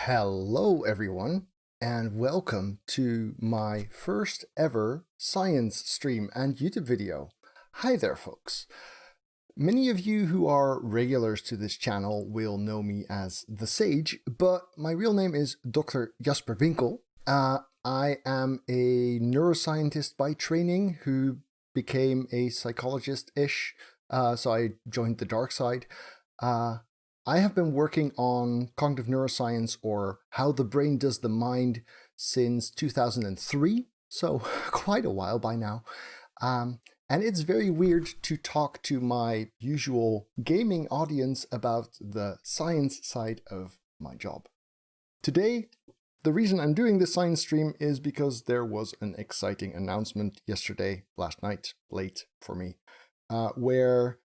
Hello, everyone, and welcome to my first ever science stream and YouTube video. Hi there, folks. Many of you who are regulars to this channel will know me as The Sage, but my real name is Dr. Jasper Winkel. I am a neuroscientist by training who became a psychologist-ish, so I joined the dark side. I have been working on cognitive neuroscience, or how the brain does the mind, since 2003, so quite a while by now. And it's very weird to talk to my usual gaming audience about the science side of my job. Today, the reason I'm doing this science stream is because there was an exciting announcement last night, late for me, where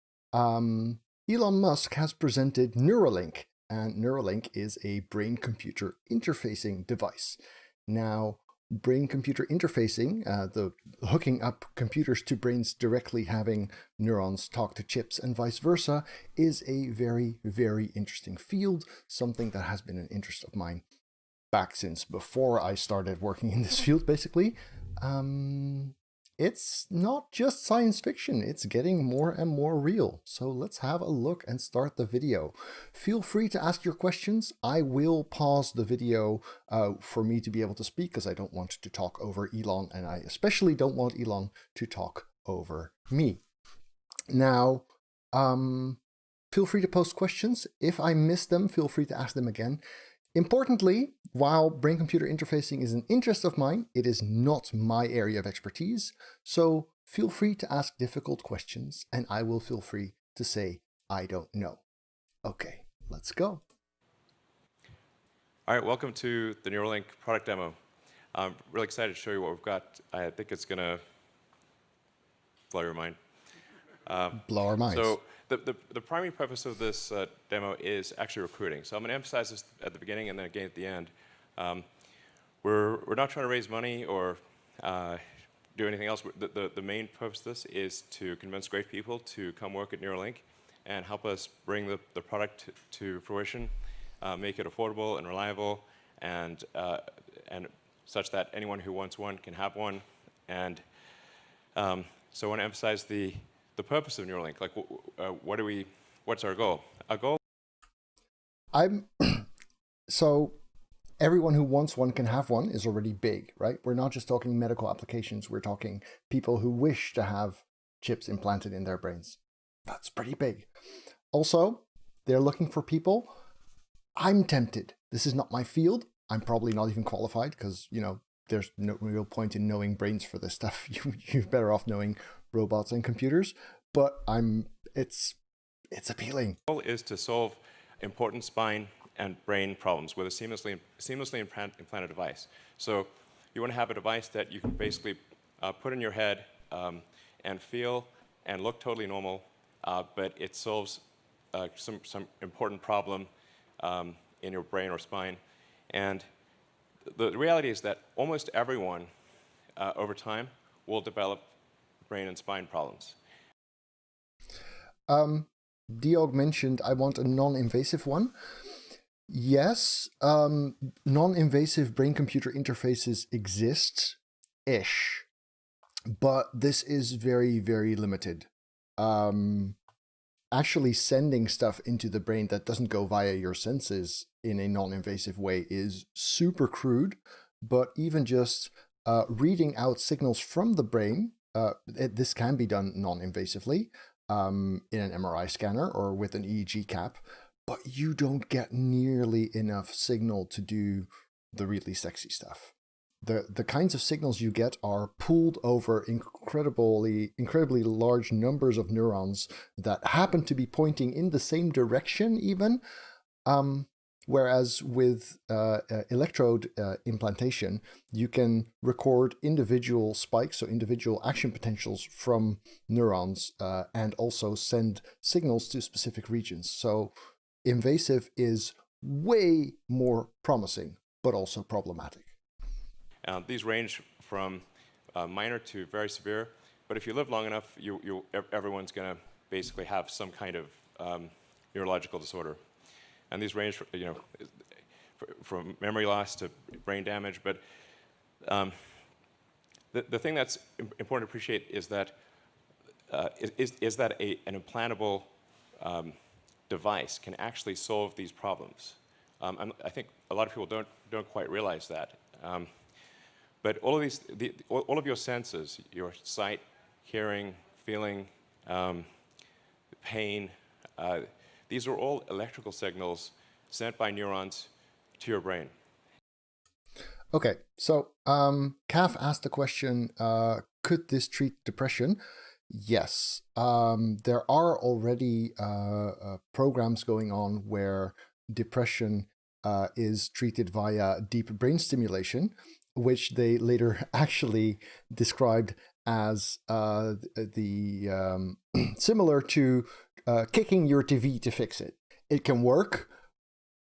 Elon Musk has presented Neuralink, and Neuralink is a brain-computer interfacing device. Now, brain-computer interfacing, the hooking up computers to brains directly, having neurons talk to chips and vice versa, is a very, very interesting field, something that has been an interest of mine back since before I started working in this field, basically. It's not just science fiction, it's getting more and more real. So let's have a look and start the video. Feel free to ask your questions. I will pause the video for me to be able to speak, because I don't want to talk over Elon, and I especially don't want Elon to talk over me. Now, feel free to post questions. If I miss them, feel free to ask them again. Importantly, while brain-computer interfacing is an interest of mine, it is not my area of expertise, so feel free to ask difficult questions, and I will feel free to say, I don't know. Okay, let's go. All right, welcome to the Neuralink product demo. I'm really excited to show you what we've got. I think it's going to blow your mind. Blow our minds. So the primary purpose of this demo is actually recruiting. So I'm going to emphasize this at the beginning and then again at the end. We're not trying to raise money or do anything else. The main purpose of this is to convince great people to come work at Neuralink and help us bring the product to fruition, make it affordable and reliable, and such that anyone who wants one can have one. And so I want to emphasize the purpose of Neuralink. Like, what's our goal? Our goal. So everyone who wants one can have one is already big, right? We're not just talking medical applications. We're talking people who wish to have chips implanted in their brains. That's pretty big. Also, they're looking for people. I'm tempted. This is not my field. I'm probably not even qualified, because, there's no real point in knowing brains for this stuff. You're better off knowing robots and computers. But it's appealing. The goal is to solve important spine and brain problems with a seamlessly implanted device. So you want to have a device that you can basically put in your head and feel and look totally normal, but it solves some important problem in your brain or spine. And the reality is that almost everyone over time will develop brain and spine problems. Diog mentioned, I want a non-invasive one. Yes, non-invasive brain-computer interfaces exist-ish, but this is very, very limited. Actually sending stuff into the brain that doesn't go via your senses in a non-invasive way is super crude, but even just reading out signals from the brain, this can be done non-invasively in an MRI scanner or with an EEG cap, but you don't get nearly enough signal to do the really sexy stuff. The kinds of signals you get are pooled over incredibly large numbers of neurons that happen to be pointing in the same direction even. Whereas with electrode implantation, you can record individual spikes, so individual action potentials from neurons, and also send signals to specific regions. So invasive is way more promising, but also problematic. These range from minor to very severe, but if you live long enough, everyone's going to basically have some kind of neurological disorder. And these range, from memory loss to brain damage. But the thing that's important to appreciate is that an implantable device can actually solve these problems. I think a lot of people don't quite realize that. But all of these, all of your senses, your sight, hearing, feeling, pain, these are all electrical signals sent by neurons to your brain. Okay, so Kath asked the question, could this treat depression? Yes, there are already programs going on where depression is treated via deep brain stimulation, which they later actually described as similar to kicking your TV to fix it. It can work,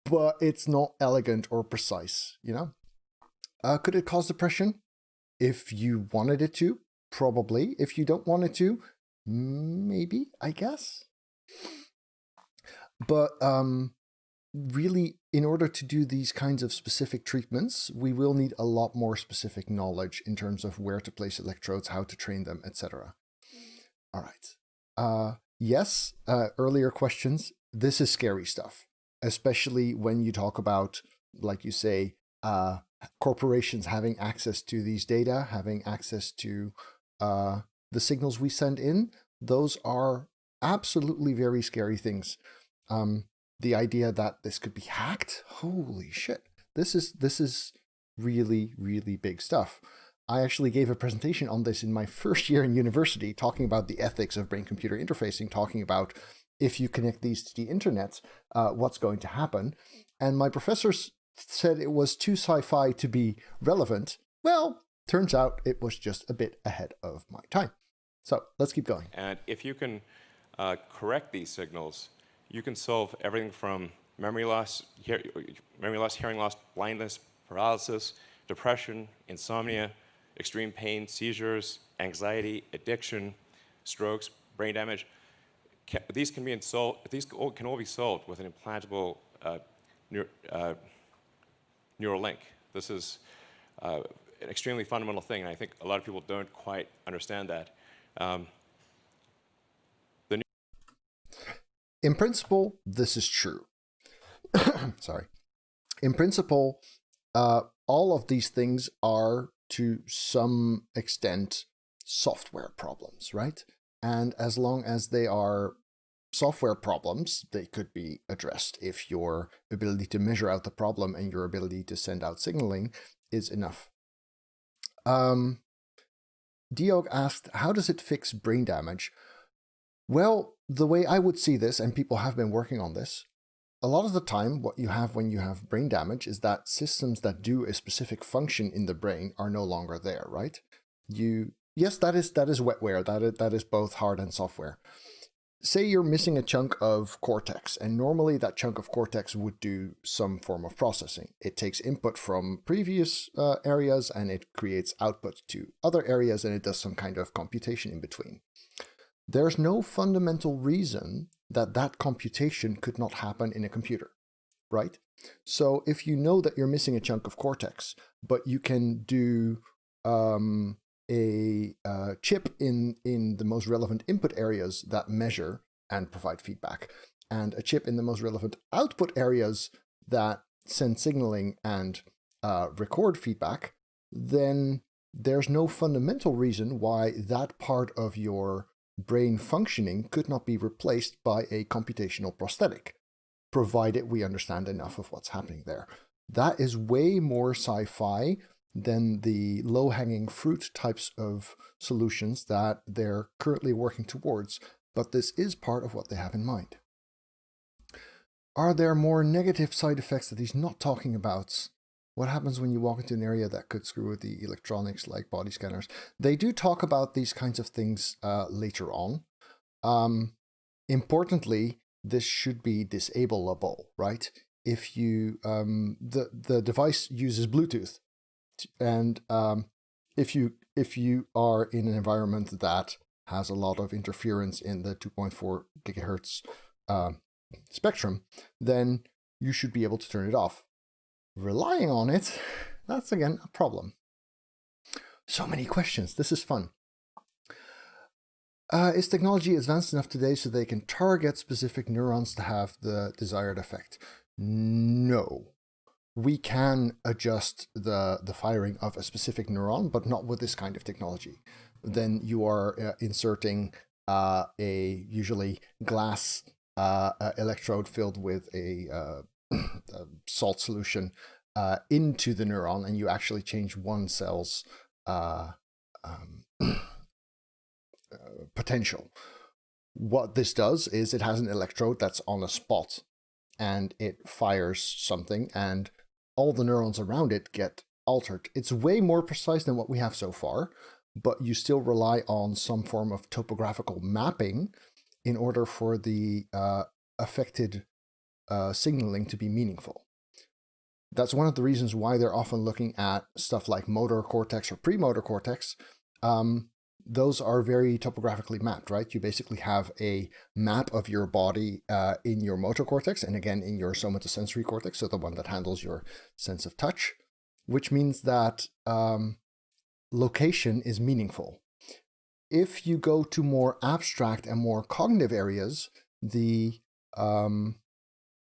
but it's not elegant or precise, you know? Could it cause depression? If you wanted it to, probably. If you don't want it to, maybe, I guess. But really, in order to do these kinds of specific treatments, we will need a lot more specific knowledge in terms of where to place electrodes, how to train them, etc. All right. Yes, earlier questions. This is scary stuff, especially when you talk about, like you say, corporations having access to these data, having access to the signals we send in. Those are absolutely very scary things. The idea that this could be hacked, holy shit. This is really, really big stuff. I actually gave a presentation on this in my first year in university, talking about the ethics of brain-computer interfacing, talking about if you connect these to the internet, what's going to happen. And my professors said it was too sci-fi to be relevant. Well, turns out it was just a bit ahead of my time. So let's keep going. And if you can correct these signals, you can solve everything from memory loss, hearing loss, blindness, paralysis, depression, insomnia, extreme pain, seizures, anxiety, addiction, strokes, brain damage. These can all be solved with an implantable Neuralink. This is an extremely fundamental thing, and I think a lot of people don't quite understand that. In principle, this is true. Sorry. In principle, all of these things are, to some extent, software problems, right? And as long as they are software problems, they could be addressed if your ability to measure out the problem and your ability to send out signaling is enough. Diog asked, how does it fix brain damage? Well, the way I would see this, and people have been working on this, a lot of the time what you have when you have brain damage is that systems that do a specific function in the brain are no longer there, right? Yes, that is wetware. That is both hard and software. Say you're missing a chunk of cortex, and normally that chunk of cortex would do some form of processing. It takes input from previous areas and it creates output to other areas, and it does some kind of computation in between. There's no fundamental reason that that computation could not happen in a computer, right? So if you know that you're missing a chunk of cortex, but you can do a chip in the most relevant input areas that measure and provide feedback, and a chip in the most relevant output areas that send signaling and record feedback, then there's no fundamental reason why that part of your brain functioning could not be replaced by a computational prosthetic, provided we understand enough of what's happening there. That is way more sci-fi than the low-hanging fruit types of solutions that they're currently working towards, but this is part of what they have in mind. Are there more negative side effects that he's not talking about? What happens when you walk into an area that could screw with the electronics like body scanners? They do talk about these kinds of things later on. Importantly, this should be disableable, right? If you the device uses Bluetooth, and if you are in an environment that has a lot of interference in the 2.4 gigahertz spectrum, then you should be able to turn it off. relying on it, that's again a problem. So many questions. This is fun. Is technology advanced enough today so they can target specific neurons to have the desired effect? No. We can adjust the firing of a specific neuron, but not with this kind of technology. Then you are inserting a usually glass electrode filled with a salt solution into the neuron, and you actually change one cell's potential. What this does is it has an electrode that's on a spot, and it fires something, and all the neurons around it get altered. It's way more precise than what we have so far, but you still rely on some form of topographical mapping in order for the affected signaling to be meaningful. That's one of the reasons why they're often looking at stuff like motor cortex or premotor cortex. Those are very topographically mapped, right? You basically have a map of your body in your motor cortex, and again in your somatosensory cortex, so the one that handles your sense of touch, which means that location is meaningful. If you go to more abstract and more cognitive areas, the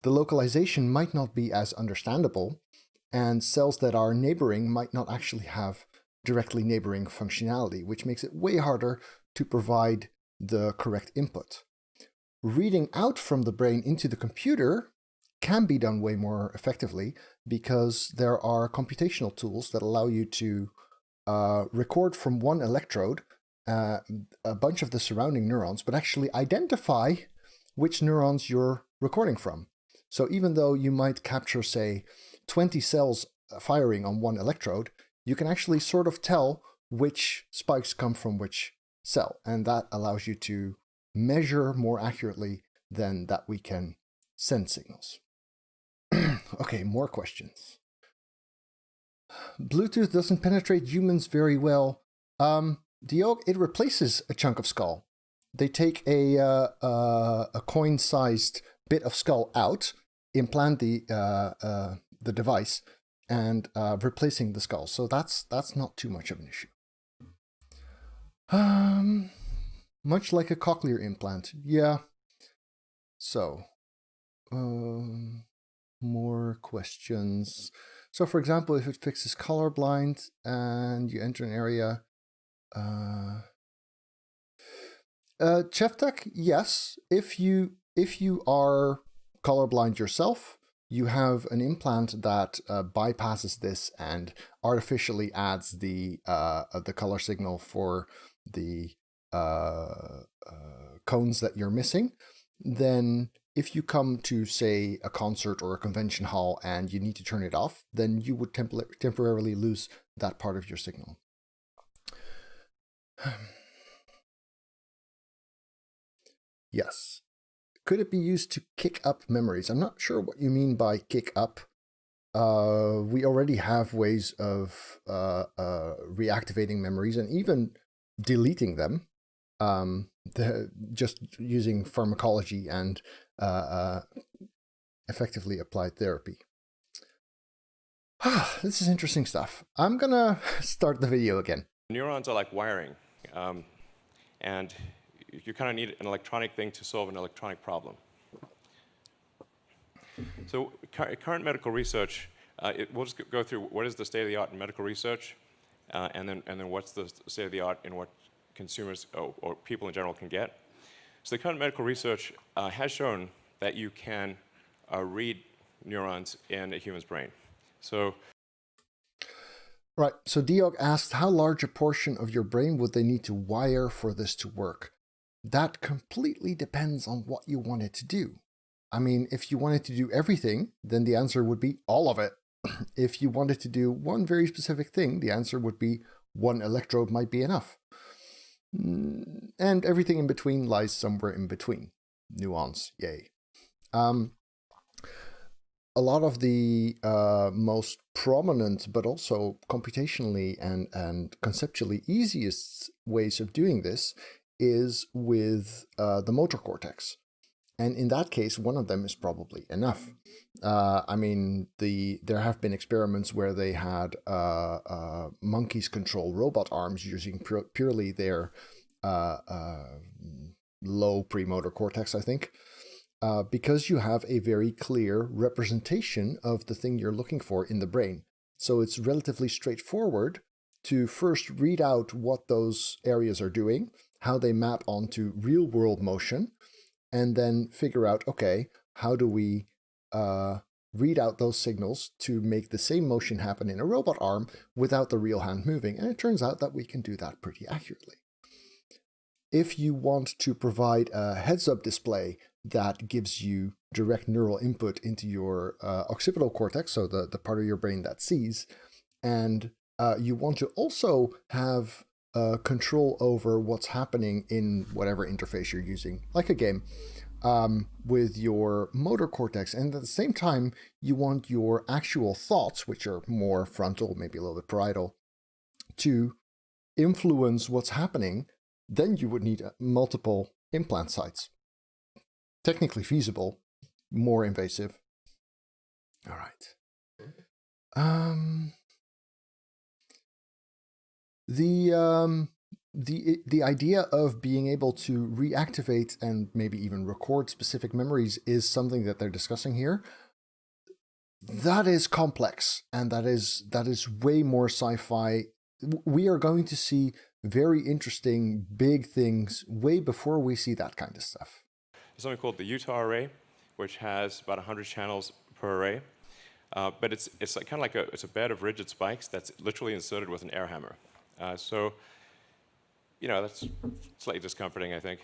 localization might not be as understandable, and cells that are neighboring might not actually have directly neighboring functionality, which makes it way harder to provide the correct input. Reading out from the brain into the computer can be done way more effectively because there are computational tools that allow you to record from one electrode a bunch of the surrounding neurons, but actually identify which neurons you're recording from. So even though you might capture, say, 20 cells firing on one electrode, you can actually sort of tell which spikes come from which cell, and that allows you to measure more accurately than that we can send signals. Okay, more questions. Bluetooth doesn't penetrate humans very well. Diog, it replaces a chunk of skull. They take a coin-sized bit of skull out, implant the device, and replacing the skull. So that's not too much of an issue. Much like a cochlear implant. Yeah. So, more questions. So, for example, if it fixes colorblind and you enter an area, Cheftek, yes. If you are colorblind yourself, you have an implant that bypasses this and artificially adds the color signal for the cones that you're missing. Then if you come to, say, a concert or a convention hall and you need to turn it off, then you would temporarily lose that part of your signal. Yes. Could it be used to kick up memories? I'm not sure what you mean by kick up. We already have ways of reactivating memories and even deleting them, just using pharmacology and effectively applied therapy. This is interesting stuff. I'm gonna start the video again. Neurons are like wiring, and you kind of need an electronic thing to solve an electronic problem. So current medical research, we'll just go through what is the state of the art in medical research, and then what's the state of the art in what consumers or people in general can get. So the current medical research has shown that you can read neurons in a human's brain. So. Right, so Diog asked, how large a portion of your brain would they need to wire for this to work? That completely depends on what you want it to do. I mean, if you wanted to do everything, then the answer would be all of it. If you wanted to do one very specific thing, the answer would be one electrode might be enough. And everything in between lies somewhere in between. Nuance, yay. A lot of the most prominent, but also computationally and conceptually easiest ways of doing this is with the motor cortex. And in that case, one of them is probably enough. I mean, there have been experiments where they had monkeys control robot arms using purely their low premotor cortex, I think, because you have a very clear representation of the thing you're looking for in the brain. So it's relatively straightforward to first read out what those areas are doing, how they map onto real world motion, and then figure out, okay, how do we read out those signals to make the same motion happen in a robot arm without the real hand moving? And it turns out that we can do that pretty accurately. If you want to provide a heads-up display that gives you direct neural input into your occipital cortex, so the part of your brain that sees, and you want to also have control over what's happening in whatever interface you're using, like a game, with your motor cortex, and at the same time, you want your actual thoughts, which are more frontal, maybe a little bit parietal, to influence what's happening, then you would need multiple implant sites. Technically feasible, more invasive. All right. The idea of being able to reactivate and maybe even record specific memories is something that they're discussing here. That is complex, and that is way more sci-fi. We are going to see very interesting big things way before we see that kind of stuff. There's something called the Utah array, which has about 100 channels per array. But it's like, kind of like it's a bed of rigid spikes that's literally inserted with an air hammer. So, you know, that's slightly discomforting, I think.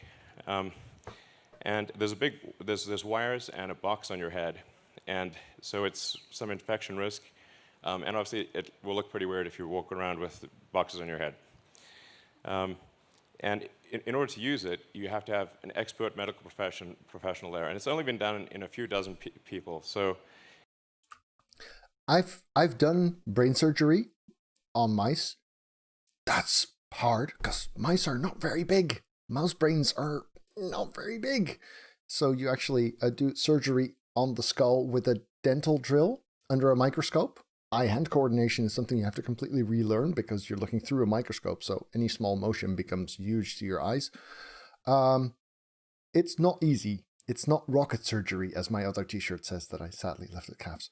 And there's wires and a box on your head, and so it's some infection risk. And obviously, it will look pretty weird if you walk around with boxes on your head. And in order to use it, you have to have an expert medical professional there, and it's only been done in a few dozen people. So, I've done brain surgery on mice. That's hard because mice are not very big. Mouse brains are not very big. So you actually do surgery on the skull with a dental drill under a microscope. Eye-hand coordination is something you have to completely relearn because you're looking through a microscope, so any small motion becomes huge to your eyes. It's not easy. It's not rocket surgery, as my other t-shirt says that I sadly left at calves.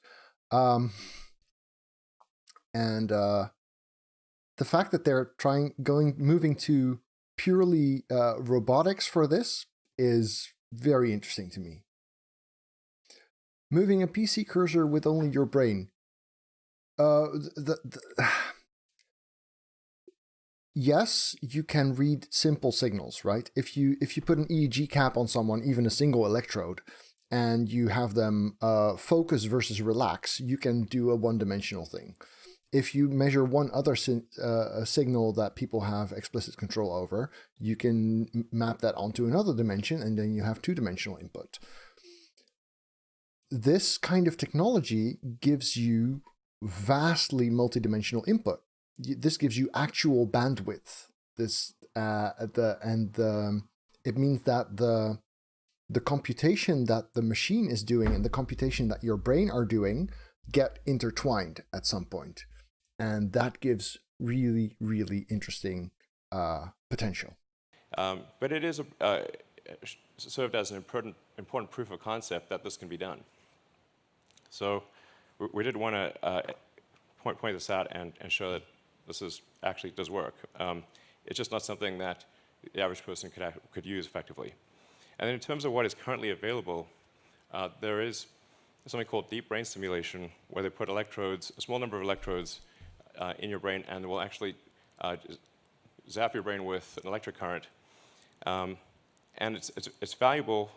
The fact that they're moving to purely robotics for this is very interesting to me. Moving a PC cursor with only your brain. Yes, you can read simple signals, right? If you put an EEG cap on someone, even a single electrode, and you have them focus versus relax, you can do a one-dimensional thing. If you measure one other signal that people have explicit control over, you can map that onto another dimension, and then you have two-dimensional input. This kind of technology gives you vastly multidimensional input. This gives you actual bandwidth. It means that the computation that the machine is doing and the computation that your brain are doing get intertwined at some point. And that gives really, really interesting potential. But it is served as an important proof of concept that this can be done. So we did want to point this out and show that this actually does work. It's just not something that the average person could use effectively. And then in terms of what is currently available, there is something called deep brain stimulation, where they put electrodes, a small number of electrodes, in your brain, and will actually zap your brain with an electric current. And it's valuable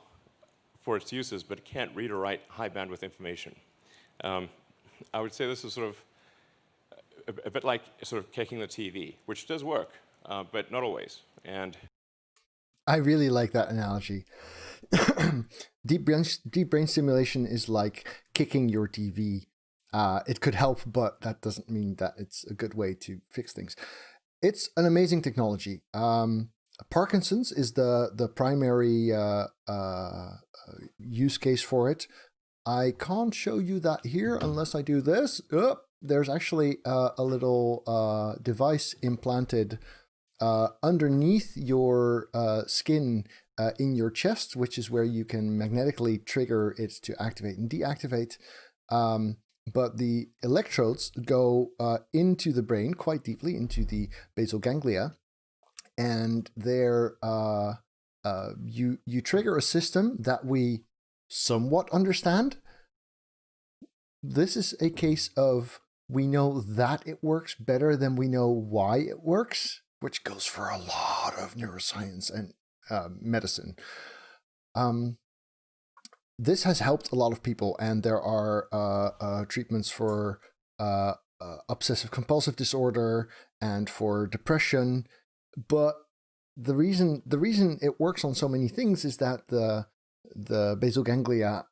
for its uses, but it can't read or write high bandwidth information. I would say this is sort of a bit like sort of kicking the TV, which does work, but not always. And I really like that analogy. Deep brain stimulation is like kicking your TV. It could help, but that doesn't mean that it's a good way to fix things. It's an amazing technology. Parkinson's is the primary use case for it. I can't show you that here unless I do this. There's actually a little device implanted underneath your skin in your chest, which is where you can magnetically trigger it to activate and deactivate. But the electrodes go into the brain quite deeply, into the basal ganglia, and there you trigger a system that we somewhat understand. This is a case of we know that it works better than we know why it works, which goes for a lot of neuroscience and medicine. This has helped a lot of people, and there are treatments for obsessive compulsive disorder and for depression. But the reason it works on so many things is that the basal ganglia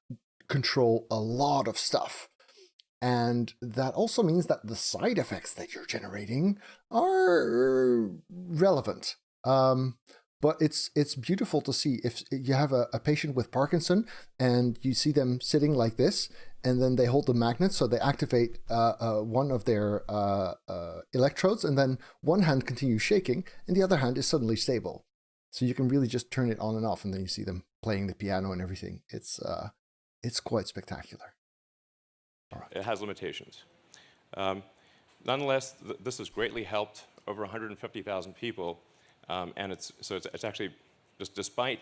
control a lot of stuff. And that also means that the side effects that you're generating are relevant. But it's beautiful to see if you have a patient with Parkinson and you see them sitting like this, and then they hold the magnet, so they activate one of their electrodes, and then one hand continues shaking, and the other hand is suddenly stable. So you can really just turn it on and off, and then you see them playing the piano and everything. It's quite spectacular. It has limitations. Nonetheless, this has greatly helped over 150,000 people, and it's actually, just despite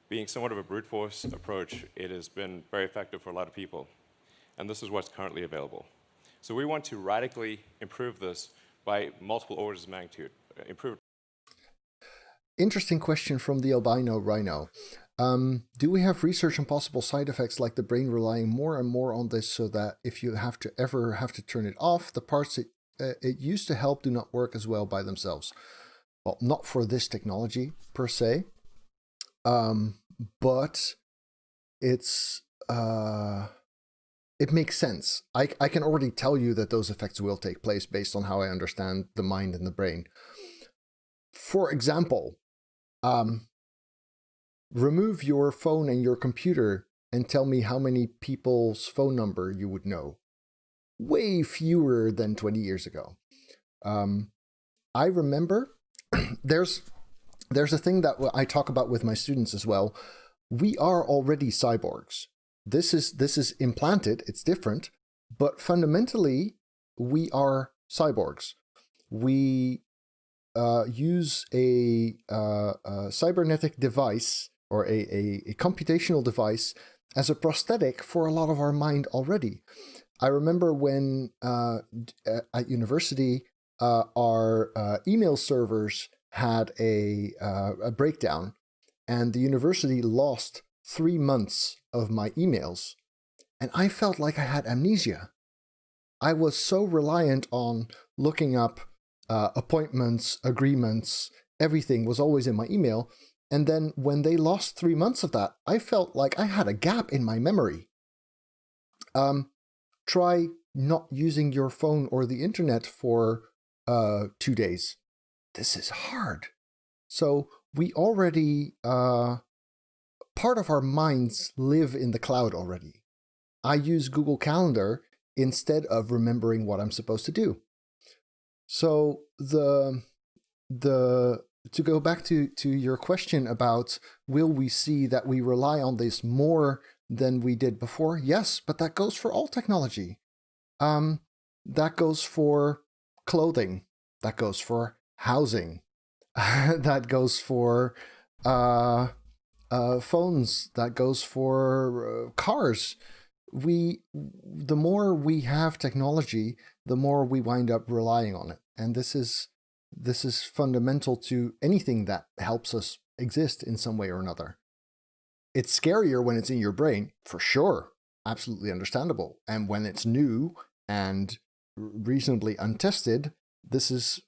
being somewhat of a brute force approach, it has been very effective for a lot of people, and this is what's currently available. So we want to radically improve this by multiple orders of magnitude. Interesting question from the albino rhino. Do we have research on possible side effects like the brain relying more and more on this, so that if you ever have to turn it off, the parts it used to help do not work as well by themselves? Well, not for this technology per se, but it's it makes sense. I can already tell you that those effects will take place based on how I understand the mind and the brain. For example, remove your phone and your computer and tell me how many people's phone number you would know. Way fewer than 20 years ago. I remember there's a thing that I talk about with my students as well. We are already cyborgs. This is implanted, it's different, but fundamentally we are cyborgs. We use a cybernetic device or a computational device as a prosthetic for a lot of our mind already. I remember when at university our email servers had a breakdown, and the university lost 3 months of my emails, and I felt like I had amnesia. I was so reliant on looking up appointments, agreements, everything was always in my email. And then when they lost 3 months of that, I felt like I had a gap in my memory. Try not using your phone or the internet for 2 days. This is hard. So we already, part of our minds live in the cloud already. I use Google Calendar instead of remembering what I'm supposed to do. So to go back to your question about will we see that we rely on this more than we did before? Yes, but that goes for all technology. That goes for clothing. That goes for housing. That goes for phones. That goes for cars. The more we have technology, the more we wind up relying on it. And this is fundamental to anything that helps us exist in some way or another. It's scarier when it's in your brain, for sure. Absolutely understandable. And when it's new and reasonably untested, this is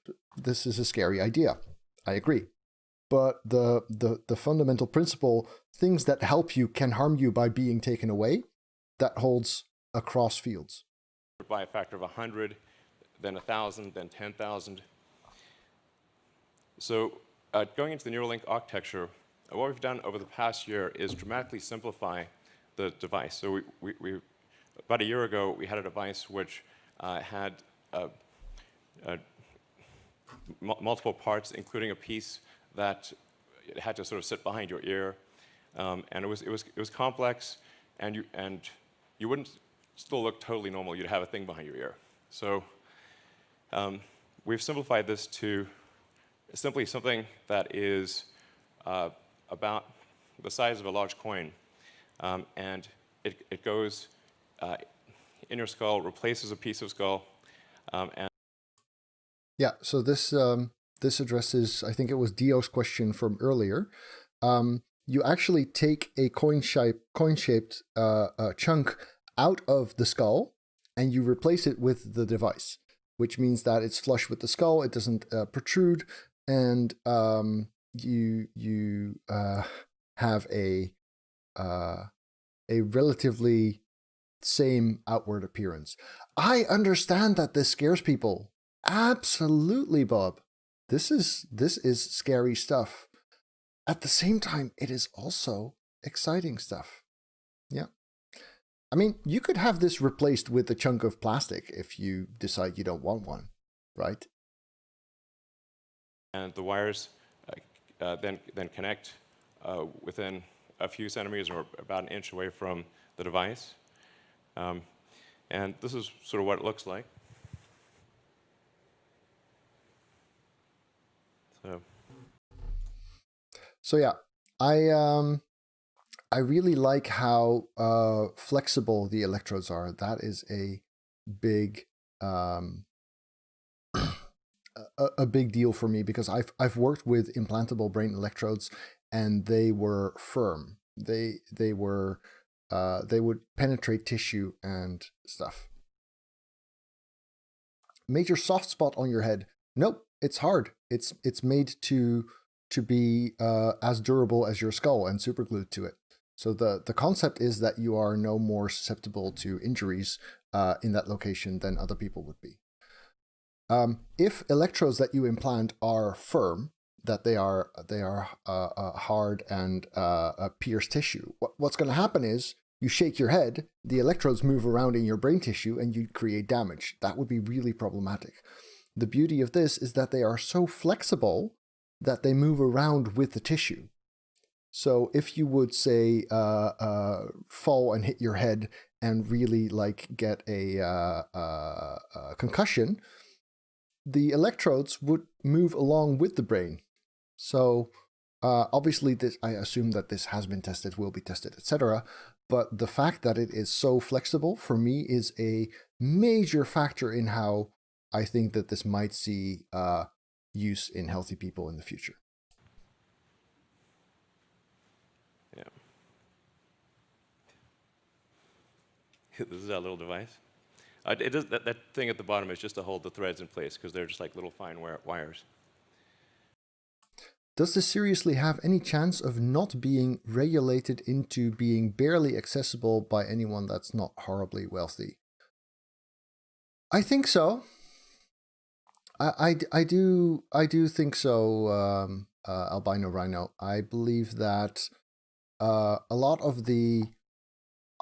a scary idea. I agree. But the fundamental principle, things that help you can harm you by being taken away, that holds across fields. By a factor of 100, then 1,000, then 10,000. So going into the Neuralink architecture, what we've done over the past year is dramatically simplify the device. So we about a year ago, we had a device which had multiple parts, including a piece that had to sort of sit behind your ear, and it was complex, and you wouldn't still look totally normal. You'd have a thing behind your ear. So we've simplified this to simply something that is about the size of a large coin, and it goes in your skull, replaces a piece of skull, and yeah. So this this addresses, I think it was Dio's question from earlier. You actually take a coin-shaped chunk out of the skull, and you replace it with the device, which means that it's flush with the skull. It doesn't protrude, and you have a relatively same outward appearance. I understand that this scares people. Absolutely, Bob. This is scary stuff. At the same time, it is also exciting stuff. Yeah. I mean, you could have this replaced with a chunk of plastic if you decide you don't want one, right? And the wires then connect within a few centimeters or about an inch away from the device. And this is sort of what it looks like. So yeah, I really like how flexible the electrodes are. That is a big a big deal for me, because I've worked with implantable brain electrodes, and they were firm. They would penetrate tissue and stuff. Major soft spot on your head? Nope, it's hard. It's made to be as durable as your skull and superglued to it. So the concept is that you are no more susceptible to injuries in that location than other people would be. If electrodes that you implant are firm, that they are hard and pierce tissue, what's going to happen is you shake your head, the electrodes move around in your brain tissue, and you create damage. That would be really problematic. The beauty of this is that they are so flexible that they move around with the tissue. So if you would say fall and hit your head and really like get a concussion, the electrodes would move along with the brain. So obviously this, I assume that this has been tested, will be tested, etc. But the fact that it is so flexible for me is a major factor in how I think that this might see use in healthy people in the future. Yeah. This is our little device. It does, that thing at the bottom is just to hold the threads in place, because they're just like little fine wires. Does this seriously have any chance of not being regulated into being barely accessible by anyone that's not horribly wealthy? I think so. I do think so, Albino Rhino. I believe that a lot of the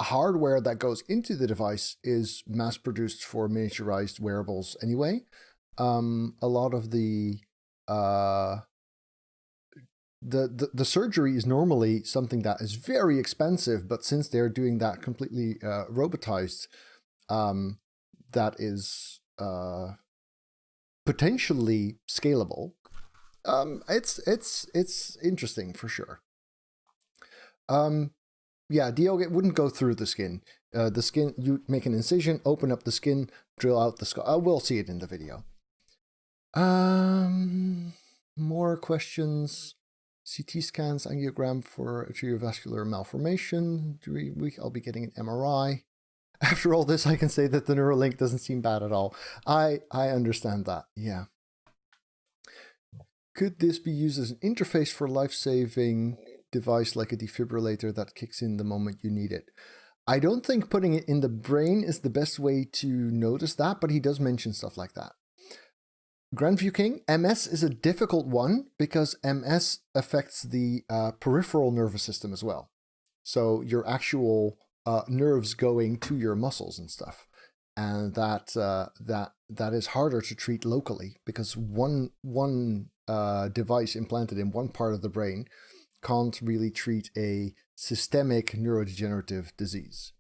hardware that goes into the device is mass-produced for miniaturized wearables anyway. A lot of the surgery is normally something that is very expensive, but since they're doing that completely robotized, that is potentially scalable. It's interesting for sure. Yeah, Dio wouldn't go through the skin. The skin, you make an incision, open up the skin, drill out the skull. We'll see it in the video. More questions. CT scans, angiogram for atriovascular malformation. I'll be getting an MRI. After all this, I can say that the Neuralink doesn't seem bad at all. I understand that, yeah. Could this be used as an interface for life-saving device like a defibrillator that kicks in the moment you need it? I don't think putting it in the brain is the best way to notice that, but he does mention stuff like that. Grandview King, MS is a difficult one because MS affects the peripheral nervous system as well. So your actual nerves going to your muscles and stuff. And that is harder to treat locally because one device implanted in one part of the brain can't really treat a systemic neurodegenerative disease.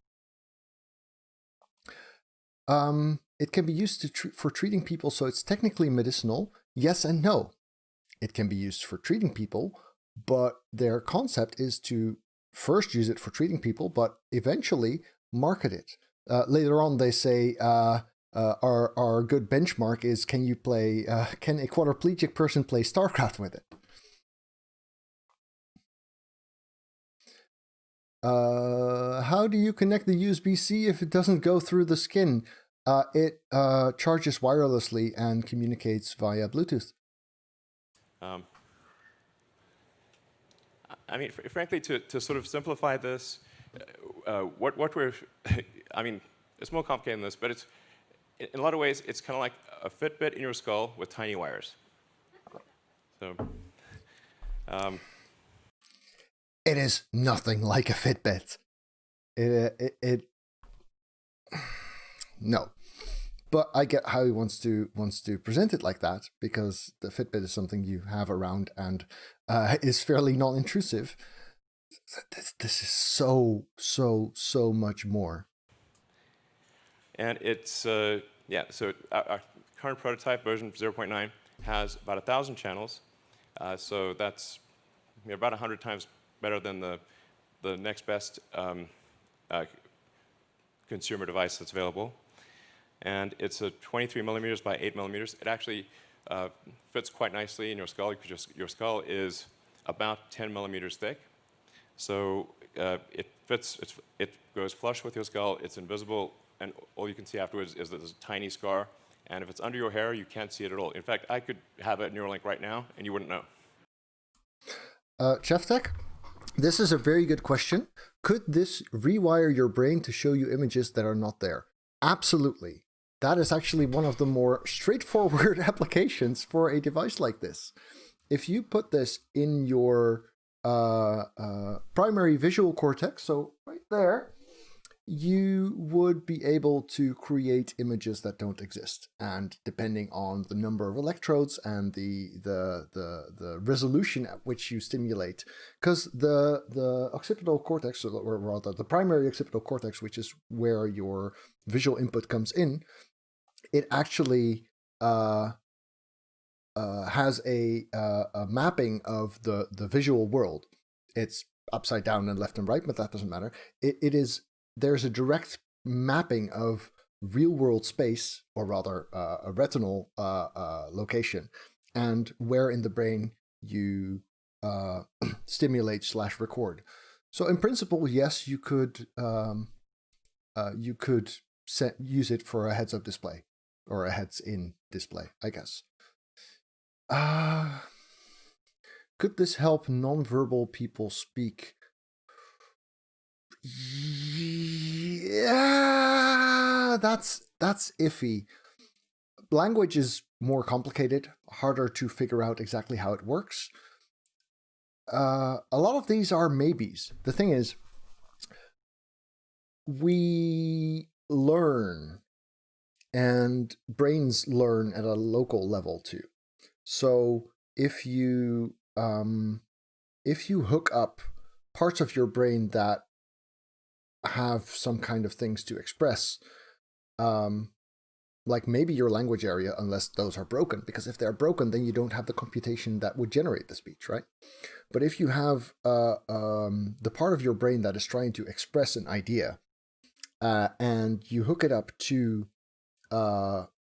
It can be used for treating people, so it's technically medicinal. Yes and no. It can be used for treating people, but their concept is to first use it for treating people, but eventually market it. Later on, they say our good benchmark is can a quadriplegic person play StarCraft with it? How do you connect the USB-C if it doesn't go through the skin? It charges wirelessly and communicates via Bluetooth. I mean, frankly, to sort of simplify this, what we're, I mean, it's more complicated than this, but it's, in a lot of ways, it's kind of like a Fitbit in your skull with tiny wires. So, it is nothing like a Fitbit. No. But I get how he wants to present it like that, because the Fitbit is something you have around and is fairly non-intrusive. This is so much more. And it's, yeah, so our current prototype, version 0.9, has about 1,000 channels. So that's about 100 times better than the next best consumer device that's available. And it's a 23 millimeters by 8 millimeters. It actually fits quite nicely in your skull, because your skull is about 10 millimeters thick. So it fits, it goes flush with your skull, it's invisible, and all you can see afterwards is this tiny scar. And if it's under your hair, you can't see it at all. In fact, I could have a Neuralink right now, and you wouldn't know. Chef Tech, this is a very good question. Could this rewire your brain to show you images that are not there? Absolutely. That is actually one of the more straightforward applications for a device like this. If you put this in your primary visual cortex, so right there, you would be able to create images that don't exist. And depending on the number of electrodes and the resolution at which you stimulate, because the occipital cortex, or rather the primary occipital cortex, which is where your visual input comes in, it actually has a mapping of the visual world. It's upside down and left and right, but that doesn't matter. There's a direct mapping of real-world space, or rather a retinal location, and where in the brain you stimulate/record. So in principle, yes, you could use it for a heads-up display or a heads-in display, I guess. Could this help nonverbal people speak? Yeah, that's iffy. Language is more complicated, harder to figure out exactly how it works. A lot of these are maybes. The thing is, we learn, and brains learn at a local level too. So if you hook up parts of your brain that have some kind of things to express, like maybe your language area, unless those are broken, because if they're broken, then you don't have the computation that would generate the speech, right? But if you have the part of your brain that is trying to express an idea, and you hook it up to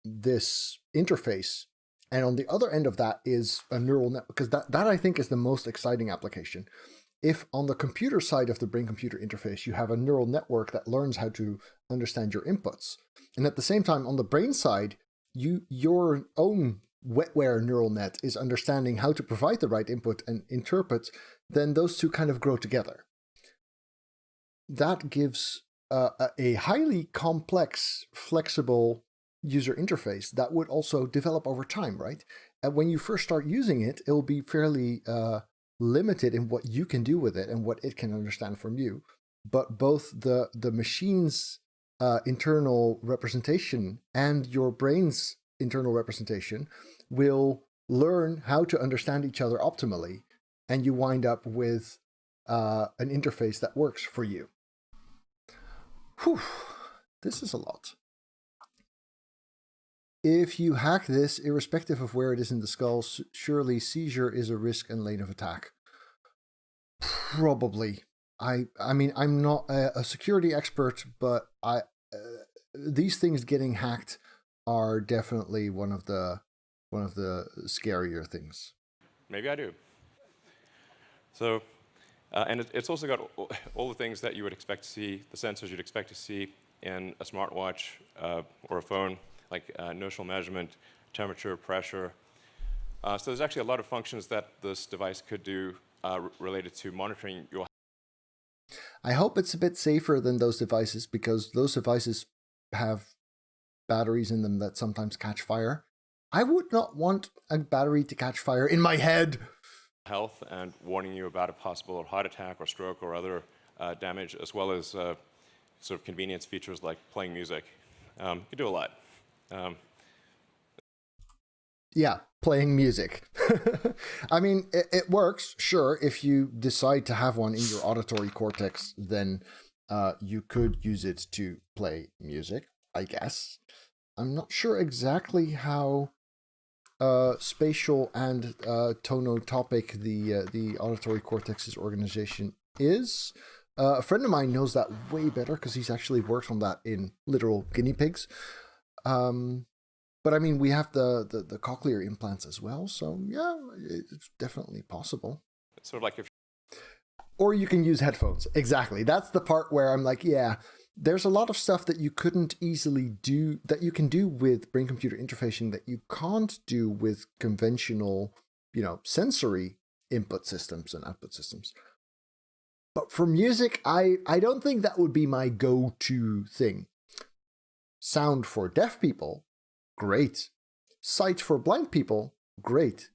this interface, and on the other end of that is a neural network, because that I think is the most exciting application. If on the computer side of the brain-computer interface, you have a neural network that learns how to understand your inputs, and at the same time on the brain side, your own wetware neural net is understanding how to provide the right input and interpret, then those two kind of grow together. That gives a highly complex, flexible user interface that would also develop over time, right? And when you first start using it, it'll be fairly limited in what you can do with it and what it can understand from you. But both the machine's internal representation and your brain's internal representation will learn how to understand each other optimally, and you wind up with an interface that works for you. Whew, this is a lot. If you hack this, irrespective of where it is in the skull, surely seizure is a risk and lane of attack. Probably. I mean, I'm not a security expert, but these things getting hacked are definitely one of the scarier things. Maybe I do. So, and it's also got all the things that you would expect to see, the sensors you'd expect to see in a smartwatch or a phone, like notional measurement, temperature, pressure. So there's actually a lot of functions that this device could do related to monitoring your. I hope it's a bit safer than those devices, because those devices have batteries in them that sometimes catch fire. I would not want a battery to catch fire in my head. Health and warning you about a possible heart attack or stroke or other damage, as well as sort of convenience features like playing music. You can do a lot. Yeah, playing music. I mean, it works, sure. If you decide to have one in your auditory cortex, then you could use it to play music, I guess. I'm not sure exactly how spatial and tonotopic the auditory cortex's organization is. A friend of mine knows that way better because he's actually worked on that in literal guinea pigs. But I mean, we have the cochlear implants as well, so yeah, it's definitely possible. It's sort of like if. Or you can use headphones. Exactly. That's the part where I'm like, yeah, there's a lot of stuff that you couldn't easily do, that you can do with brain-computer interfacing that you can't do with conventional, sensory input systems and output systems. But for music, I don't think that would be my go-to thing. Sound for deaf people, great. Sight for blind people, great.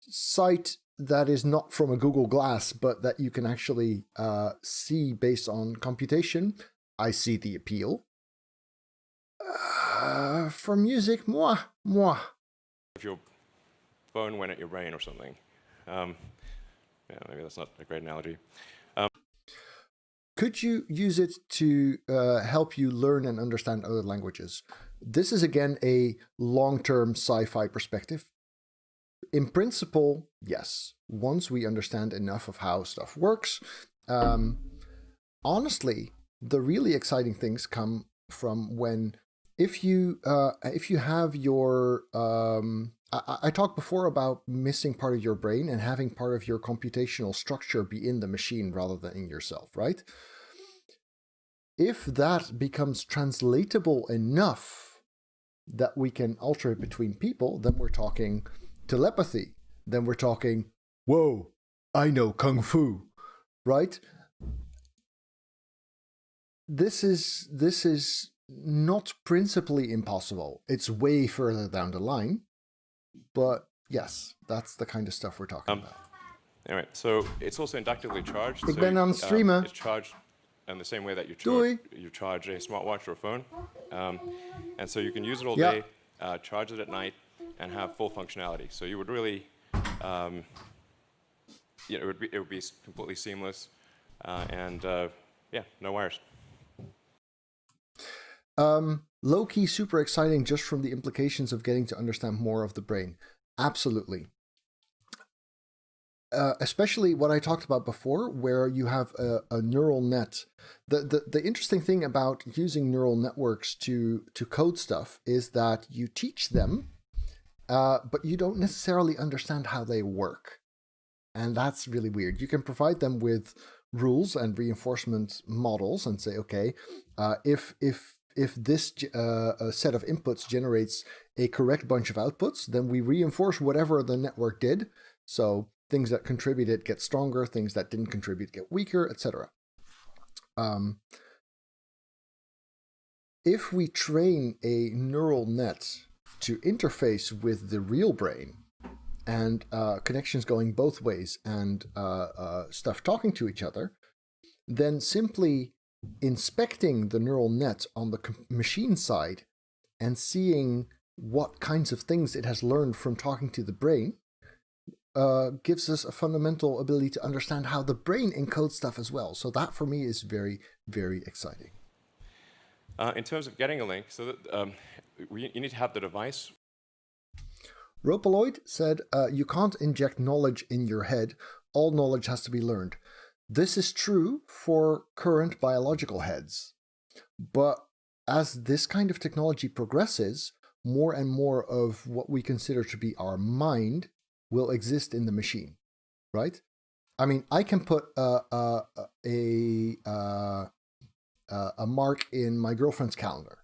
Sight that is not from a Google Glass, but that you can actually see based on computation, I see the appeal. For music, moi. If your phone went at your brain or something. Yeah, maybe that's not a great analogy. Could you use it to help you learn and understand other languages? This is, again, a long-term sci-fi perspective. In principle, yes. Once we understand enough of how stuff works, honestly, the really exciting things come from when, if you have your, I talked before about missing part of your brain and having part of your computational structure be in the machine rather than in yourself, right? If that becomes translatable enough that we can alter it between people, then we're talking telepathy. Then we're talking, whoa, I know Kung Fu, right? This is not principally impossible. It's way further down the line. But yes, that's the kind of stuff we're talking about. All right, so it's also inductively charged. Ik ben aan het streamen. It's charged in the same way that you charge a smartwatch or a phone. And so you can use it all day, charge it at night, and have full functionality. So you would really, it would be completely seamless, and yeah, no wires. Low-key super exciting just from the implications of getting to understand more of the brain. Absolutely. Especially what I talked about before, where you have a neural net. The interesting thing about using neural networks to code stuff is that you teach them, but you don't necessarily understand how they work. And that's really weird. You can provide them with rules and reinforcement models and say, okay, if this set of inputs generates a correct bunch of outputs, then we reinforce whatever the network did. So things that contributed get stronger, things that didn't contribute get weaker, etc. if we train a neural net to interface with the real brain, and connections going both ways, and stuff talking to each other, then simply inspecting the neural net on the machine side and seeing what kinds of things it has learned from talking to the brain gives us a fundamental ability to understand how the brain encodes stuff as well. So that for me is very, very exciting. In terms of getting a link, so that, you need to have the device. Ropaloid said, you can't inject knowledge in your head. All knowledge has to be learned. This is true for current biological heads. But as this kind of technology progresses, more and more of what we consider to be our mind will exist in the machine, right? I mean, I can put a mark in my girlfriend's calendar.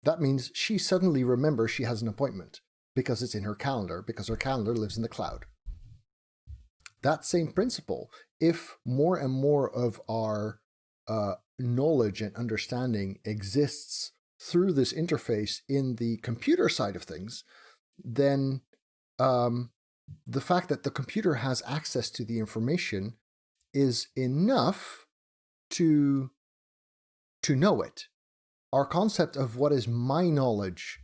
That means she suddenly remembers she has an appointment because it's in her calendar, because her calendar lives in the cloud. That same principle, if more and more of our knowledge and understanding exists through this interface in the computer side of things, then the fact that the computer has access to the information is enough to know it. Our concept of what is my knowledge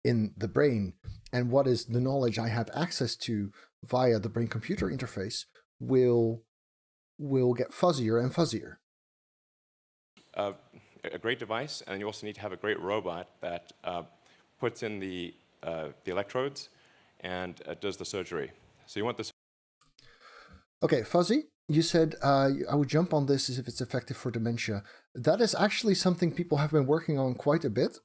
in the brain and what is the knowledge I have access to via the brain-computer interface will get fuzzier and fuzzier. A great device, and you also need to have a great robot that puts in the electrodes and does the surgery. So you want this. Okay, Fuzzy, you said I would jump on this as if it's effective for dementia. That is actually something people have been working on quite a bit.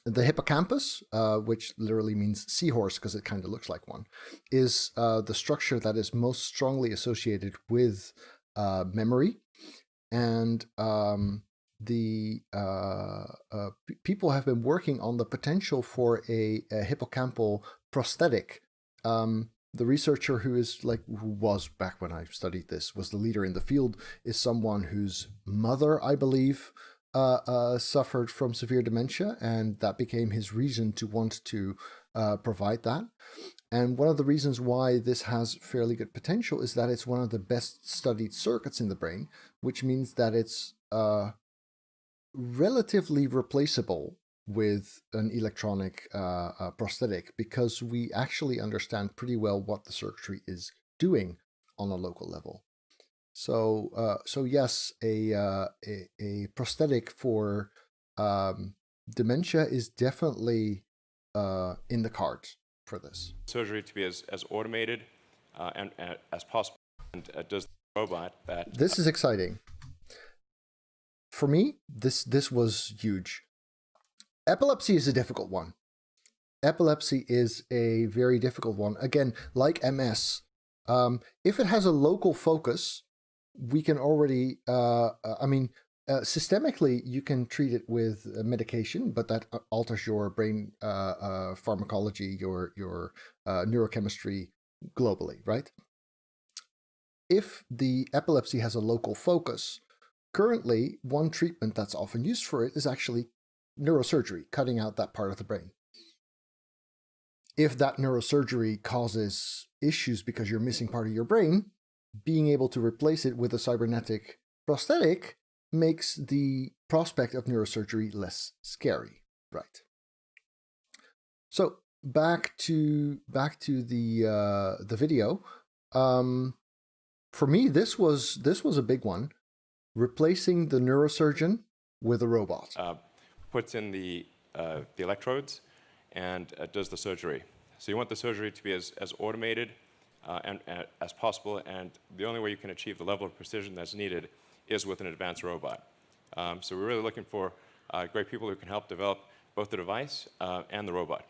The hippocampus, which literally means seahorse because it kind of looks like one, is the structure that is most strongly associated with memory. And people have been working on the potential for a hippocampal prosthetic. The researcher who was back when I studied this, was the leader in the field, is someone whose mother, I believe, suffered from severe dementia, and that became his reason to want to provide that. And one of the reasons why this has fairly good potential is that it's one of the best studied circuits in the brain, which means that it's relatively replaceable with an electronic prosthetic, because we actually understand pretty well what the circuitry is doing on a local level. So yes, a prosthetic for dementia is definitely in the cards for this. Surgery to be as automated and as possible, and does the robot that. This is exciting. For me, this was huge. Epilepsy is a difficult one. Epilepsy is a very difficult one. Again, like MS, if it has a local focus, we can already, systemically, you can treat it with medication, but that alters your brain pharmacology, your neurochemistry globally, right? If the epilepsy has a local focus, currently, one treatment that's often used for it is actually neurosurgery, cutting out that part of the brain. If that neurosurgery causes issues because you're missing part of your brain, being able to replace it with a cybernetic prosthetic makes the prospect of neurosurgery less scary, right? So back to the video. For me, this was a big one. Replacing the neurosurgeon with a robot. Puts in the electrodes and does the surgery. So you want the surgery to be as automated and as possible, and the only way you can achieve the level of precision that's needed is with an advanced robot. So we're really looking for great people who can help develop both the device and the robot.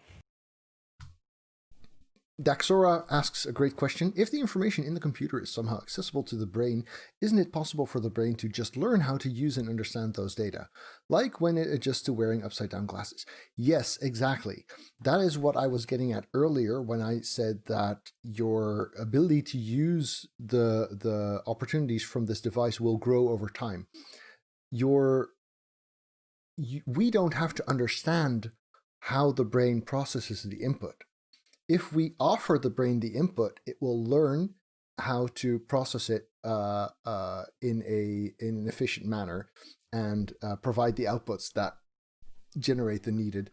Daxora asks a great question. If the information in the computer is somehow accessible to the brain, isn't it possible for the brain to just learn how to use and understand those data? Like when it adjusts to wearing upside-down glasses. Yes, exactly. That is what I was getting at earlier when I said that your ability to use the opportunities from this device will grow over time. We don't have to understand how the brain processes the input. If we offer the brain the input, it will learn how to process it in an efficient manner and provide the outputs that generate the needed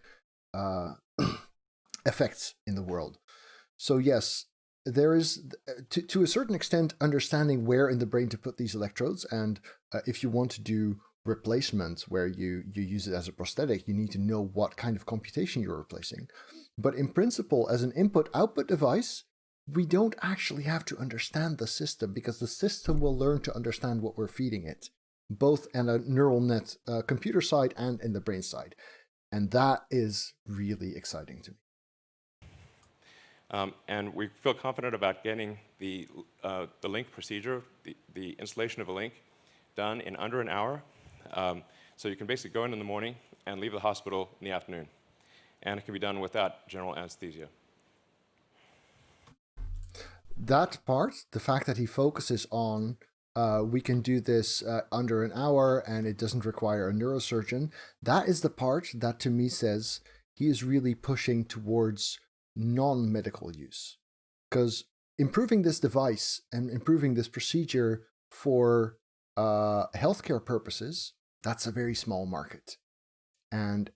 effects in the world. So yes, there is, to a certain extent, understanding where in the brain to put these electrodes. And if you want to do replacements where you use it as a prosthetic, you need to know what kind of computation you're replacing. But in principle, as an input-output device, we don't actually have to understand the system, because the system will learn to understand what we're feeding it, both in a neural net computer side and in the brain side. And that is really exciting to me. And we feel confident about getting the link procedure, the installation of a link, done in under an hour. So you can basically go in the morning and leave the hospital in the afternoon. And it can be done without general anesthesia. That part, the fact that he focuses on we can do this under an hour and it doesn't require a neurosurgeon, that is the part that to me says he is really pushing towards non-medical use. Because improving this device and improving this procedure for healthcare purposes, that's a very small market. And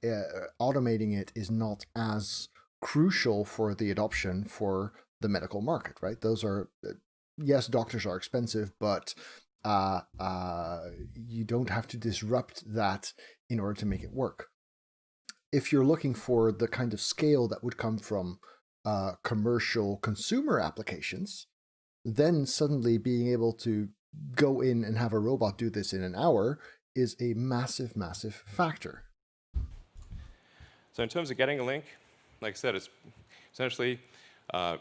automating it is not as crucial for the adoption for the medical market, right? Those are, yes, doctors are expensive, but you don't have to disrupt that in order to make it work. If you're looking for the kind of scale that would come from commercial consumer applications, then suddenly being able to go in and have a robot do this in an hour is a massive, massive factor. So in terms of getting a link, like I said, it's essentially you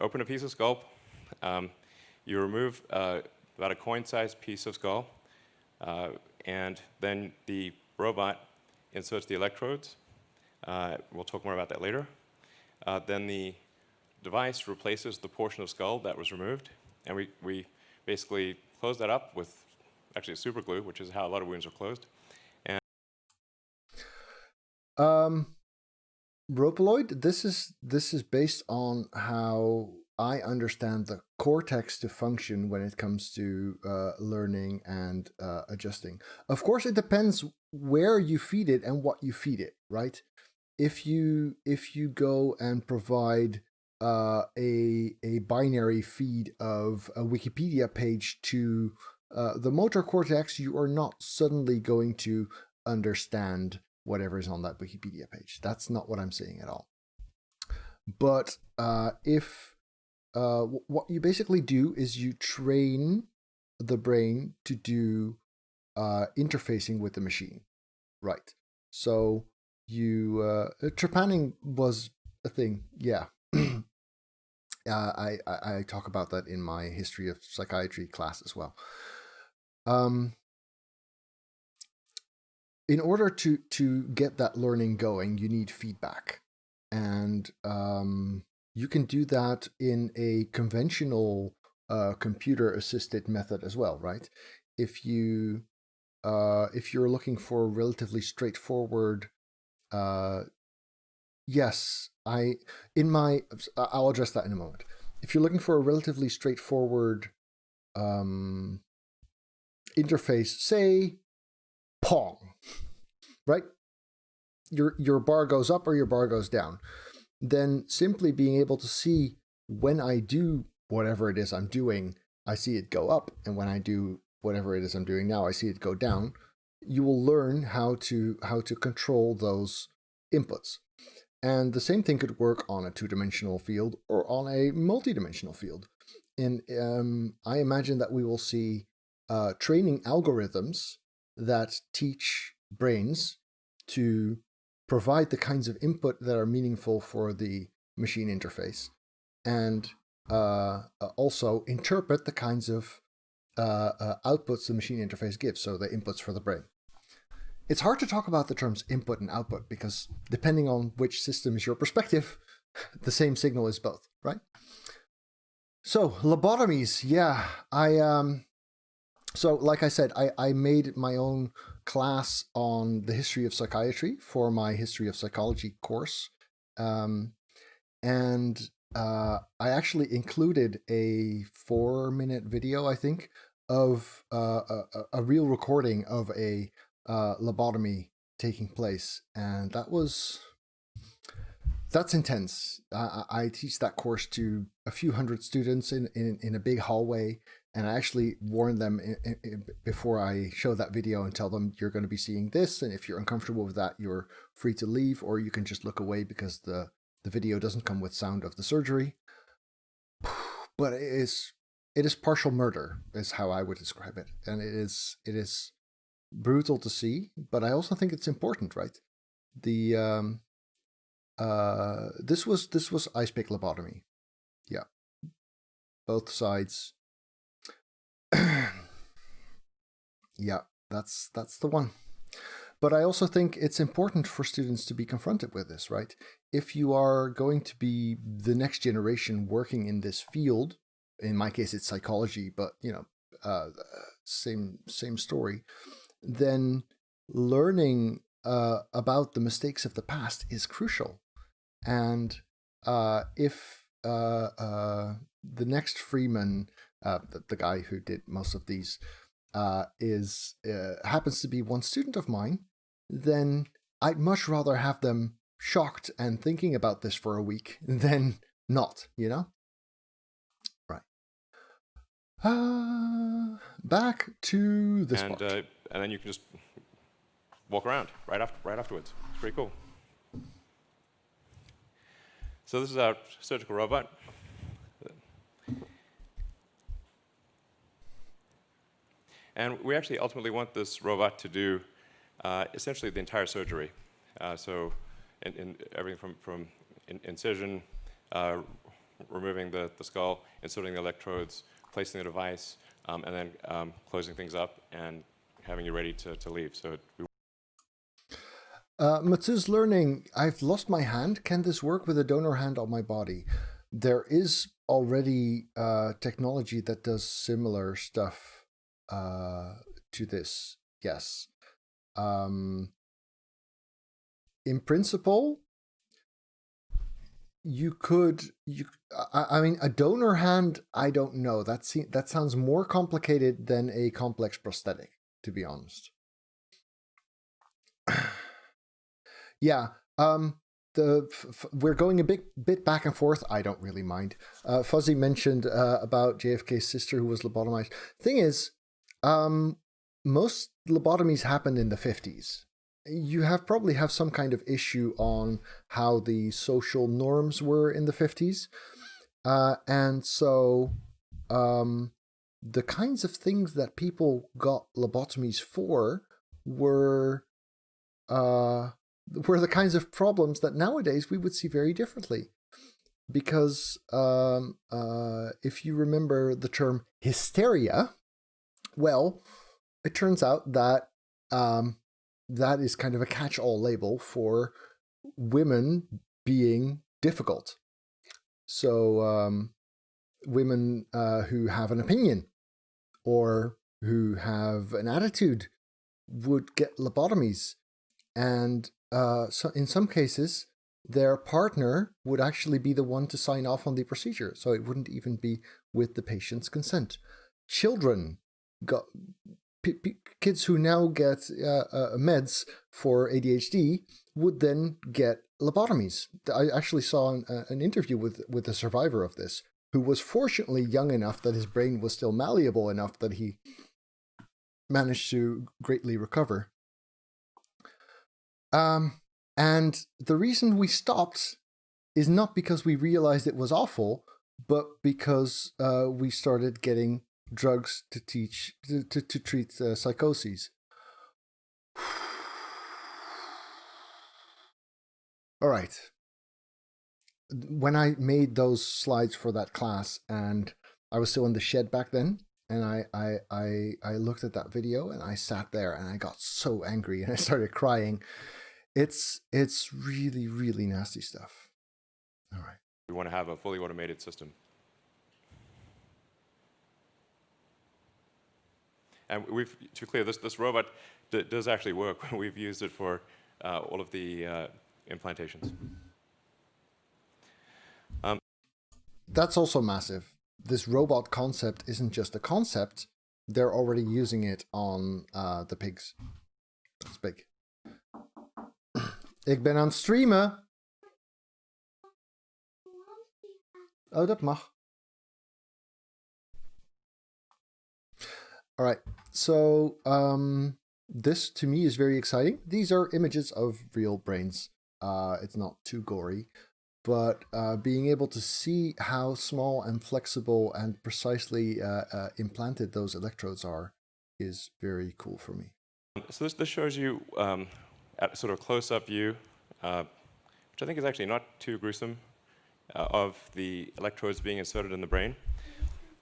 open a piece of skull, you remove about a coin-sized piece of skull, and then the robot inserts the electrodes. We'll talk more about that later. Then the device replaces the portion of skull that was removed, and we basically close that up with actually super glue, which is how a lot of wounds are closed. Ropeloid, this is based on how I understand the cortex to function when it comes to learning and adjusting. Of course, it depends where you feed it and what you feed it, right? If you go and provide a binary feed of a Wikipedia page to the motor cortex, you are not suddenly going to understand whatever is on that Wikipedia page. That's not what I'm saying at all. But if what you basically do is you train the brain to do interfacing with the machine, right? So you trepanning was a thing, yeah. I talk about that in my history of psychiatry class as well. In order to get that learning going, you need feedback. And you can do that in a conventional computer-assisted method as well, right? If you're looking for a relatively straightforward, yes, I'll address that in a moment. If you're looking for a relatively straightforward interface, say Pong, right? Your bar goes up or your bar goes down. Then simply being able to see when I do whatever it is I'm doing, I see it go up, and when I do whatever it is I'm doing now, I see it go down. You will learn how to control those inputs. And the same thing could work on a two-dimensional field or on a multi-dimensional field. And I imagine that we will see training algorithms that teach brains to provide the kinds of input that are meaningful for the machine interface. and also interpret the kinds of outputs the machine interface gives, so the inputs for the brain. It's hard to talk about the terms input and output because depending on which system is your perspective, the same signal is both, right? So lobotomies, yeah. So like I said, I made my own class on the history of psychiatry for my history of psychology course. And I actually included a 4-minute video, I think, of a real recording of a lobotomy taking place. And that's intense. I teach that course to a few hundred students in a big hallway. And I actually warn them before I show that video and tell them you're going to be seeing this. And if you're uncomfortable with that, you're free to leave, or you can just look away because the video doesn't come with sound of the surgery. But it is partial murder is how I would describe it. And it is brutal to see, but I also think it's important, right? The this was ice pick lobotomy. Yeah. Both sides. Yeah, that's the one. But I also think it's important for students to be confronted with this, right? If you are going to be the next generation working in this field, in my case it's psychology, but same story, then learning about the mistakes of the past is crucial. And if the next Freeman, the guy who did most of these, happens to be one student of mine, then I'd much rather have them shocked and thinking about this for a week than not, you know? Right. Back to this part. And then you can just walk around right afterwards. It's pretty cool. So this is our surgical robot. And we actually ultimately want this robot to do essentially the entire surgery. So in everything from incision, removing the skull, inserting the electrodes, placing the device, and then closing things up and having you ready to leave. So Matsu's learning, I've lost my hand. Can this work with a donor hand on my body? There is already technology that does similar stuff to this, yes. In principle, I mean, a donor hand, I don't know. That sounds more complicated than a complex prosthetic, to be honest. Yeah, we're going a bit back and forth. I don't really mind. Fuzzy mentioned about JFK's sister who was lobotomized. Thing is, most lobotomies happened in the 50s. You probably have some kind of issue on how the social norms were in the 50s. And so the kinds of things that people got lobotomies for were the kinds of problems that nowadays we would see very differently. Because if you remember the term hysteria, well, it turns out that that is kind of a catch-all label for women being difficult. So women who have an opinion or who have an attitude would get lobotomies. And so in some cases, their partner would actually be the one to sign off on the procedure. So it wouldn't even be with the patient's consent. Children got... kids who now get meds for ADHD would then get lobotomies. I actually saw an interview with a survivor of this, who was fortunately young enough that his brain was still malleable enough that he managed to greatly recover. And the reason we stopped is not because we realized it was awful, but because we started getting drugs to treat psychoses. All right. when I made those slides for that class, and I was still in the shed back then, and I looked at that video and I sat there and I got so angry and I started crying. It's really, really nasty stuff. All right. We want to have a fully automated system. And to be clear, this robot does actually work. We've used it for all of the implantations. That's also massive. This robot concept isn't just a concept. They're already using it on the pigs. That's big. Ik ben aan het streamen. Oh, dat mag. All right. So this to me is very exciting. These are images of real brains. It's not too gory, but being able to see how small and flexible and precisely implanted those electrodes are is very cool for me. So this shows you at sort of close-up view, which I think is actually not too gruesome, of the electrodes being inserted in the brain.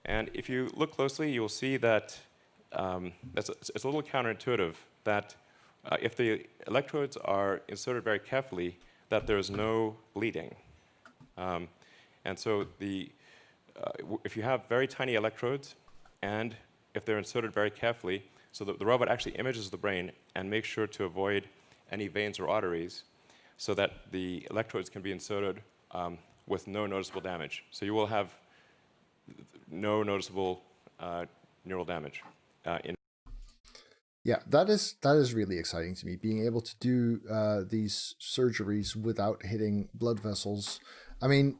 And if you look closely, you'll see that it's a little counterintuitive that if the electrodes are inserted very carefully, that there's no bleeding. And so if you have very tiny electrodes, and if they're inserted very carefully, so that the robot actually images the brain and makes sure to avoid any veins or arteries, so that the electrodes can be inserted with no noticeable damage. So you will have no noticeable neural damage. Yeah, that is really exciting to me. Being able to do these surgeries without hitting blood vessels. I mean,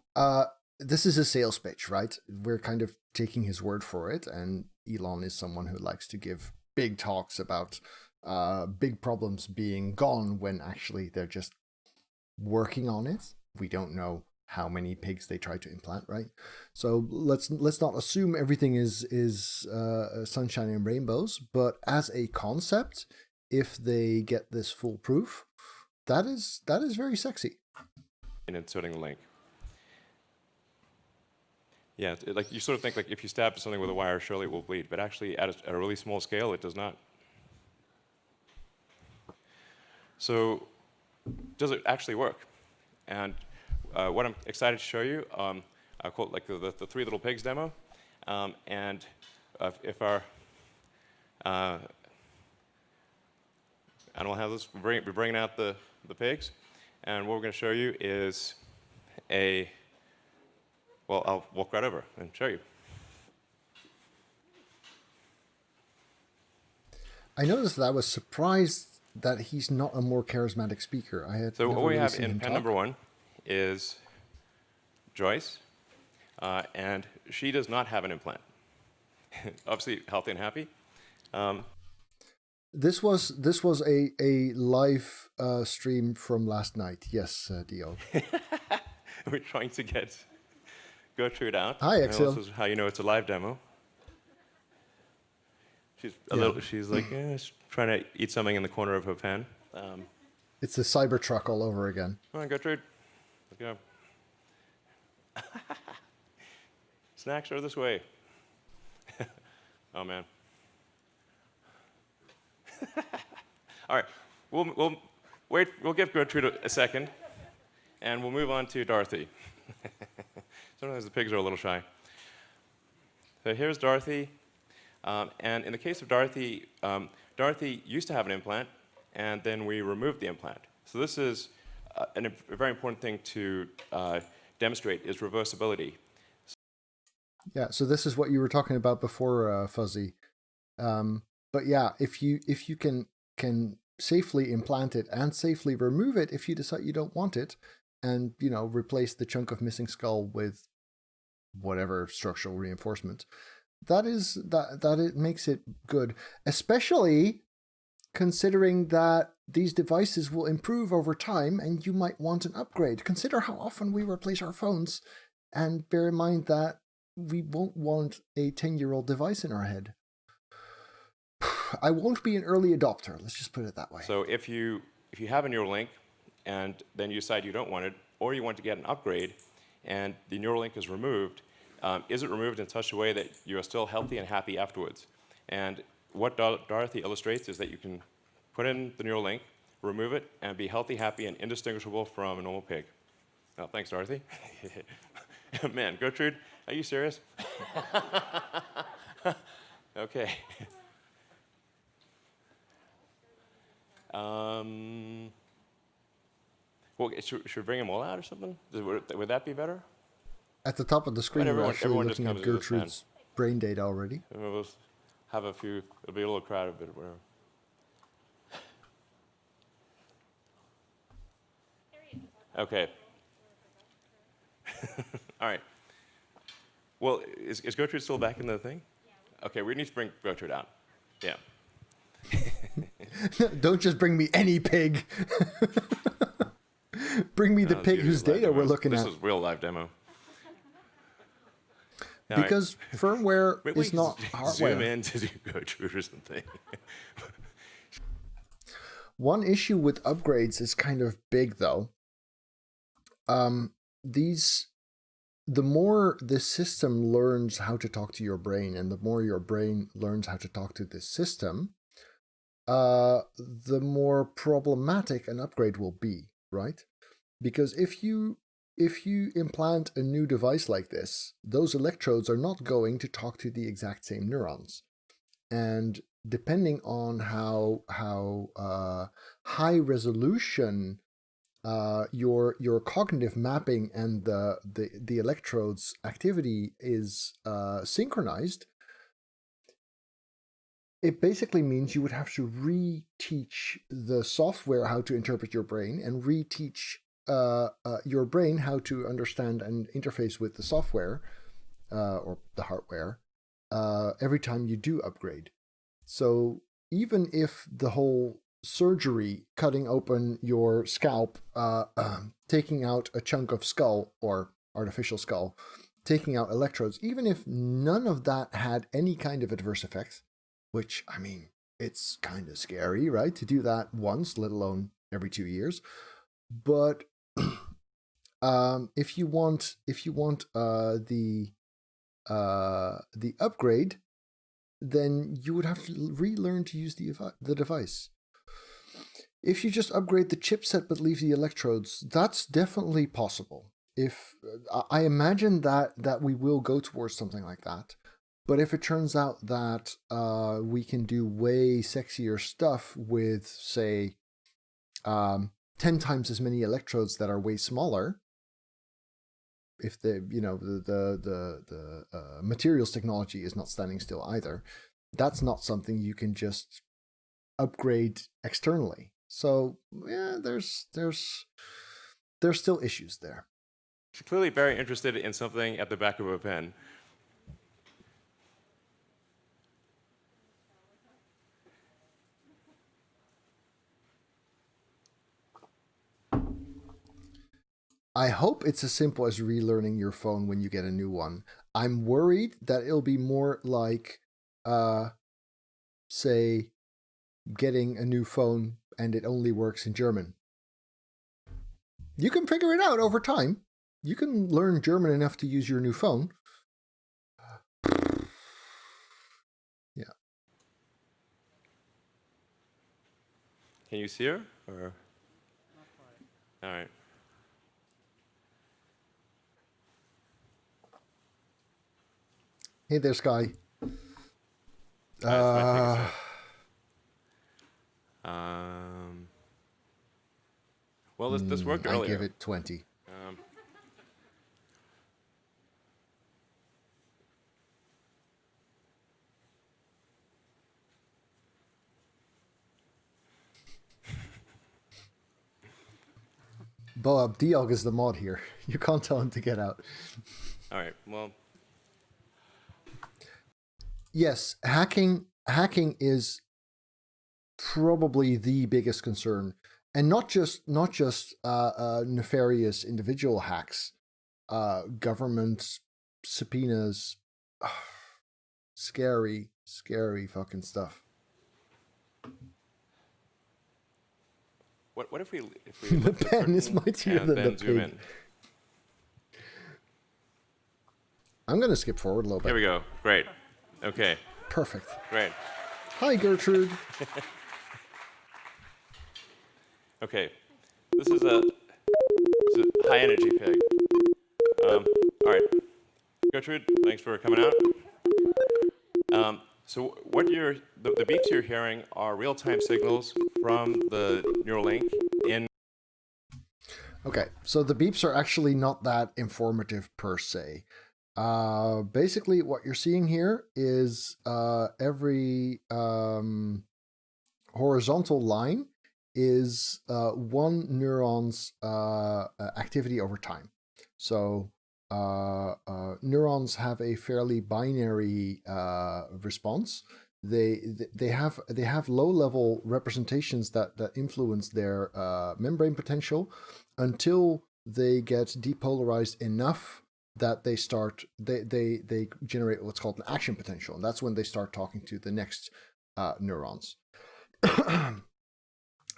this is a sales pitch, right? We're kind of taking his word for it, and Elon is someone who likes to give big talks about big problems being gone when actually they're just working on it. We don't know how many pigs they try to implant, right? So let's not assume everything is sunshine and rainbows. But as a concept, if they get this foolproof, that is very sexy. In inserting the link. Yeah, like you sort of think like if you stab something with a wire, surely it will bleed, but actually at a really small scale, it does not. So, does it actually work? And what I'm excited to show you, I call it like the Three Little Pigs demo. And if our animal handlers, we're bringing out the pigs, and what we're going to show you is well, I'll walk right over and show you. I noticed that I was surprised that he's not a more charismatic speaker. So what we have in pen number 1 is Joyce, and she does not have an implant. Obviously healthy and happy. This was a live stream from last night. Yes, Dio. We're trying to get Gertrude out. Hi, Axel. This is how you know it's a live demo. She's like trying to eat something in the corner of her pen. It's the Cybertruck all over again. Come on, Gertrude. Let's go. Snacks are this way. Oh, man. All right. We'll wait. We'll give Gertrude a second, and we'll move on to Dorothy. Sometimes the pigs are a little shy. So here's Dorothy. And in the case of Dorothy, Dorothy used to have an implant, and then we removed the implant. So this is a very important thing to demonstrate is reversibility. Yeah, so this is what you were talking about before, Fuzzy. But yeah, if you can safely implant it and safely remove it if you decide you don't want it, and replace the chunk of missing skull with whatever structural reinforcement, that it makes it good, especially considering that these devices will improve over time and you might want an upgrade. Consider how often we replace our phones, and bear in mind that we won't want a 10-year-old device in our head. I won't be an early adopter, let's just put it that way. So if you have a Neuralink and then you decide you don't want it, or you want to get an upgrade, and the Neuralink is removed, is it removed in such a way that you are still healthy and happy afterwards? And what Dorothy illustrates is that you can put in the Neuralink, remove it, and be healthy, happy, and indistinguishable from a normal pig. Oh, thanks, Dorothy. Man, Gertrude, are you serious? Okay. Well, should we bring them all out or something? Would that be better? At the top of the screen, we're actually everyone looking at Gertrude's brain data already. We'll have a few, it'll be a little crowded, but whatever. Okay. All right. Well, is Gertrude still back in the thing? Yeah. Okay, we need to bring Gertrude out. Yeah. Don't just bring me any pig. Bring me the pig whose data we're looking at. This is real live demo. Because firmware is not hardware. Zoom in to do Gertrude or something. One issue with upgrades is kind of big, though. The more the system learns how to talk to your brain, and the more your brain learns how to talk to this system, the more problematic an upgrade will be, right? Because if you implant a new device like this, those electrodes are not going to talk to the exact same neurons. And depending on how high resolution your cognitive mapping and the electrodes activity is synchronized, it basically means you would have to reteach the software how to interpret your brain and reteach your brain how to understand and interface with the software or the hardware every time you do upgrade. So even if the whole surgery, cutting open your scalp, taking out a chunk of skull or artificial skull, taking out electrodes, even if none of that had any kind of adverse effects, which, I mean, it's kind of scary, right, to do that once, let alone every 2 years. But if you want the upgrade, then you would have to relearn to use the device. If you just upgrade the chipset but leave the electrodes, that's definitely possible. If I imagine that we will go towards something like that. But if it turns out that we can do way sexier stuff with, say, 10 times as many electrodes that are way smaller, if the materials technology is not standing still either, that's not something you can just upgrade externally. So yeah, there's still issues there. She's clearly very interested in something at the back of a pen. I hope it's as simple as relearning your phone when you get a new one. I'm worried that it'll be more like, say, getting a new phone and it only works in German. You can figure it out over time. You can learn German enough to use your new phone. Yeah. Can you see her? Or? All right. Hey there, Sky. Well, this worked earlier. I give it 20. Boab Diog is the mod here. You can't tell him to get out. All right. Well. Yes, hacking is probably the biggest concern, and not just nefarious individual hacks, government subpoenas, scary fucking stuff. What if we the pen is mightier than the pig. I'm going to skip forward a little bit. Here we go. Great. Okay. Perfect. Great. Hi, Gertrude. Okay. This is a high energy pig. All right. Gertrude, thanks for coming out. So what the beeps you're hearing are real-time signals from the Neuralink in. Okay, so the beeps are actually not that informative per se. Basically, what you're seeing here is every horizontal line is one neuron's activity over time. So neurons have a fairly binary response. They have low-level representations that influence their membrane potential until they get depolarized enough that they generate what's called an action potential, and that's when they start talking to the next neurons.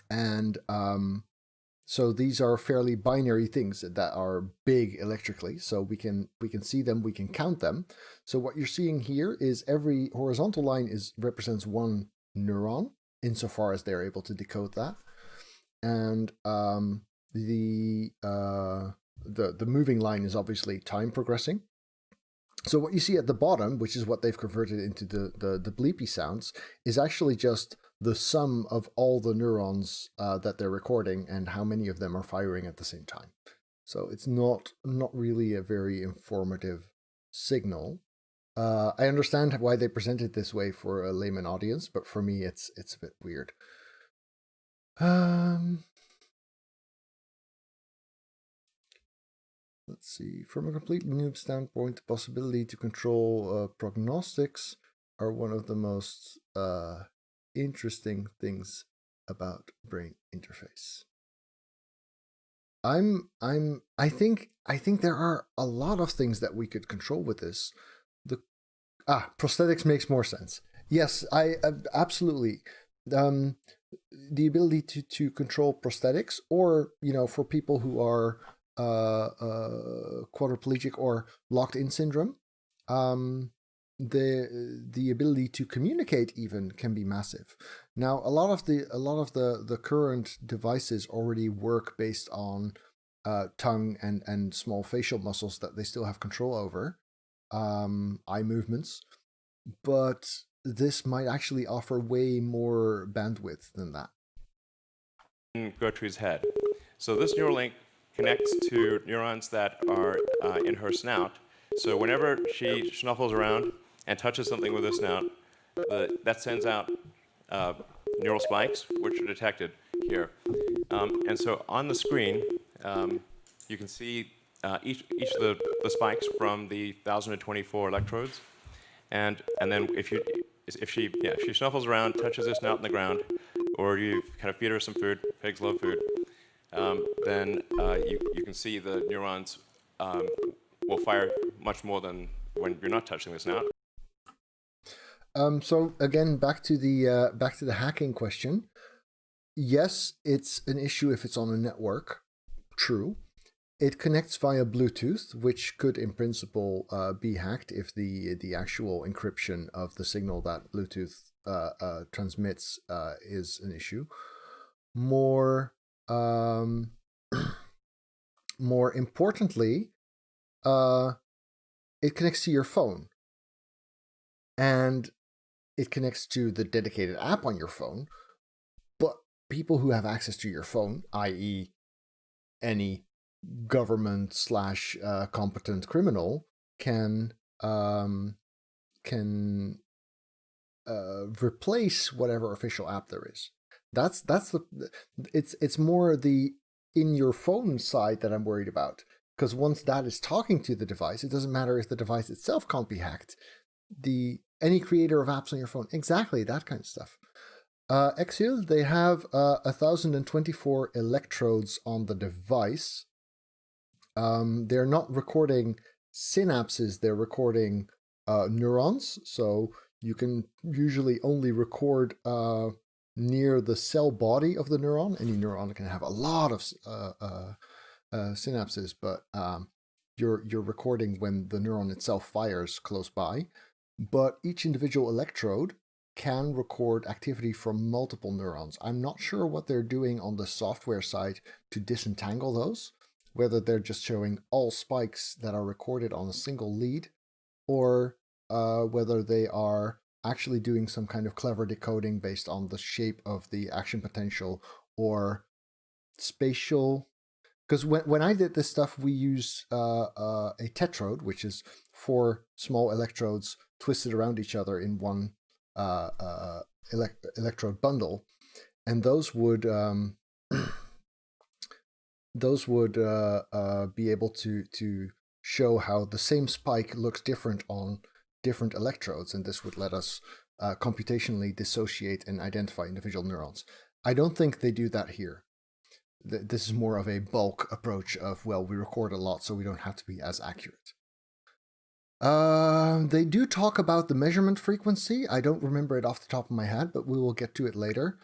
And so these are fairly binary things that are big electrically. So we can see them, we can count them. So what you're seeing here is every horizontal line represents one neuron, insofar as they're able to decode that. And the moving line is obviously time progressing. So what you see at the bottom, which is what they've converted into the bleepy sounds, is actually just the sum of all the neurons that they're recording and how many of them are firing at the same time. So it's not really a very informative signal. I understand why they present it this way for a layman audience, but for me it's a bit weird. Let's see. From a complete noob standpoint, the possibility to control prognostics are one of the most interesting things about brain interface. I think there are a lot of things that we could control with this. Prosthetics makes more sense. Yes, I absolutely. The ability to control prosthetics, or for people who are quadriplegic or locked-in syndrome, the ability to communicate even can be massive. Now, a lot of the current devices already work based on tongue and small facial muscles that they still have control over, eye movements, but this might actually offer way more bandwidth than that. In Gertrude's head. So this Neuralink connects to neurons that are in her snout. So whenever she snuffles around and touches something with her snout, that sends out neural spikes, which are detected here. And so on the screen, you can see each of the spikes from the 1,024 electrodes. And then if she snuffles around, touches her snout in the ground, or you kind of feed her some food, pigs love food, then you can see the neurons will fire much more than when you're not touching the snout. So again, back to the hacking question. Yes, it's an issue if it's on a network. True. It connects via Bluetooth, which could, in principle, be hacked if the actual encryption of the signal that Bluetooth transmits is an issue. More importantly, it connects to your phone, and it connects to the dedicated app on your phone. But people who have access to your phone, i.e., any government / competent criminal, can replace whatever official app there is. It's more the in your phone side that I'm worried about, because once that is talking to the device, it doesn't matter if the device itself can't be hacked. Any creator of apps on your phone, exactly that kind of stuff. Exil, they have 1,024 electrodes on the device. They're not recording synapses, they're recording neurons. So you can usually only record near the cell body of the neuron. Any neuron can have a lot of synapses, but you're recording when the neuron itself fires close by, but each individual electrode can record activity from multiple neurons. I'm not sure what they're doing on the software side to disentangle those, whether they're just showing all spikes that are recorded on a single lead, or whether they are actually doing some kind of clever decoding based on the shape of the action potential or spatial. Because when I did this stuff, we use a tetrode, which is 4 small electrodes twisted around each other in one electrode bundle, and those would be able to show how the same spike looks different on different electrodes, and this would let us computationally dissociate and identify individual neurons. I don't think they do that here. This is more of a bulk approach of, well, we record a lot, so we don't have to be as accurate. They do talk about the measurement frequency. I don't remember it off the top of my head, but we will get to it later.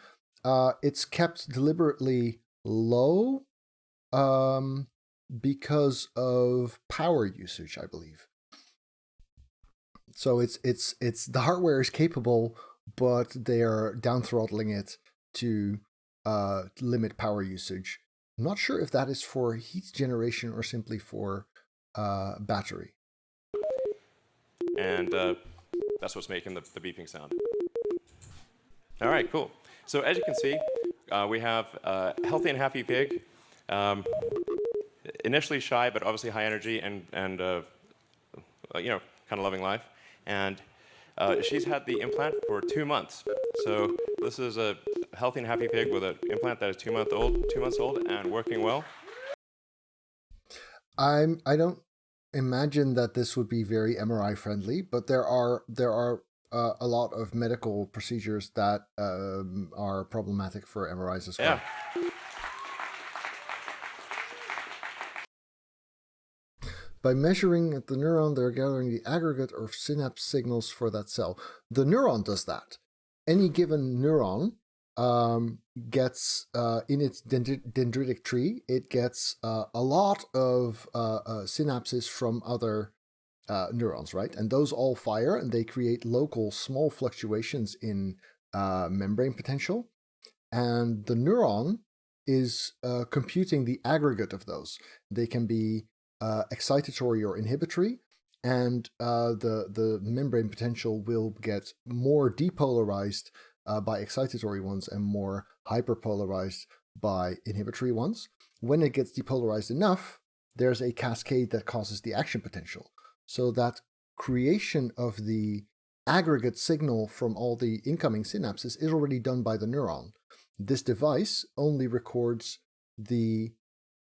It's kept deliberately low because of power usage, I believe. So it's the hardware is capable, but they are down throttling it to limit power usage. I'm not sure if that is for heat generation or simply for battery. And that's what's making the beeping sound. All right, cool. So as you can see, we have a healthy and happy pig. Initially shy, but obviously high energy and kind of loving life. And she's had the implant for 2 months. So this is a healthy and happy pig with an implant that is 2 months old and working well. I don't imagine that this would be very MRI friendly, but there are a lot of medical procedures that are problematic for MRIs as well. Yeah. By measuring at the neuron, they're gathering the aggregate of synapse signals for that cell. The neuron does that. Any given neuron gets, in its dendritic tree, it gets a lot of synapses from other neurons, right? And those all fire, and they create local small fluctuations in membrane potential. And the neuron is computing the aggregate of those. They can be excitatory or inhibitory, and the membrane potential will get more depolarized by excitatory ones and more hyperpolarized by inhibitory ones. When it gets depolarized enough, there's a cascade that causes the action potential. So that creation of the aggregate signal from all the incoming synapses is already done by the neuron. This device only records the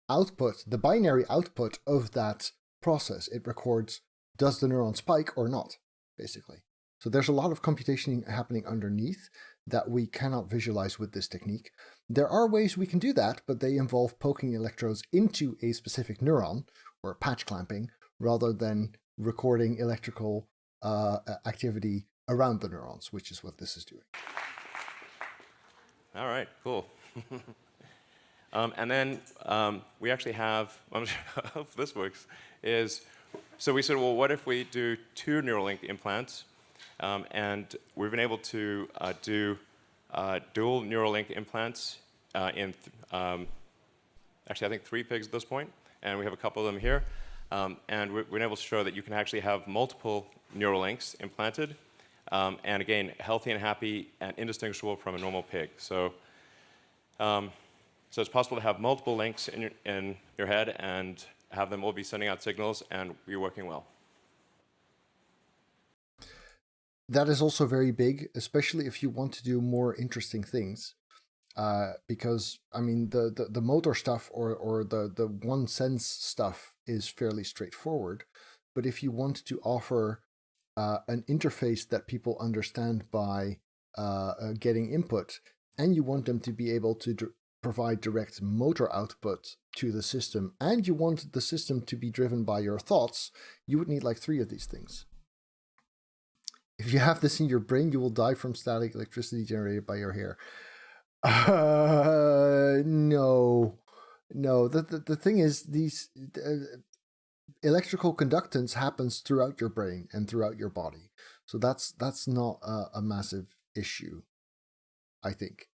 output, the binary output of that process. It records, does the neuron spike or not, basically. So there's a lot of computation happening underneath that we cannot visualize with this technique. There are ways we can do that, but they involve poking electrodes into a specific neuron, or patch clamping, rather than recording electrical activity around the neurons, which is what this is doing. All right, cool. And then we actually have, I'm not sure how this works, so we said, well, what if we do 2 Neuralink implants? And we've been able to do dual Neuralink implants in, actually, I think 3 pigs at this point, and we have a couple of them here. And we've been able to show that you can actually have multiple Neuralinks implanted, and again, healthy and happy and indistinguishable from a normal pig. So it's possible to have multiple links in your head and have them all be sending out signals and be working well. That is also very big, especially if you want to do more interesting things. Because, I mean, the motor stuff or the one sense stuff is fairly straightforward. But if you want to offer an interface that people understand by getting input, and you want them to be able to provide direct motor output to the system, and you want the system to be driven by your thoughts, you would need like 3 of these things. If you have this in your brain, you will die from static electricity generated by your hair. No. The thing is, these electrical conductance happens throughout your brain and throughout your body. So that's not a massive issue, I think.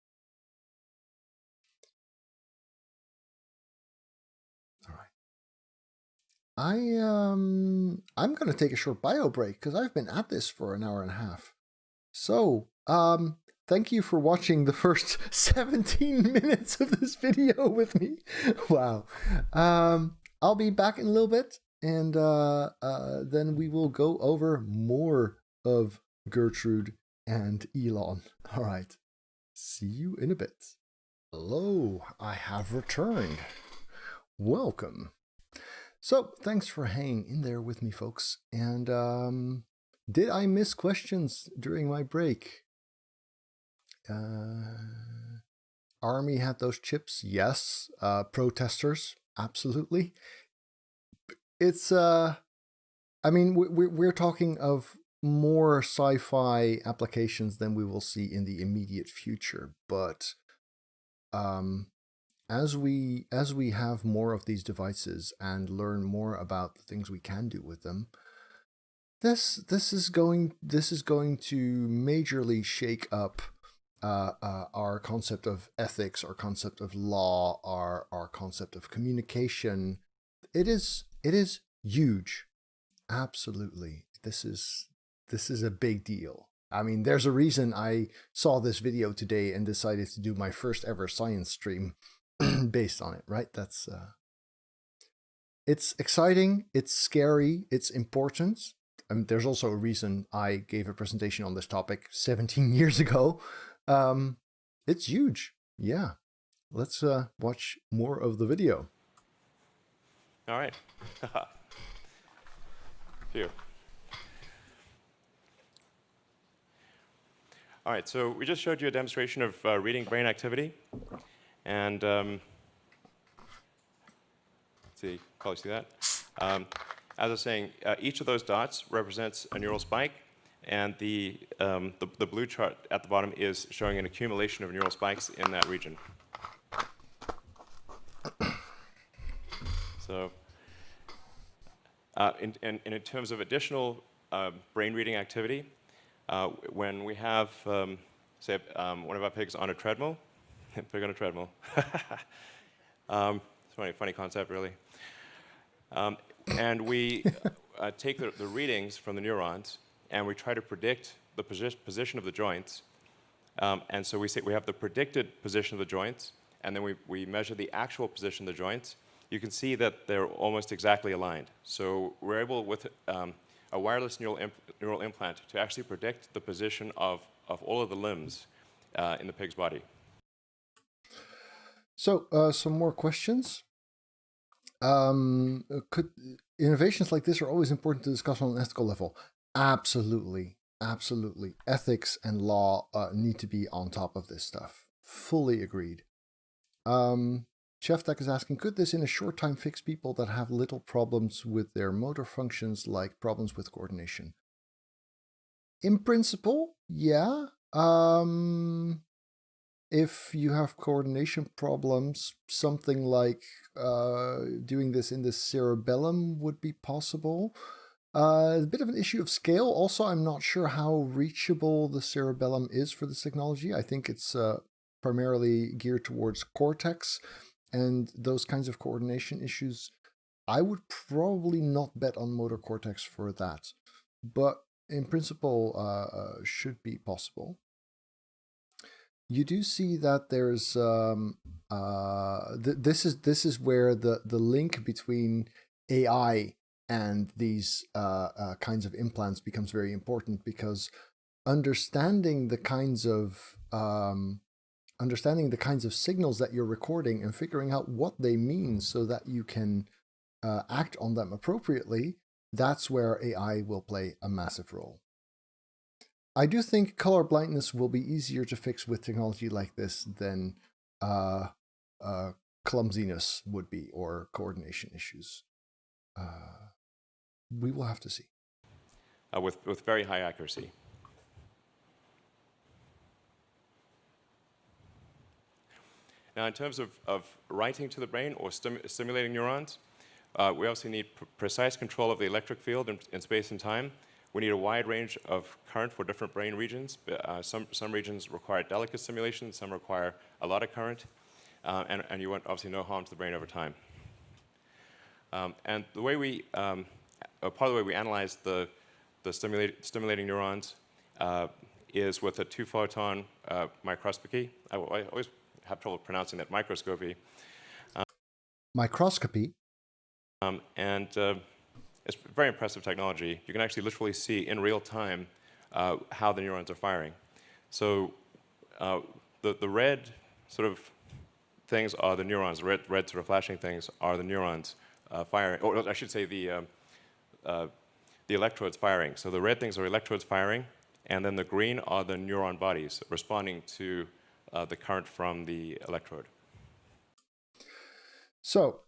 All right. I'm going to take a short bio break because I've been at this for an hour and a half. So, thank you for watching the first 17 minutes of this video with me. Wow. I'll be back in a little bit, and then we will go over more of Gertrude and Elon. All right. See you in a bit. Hello, I have returned. Welcome. So, thanks for hanging in there with me, folks. And did I miss questions during my break? Army had those chips? Yes. Protesters? Absolutely. It's, I mean, we're talking of more sci-fi applications than we will see in the immediate future, but as we have more of these devices and learn more about the things we can do with them, this is going to majorly shake up our concept of ethics, our concept of law, our concept of communication. It is huge. Absolutely. This is a big deal. I mean, there's a reason I saw this video today and decided to do my first ever science stream based on it, right? That's it's exciting, it's scary, it's important. There's also a reason I gave a presentation on this topic 17 years ago. It's huge. Yeah. Let's watch more of the video. All right. Phew. All right, so we just showed you a demonstration of reading brain activity. And let's see, probably see that. As I was saying, each of those dots represents a neural spike, and the blue chart at the bottom is showing an accumulation of neural spikes in that region. So, in terms of additional brain reading activity, when we have, say, one of our pigs on a treadmill, pig on a treadmill. It's funny concept, really. And we take the readings from the neurons, and we try to predict the position of the joints. And so we have the predicted position of the joints, and then we measure the actual position of the joints. You can see that they're almost exactly aligned. So we're able, with a wireless neural implant, to actually predict the position of all of the limbs in the pig's body. So, some more questions. Could innovations like this are always important to discuss on an ethical level? Absolutely, absolutely. Ethics and law need to be on top of this stuff. Fully agreed. Chef Tech is asking, could this in a short time fix people that have little problems with their motor functions, like problems with coordination? In principle, yeah. If you have coordination problems, something like doing this in the cerebellum would be possible. A bit of an issue of scale. Also, I'm not sure how reachable the cerebellum is for this technology. I think it's primarily geared towards cortex and those kinds of coordination issues. I would probably not bet on motor cortex for that, but in principle, should be possible. You do see that there's this is where the link between AI and these kinds of implants becomes very important, because understanding the kinds of signals that you're recording and figuring out what they mean so that you can act on them appropriately, that's where AI will play a massive role. I do think color blindness will be easier to fix with technology like this than clumsiness would be, or coordination issues. We will have to see. With very high accuracy. Now, in terms of writing to the brain or stimulating neurons, we also need precise control of the electric field in space and time. We need a wide range of current for different brain regions. Some regions require delicate stimulation, some require a lot of current, and you want obviously no harm to the brain over time. And the way part of the way we analyze the stimulating neurons is with a 2-photon microscopy. I always have trouble pronouncing that, microscopy. Microscopy? And it's very impressive technology. You can actually literally see in real time how the neurons are firing. So the red sort of things are the neurons. The red sort of flashing things are the neurons firing. Or I should say the electrodes firing. So the red things are electrodes firing, and then the green are the neuron bodies responding to the current from the electrode. So,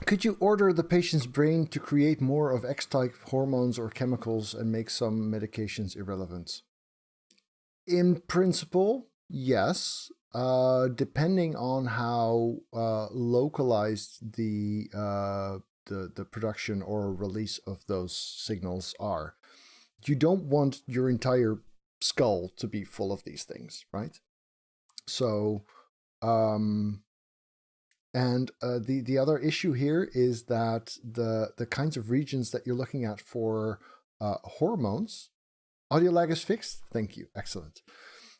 could you order the patient's brain to create more of X-type hormones or chemicals and make some medications irrelevant? In principle, yes. Depending on how localized the production or release of those signals are. You don't want your entire skull to be full of these things, right? So, and the other issue here is that the kinds of regions that you're looking at for hormones, audio lag is fixed. Thank you. Excellent.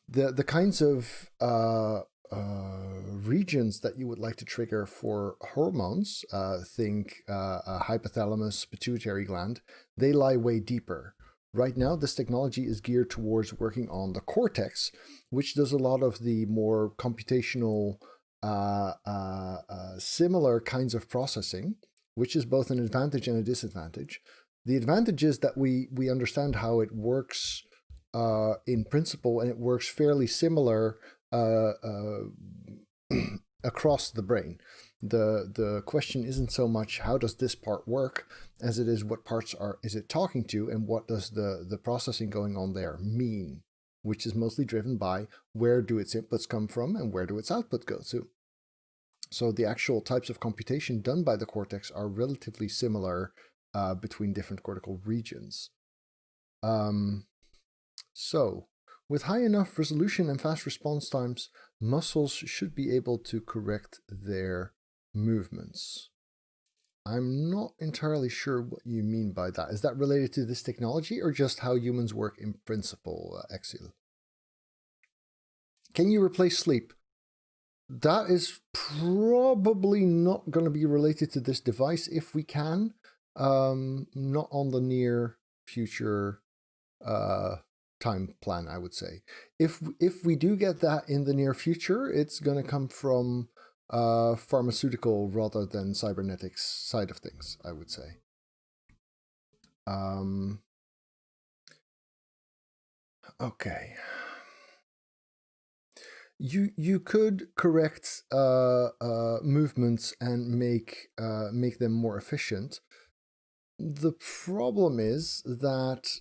The kinds of regions that you would like to trigger for hormones, think hypothalamus, pituitary gland, they lie way deeper. Right now, this technology is geared towards working on the cortex, which does a lot of the more computational, similar kinds of processing, which is both an advantage and a disadvantage. The advantage is that we understand how it works in principle, and it works fairly similar across the brain. The question isn't so much how does this part work as it is what parts is it talking to, and what does the processing going on there mean, which is mostly driven by where do its inputs come from and where do its output go to. So the actual types of computation done by the cortex are relatively similar between different cortical regions. So, with high enough resolution and fast response times, muscles should be able to correct their movements. I'm not entirely sure what you mean by that. Is that related to this technology or just how humans work in principle, Exil? Can you replace sleep? That is probably not going to be related to this device if we can. Not on the near future time plan, I would say. If we do get that in the near future, it's going to come from pharmaceutical rather than cybernetics side of things, I would say. Okay. You could correct movements and make them more efficient. The problem is that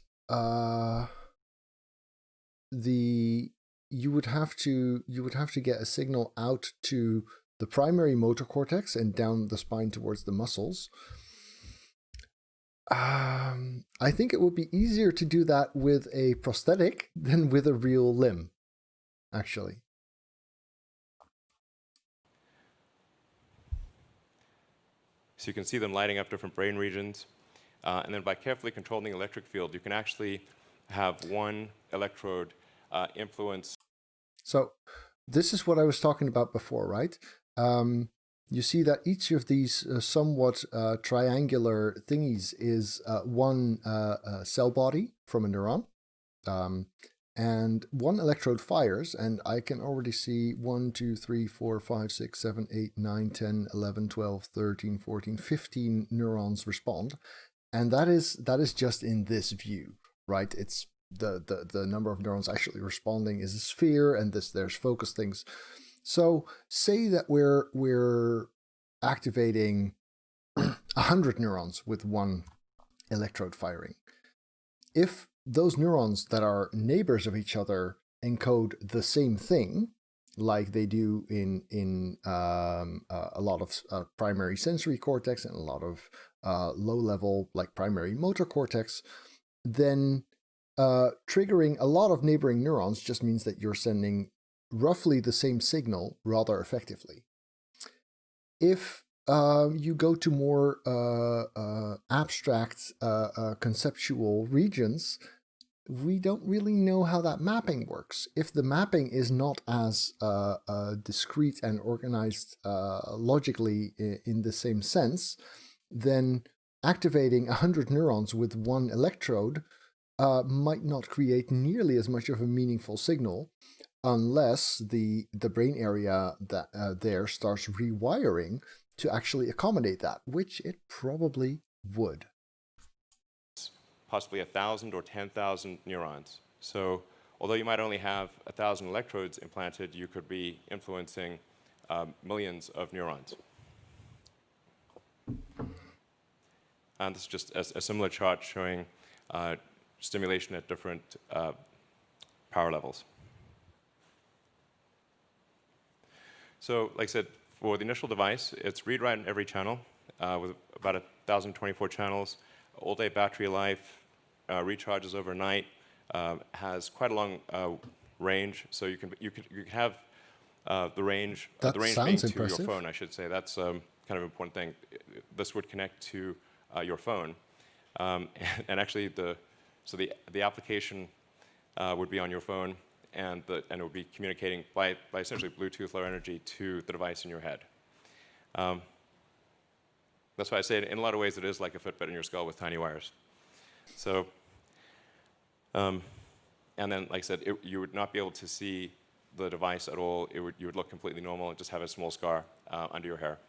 you would have to get a signal out to the primary motor cortex and down the spine towards the muscles. I think it would be easier to do that with a prosthetic than with a real limb, actually. So you can see them lighting up different brain regions. And then by carefully controlling the electric field, you can actually have one electrode influence. So this is what I was talking about before, right? You see that each of these somewhat triangular thingies is one cell body from a neuron. And one electrode fires, and I can already see 1, 2, 3, 4, 5, 6, 7, 8, 9, 10, 11, 12, 13, 14, 15 neurons respond. And that is just in this view, right? It's the number of neurons actually responding is a sphere, and there's focus things. So say that we're activating 100 neurons with one electrode firing. If those neurons that are neighbors of each other encode the same thing, like they do in a lot of primary sensory cortex and a lot of low level like primary motor cortex, then triggering a lot of neighboring neurons just means that you're sending roughly the same signal rather effectively. If you go to more abstract conceptual regions, we don't really know how that mapping works. If the mapping is not as discrete and organized logically in the same sense, then activating 100 neurons with one electrode might not create nearly as much of a meaningful signal unless the brain area that there starts rewiring to actually accommodate that, which it probably would. Possibly 1,000 or 10,000 neurons. So although you might only have 1,000 electrodes implanted, you could be influencing millions of neurons. And this is just a similar chart showing stimulation at different power levels. So like I said, for the initial device, it's read-write on every channel with about 1,024 channels, all-day battery life, recharges overnight, has quite a long range, so you can have the range being to your phone, I should say. That's kind of an important thing. This would connect to your phone, and actually the application would be on your phone, and it would be communicating by essentially Bluetooth Low Energy to the device in your head. That's why I say in a lot of ways it is like a Fitbit in your skull with tiny wires. So, and then like I said, you would not be able to see the device at all. You would look completely normal and just have a small scar under your hair.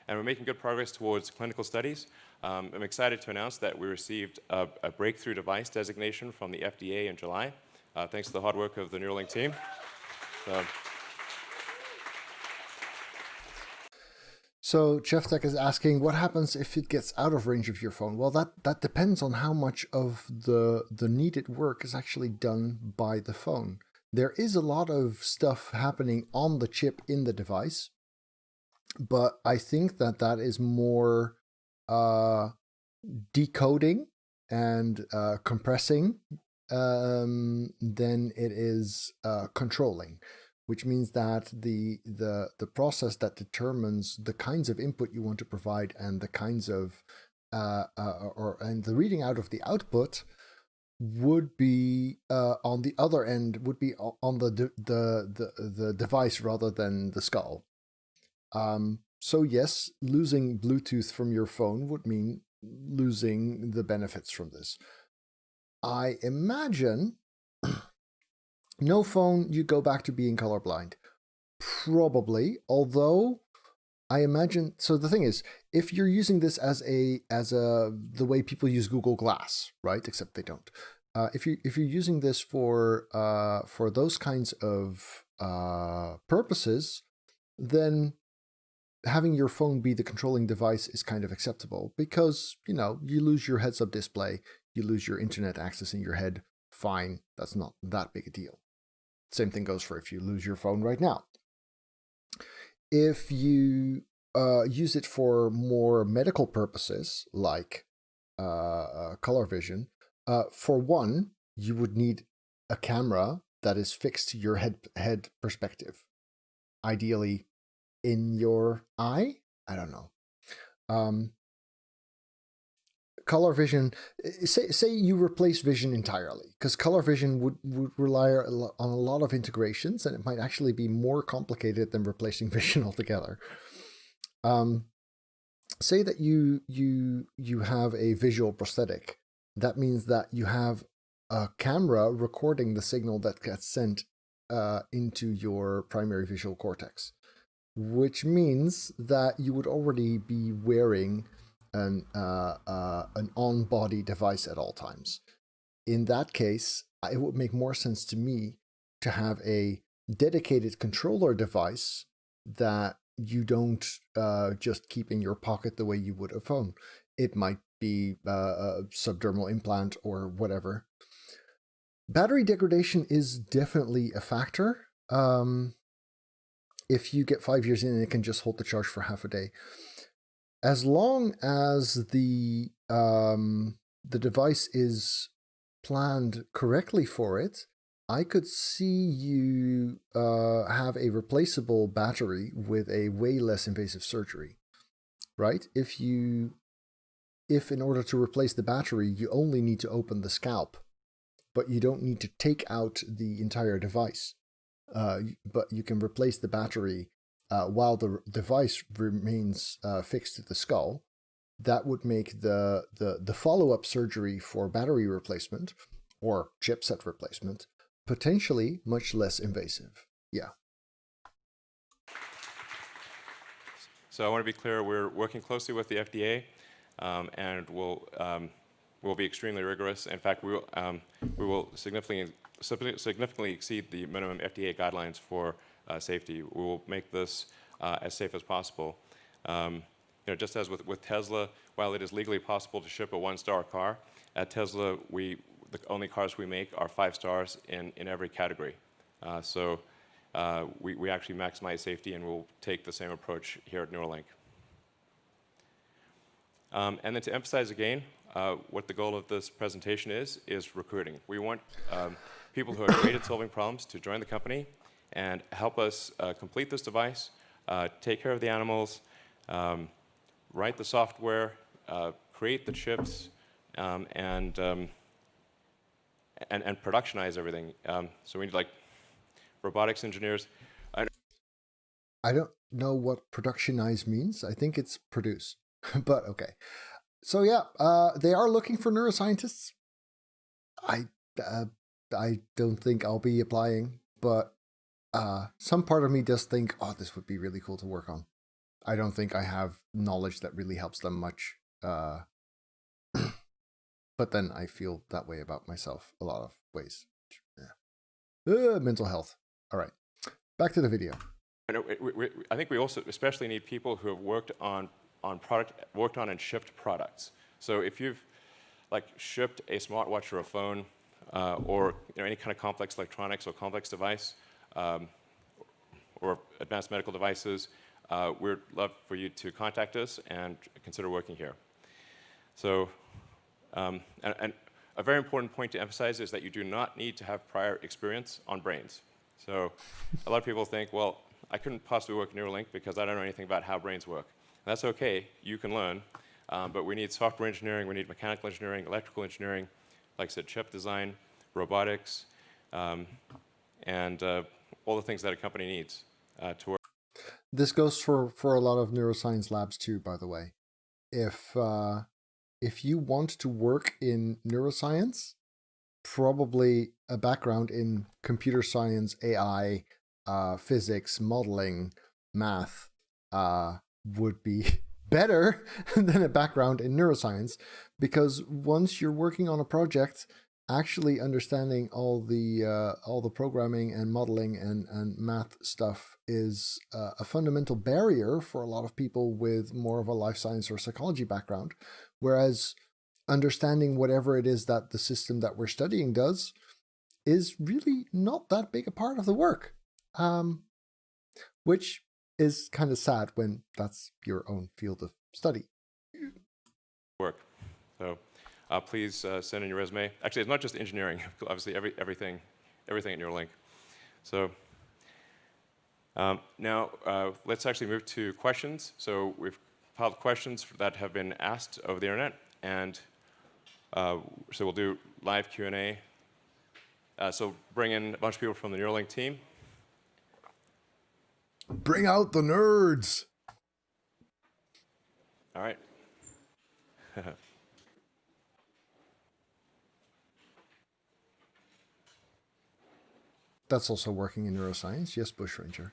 And we're making good progress towards clinical studies. I'm excited to announce that we received a breakthrough device designation from the FDA in July, thanks to the hard work of the Neuralink team. So Cheftech is asking, what happens if it gets out of range of your phone? Well, that depends on how much of the needed work is actually done by the phone. There is a lot of stuff happening on the chip in the device, but I think that is more decoding and compressing than it is controlling, which means that the process that determines the kinds of input you want to provide and the kinds of and the reading out of the output would be on the other end, would be on the device rather than the skull. So yes, losing Bluetooth from your phone would mean losing the benefits from this. I imagine no phone, you go back to being colorblind. Probably, although I imagine, so the thing is, if you're using this as the way people use Google Glass, right? Except they don't. If you're using this for those kinds of purposes, then having your phone be the controlling device is kind of acceptable because, you know, you lose your heads-up display, you lose your internet access in your head, fine, that's not that big a deal. Same thing goes for if you lose your phone right now. If you use it for more medical purposes, like color vision, for one, you would need a camera that is fixed to your head perspective. Ideally, in your eye? I don't know. Color vision, say you replace vision entirely, because color vision would rely on a lot of integrations, and it might actually be more complicated than replacing vision altogether. Say that you have a visual prosthetic. That means that you have a camera recording the signal that gets sent into your primary visual cortex, which means that you would already be wearing an on-body device at all times. In that case, it would make more sense to me to have a dedicated controller device that you don't just keep in your pocket the way you would a phone. It might be a subdermal implant or whatever. Battery degradation is definitely a factor. If you get 5 years in, it can just hold the charge for half a day. As long as the device is planned correctly for it, I could see you have a replaceable battery with a way less invasive surgery, right? If in order to replace the battery, you only need to open the scalp, but you don't need to take out the entire device. But you can replace the battery while the device remains fixed to the skull. That would make the follow-up surgery for battery replacement or chipset replacement potentially much less invasive. Yeah. So I want to be clear, we're working closely with the FDA, and we'll be extremely rigorous. In fact, we will significantly exceed the minimum FDA guidelines for safety. We will make this as safe as possible. Just as with Tesla, while it is legally possible to ship a 1-star car, at Tesla, the only cars we make are 5 stars in every category. So we actually maximize safety, and we'll take the same approach here at Neuralink. And then to emphasize again, what the goal of this presentation is recruiting. We want people who are great at solving problems to join the company and help us complete this device, take care of the animals, write the software, create the chips, and productionize everything. So we need robotics engineers. I don't know what productionize means. I think it's produce, but okay. So yeah, they are looking for neuroscientists. I don't think I'll be applying, but some part of me does think, oh, this would be really cool to work on. I don't think I have knowledge that really helps them much. But then I feel that way about myself a lot of ways. Yeah. Mental health. All right. Back to the video. I think we also especially need people who have worked on and shipped products. So if you've shipped a smartwatch or a phone, or any kind of complex electronics or complex device, or advanced medical devices, we'd love for you to contact us and consider working here. So, and a very important point to emphasize is that you do not need to have prior experience on brains. So a lot of people think, well, I couldn't possibly work in Neuralink because I don't know anything about how brains work. That's okay, you can learn, but we need software engineering, we need mechanical engineering, electrical engineering, like I said, chip design, robotics, and all the things that a company needs to work. This goes for a lot of neuroscience labs too, by the way. If you want to work in neuroscience, probably a background in computer science, AI, physics, modeling, math would be better than a background in neuroscience, because once you're working on a project, actually understanding all the programming and modeling and math stuff is a fundamental barrier for a lot of people with more of a life science or psychology background, whereas understanding whatever it is that the system that we're studying does is really not that big a part of the work, which is kind of sad when that's your own field of study. Work. So please send in your resume. Actually, it's not just engineering. Obviously, everything at Neuralink. So now let's actually move to questions. So we've filed questions that have been asked over the internet, and so we'll do live Q&A. So bring in a bunch of people from the Neuralink team. Bring out the nerds. All right. That's also working in neuroscience. Yes, Bushranger.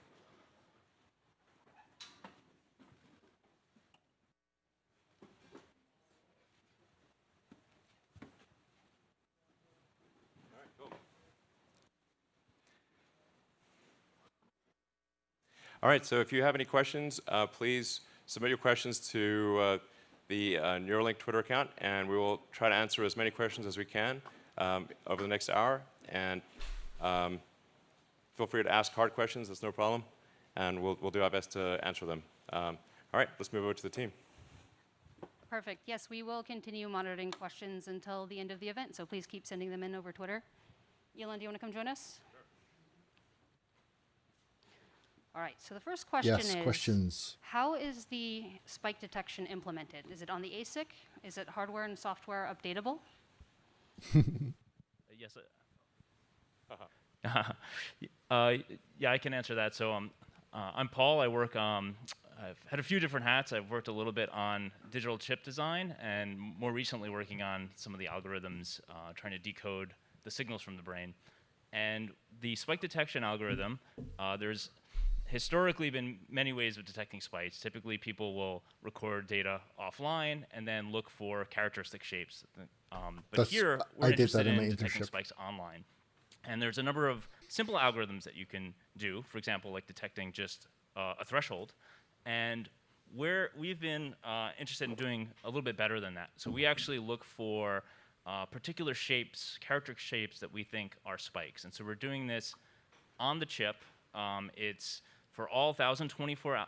All right, so if you have any questions, please submit your questions to the Neuralink Twitter account, and we will try to answer as many questions as we can over the next hour. And feel free to ask hard questions, that's no problem. And we'll do our best to answer them. All right, let's move over to the team. Perfect. Yes, we will continue monitoring questions until the end of the event, so please keep sending them in over Twitter. Elon, do you want to come join us? Sure. All right, so the first question is, questions. How is the spike detection implemented? Is it on the ASIC? Is it hardware and software updatable? Yes. Yeah, I can answer that. So I'm Paul. I work. I've had a few different hats. I've worked a little bit on digital chip design, and more recently working on some of the algorithms, trying to decode the signals from the brain. And the spike detection algorithm, there's historically been many ways of detecting spikes. Typically, people will record data offline and then look for characteristic shapes. But here, we're interested in detecting spikes online. And there's a number of simple algorithms that you can do, for example, like detecting just a threshold. And where we've been interested in doing a little bit better than that. So we actually look for particular shapes, characteristic shapes that we think are spikes. And so we're doing this on the chip. It's for all 1,024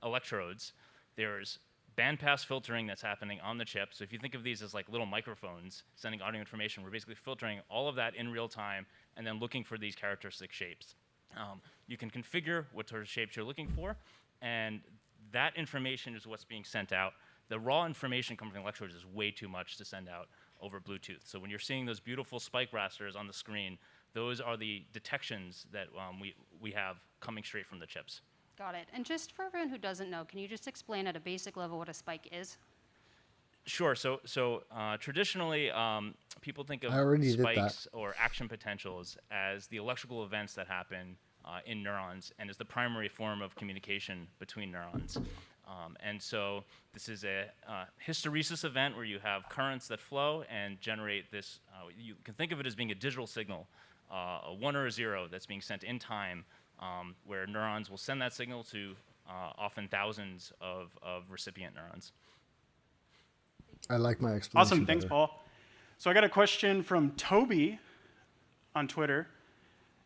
electrodes. There's bandpass filtering that's happening on the chip. So if you think of these as like little microphones sending audio information, we're basically filtering all of that in real time and then looking for these characteristic shapes. You can configure what sort of shapes you're looking for, and that information is what's being sent out. The raw information coming from electrodes is way too much to send out over Bluetooth. So when you're seeing those beautiful spike rasters on the screen, those are the detections that we have coming straight from the chips. Got it. And just for everyone who doesn't know, can you just explain at a basic level what a spike is? Sure. So traditionally, people think of spikes or action potentials as the electrical events that happen in neurons and as the primary form of communication between neurons. And so this is a hysteresis event where you have currents that flow and generate this. You can think of it as being a digital signal, a 1 or a 0 that's being sent in time, where neurons will send that signal to often thousands of recipient neurons. I like my explanation. Awesome, thanks, Paul. So I got a question from Toby on Twitter.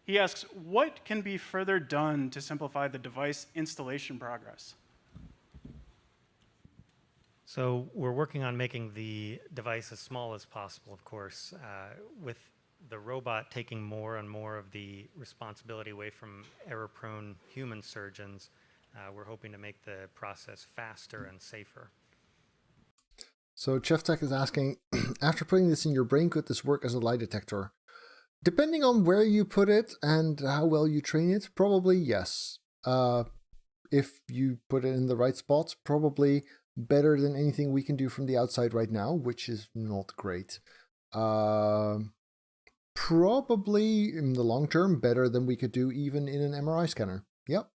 He asks, what can be further done to simplify the device installation progress? So we're working on making the device as small as possible, of course, with the robot taking more and more of the responsibility away from error-prone human surgeons. We're hoping to make the process faster and safer. So ChefTech is asking, after putting this in your brain, could this work as a lie detector? Depending on where you put it and how well you train it, probably yes. If you put it in the right spots, probably better than anything we can do from the outside right now, which is not great. Probably in the long term, better than we could do even in an MRI scanner. Yep.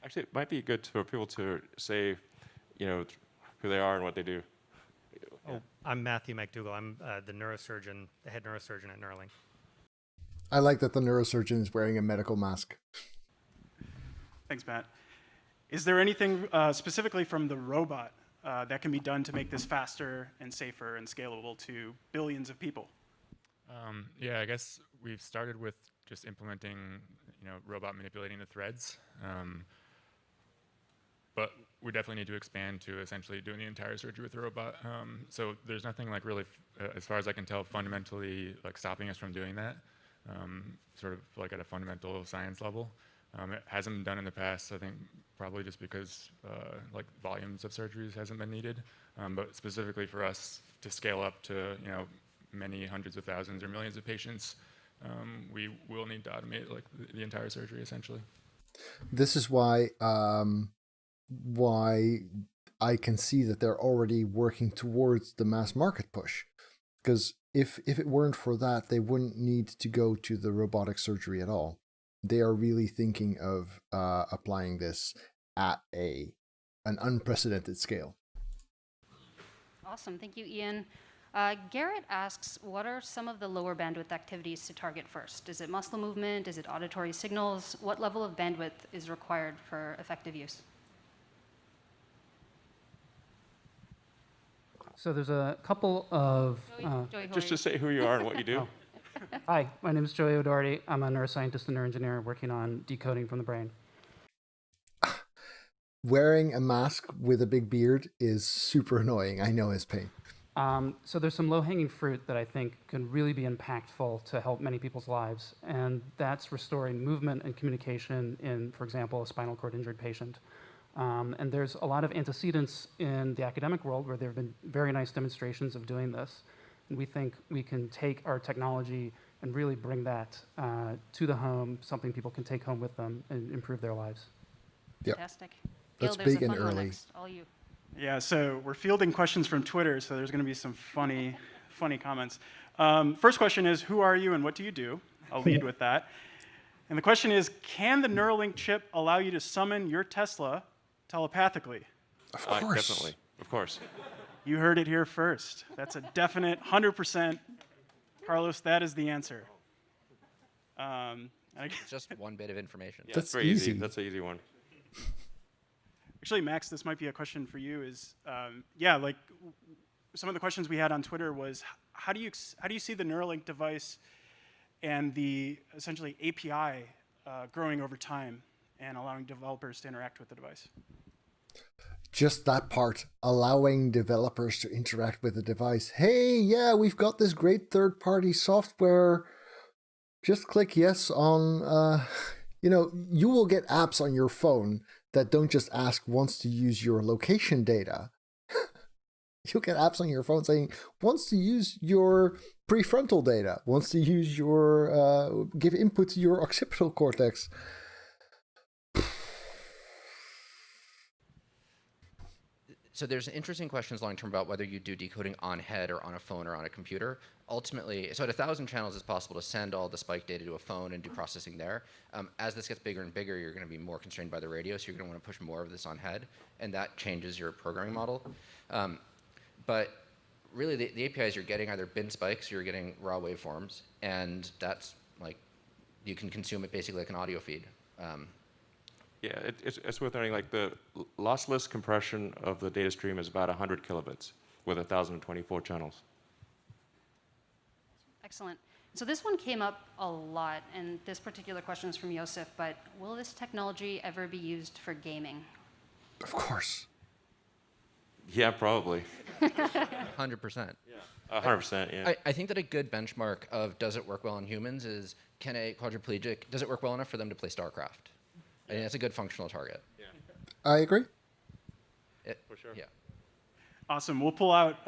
Actually, it might be good for people to say, who they are and what they do. Oh, I'm Matthew McDougall. I'm the neurosurgeon, the head neurosurgeon at Neuralink. I like that the neurosurgeon is wearing a medical mask. Thanks, Matt. Is there anything specifically from the robot that can be done to make this faster and safer and scalable to billions of people? Yeah, I guess we've started with just implementing, robot manipulating the threads. But we definitely need to expand to essentially doing the entire surgery with the robot. So there's nothing like really, as far as I can tell, fundamentally like stopping us from doing that, sort of like at a fundamental science level. It hasn't been done in the past, I think, probably just because like volumes of surgeries hasn't been needed. But specifically for us to scale up to, many hundreds of thousands or millions of patients, we will need to automate like the entire surgery essentially. This is why I can see that they're already working towards the mass market push. Because if it weren't for that, they wouldn't need to go to the robotic surgery at all. They are really thinking of applying this at an unprecedented scale. Awesome, thank you, Ian. Garrett asks, what are some of the lower bandwidth activities to target first? Is it muscle movement? Is it auditory signals? What level of bandwidth is required for effective use? So there's a couple of... Just to say who you are and what you do. Hi, my name is Joey O'Doherty. I'm a neuroscientist and neuroengineer working on decoding from the brain. Wearing a mask with a big beard is super annoying. I know his pain. So there's some low-hanging fruit that I think can really be impactful to help many people's lives, and that's restoring movement and communication in, for example, a spinal cord injured patient. And there's a lot of antecedents in the academic world where there have been very nice demonstrations of doing this. And we think we can take our technology and really bring that to the home, something people can take home with them and improve their lives. Yep. Fantastic. That's Gil, there's big a and fun one early. next. All you. Yeah, so we're fielding questions from Twitter, so there's going to be some funny comments. First question is, who are you and what do you do? I'll lead with that. And the question is, can the Neuralink chip allow you to summon your Tesla telepathically? Of course. Definitely, of course. You heard it here first. That's a definite 100%. Carlos, that is the answer. I guess It's just one bit of information. Yeah, That's it's very easy. easy. That's an easy one. Actually, Max, this might be a question for you. Yeah, like some of the questions we had on Twitter was, how do you see the Neuralink device and the essentially API growing over time and allowing developers to interact with the device? Just that part, allowing developers to interact with the device. Hey, yeah, we've got this great third-party software. Just click yes on, you will get apps on your phone that don't just ask wants to use your location data. You'll get apps on your phone saying wants to use your prefrontal data, wants to use your, give input to your occipital cortex. So there's interesting questions long term about whether you do decoding on head or on a phone or on a computer. Ultimately, so at 1,000 channels, it's possible to send all the spike data to a phone and do processing there. As this gets bigger and bigger, you're going to be more constrained by the radio, so you're going to want to push more of this on head, and that changes your programming model. But really, the APIs you're getting either bin spikes, you're getting raw waveforms, and that's like, you can consume it basically like an audio feed. Yeah, it's worth noting, like the lossless compression of the data stream is about 100 kilobits with 1,024 channels. Excellent. So this one came up a lot, and this particular question is from Yosef, but will this technology ever be used for gaming? Of course. Yeah, probably. 100%. 100%, yeah. I think that a good benchmark of does it work well in humans is, can a quadriplegic, does it work well enough for them to play StarCraft? I think that's a good functional target. Yeah, I agree. for sure. Yeah. Awesome. We'll pull out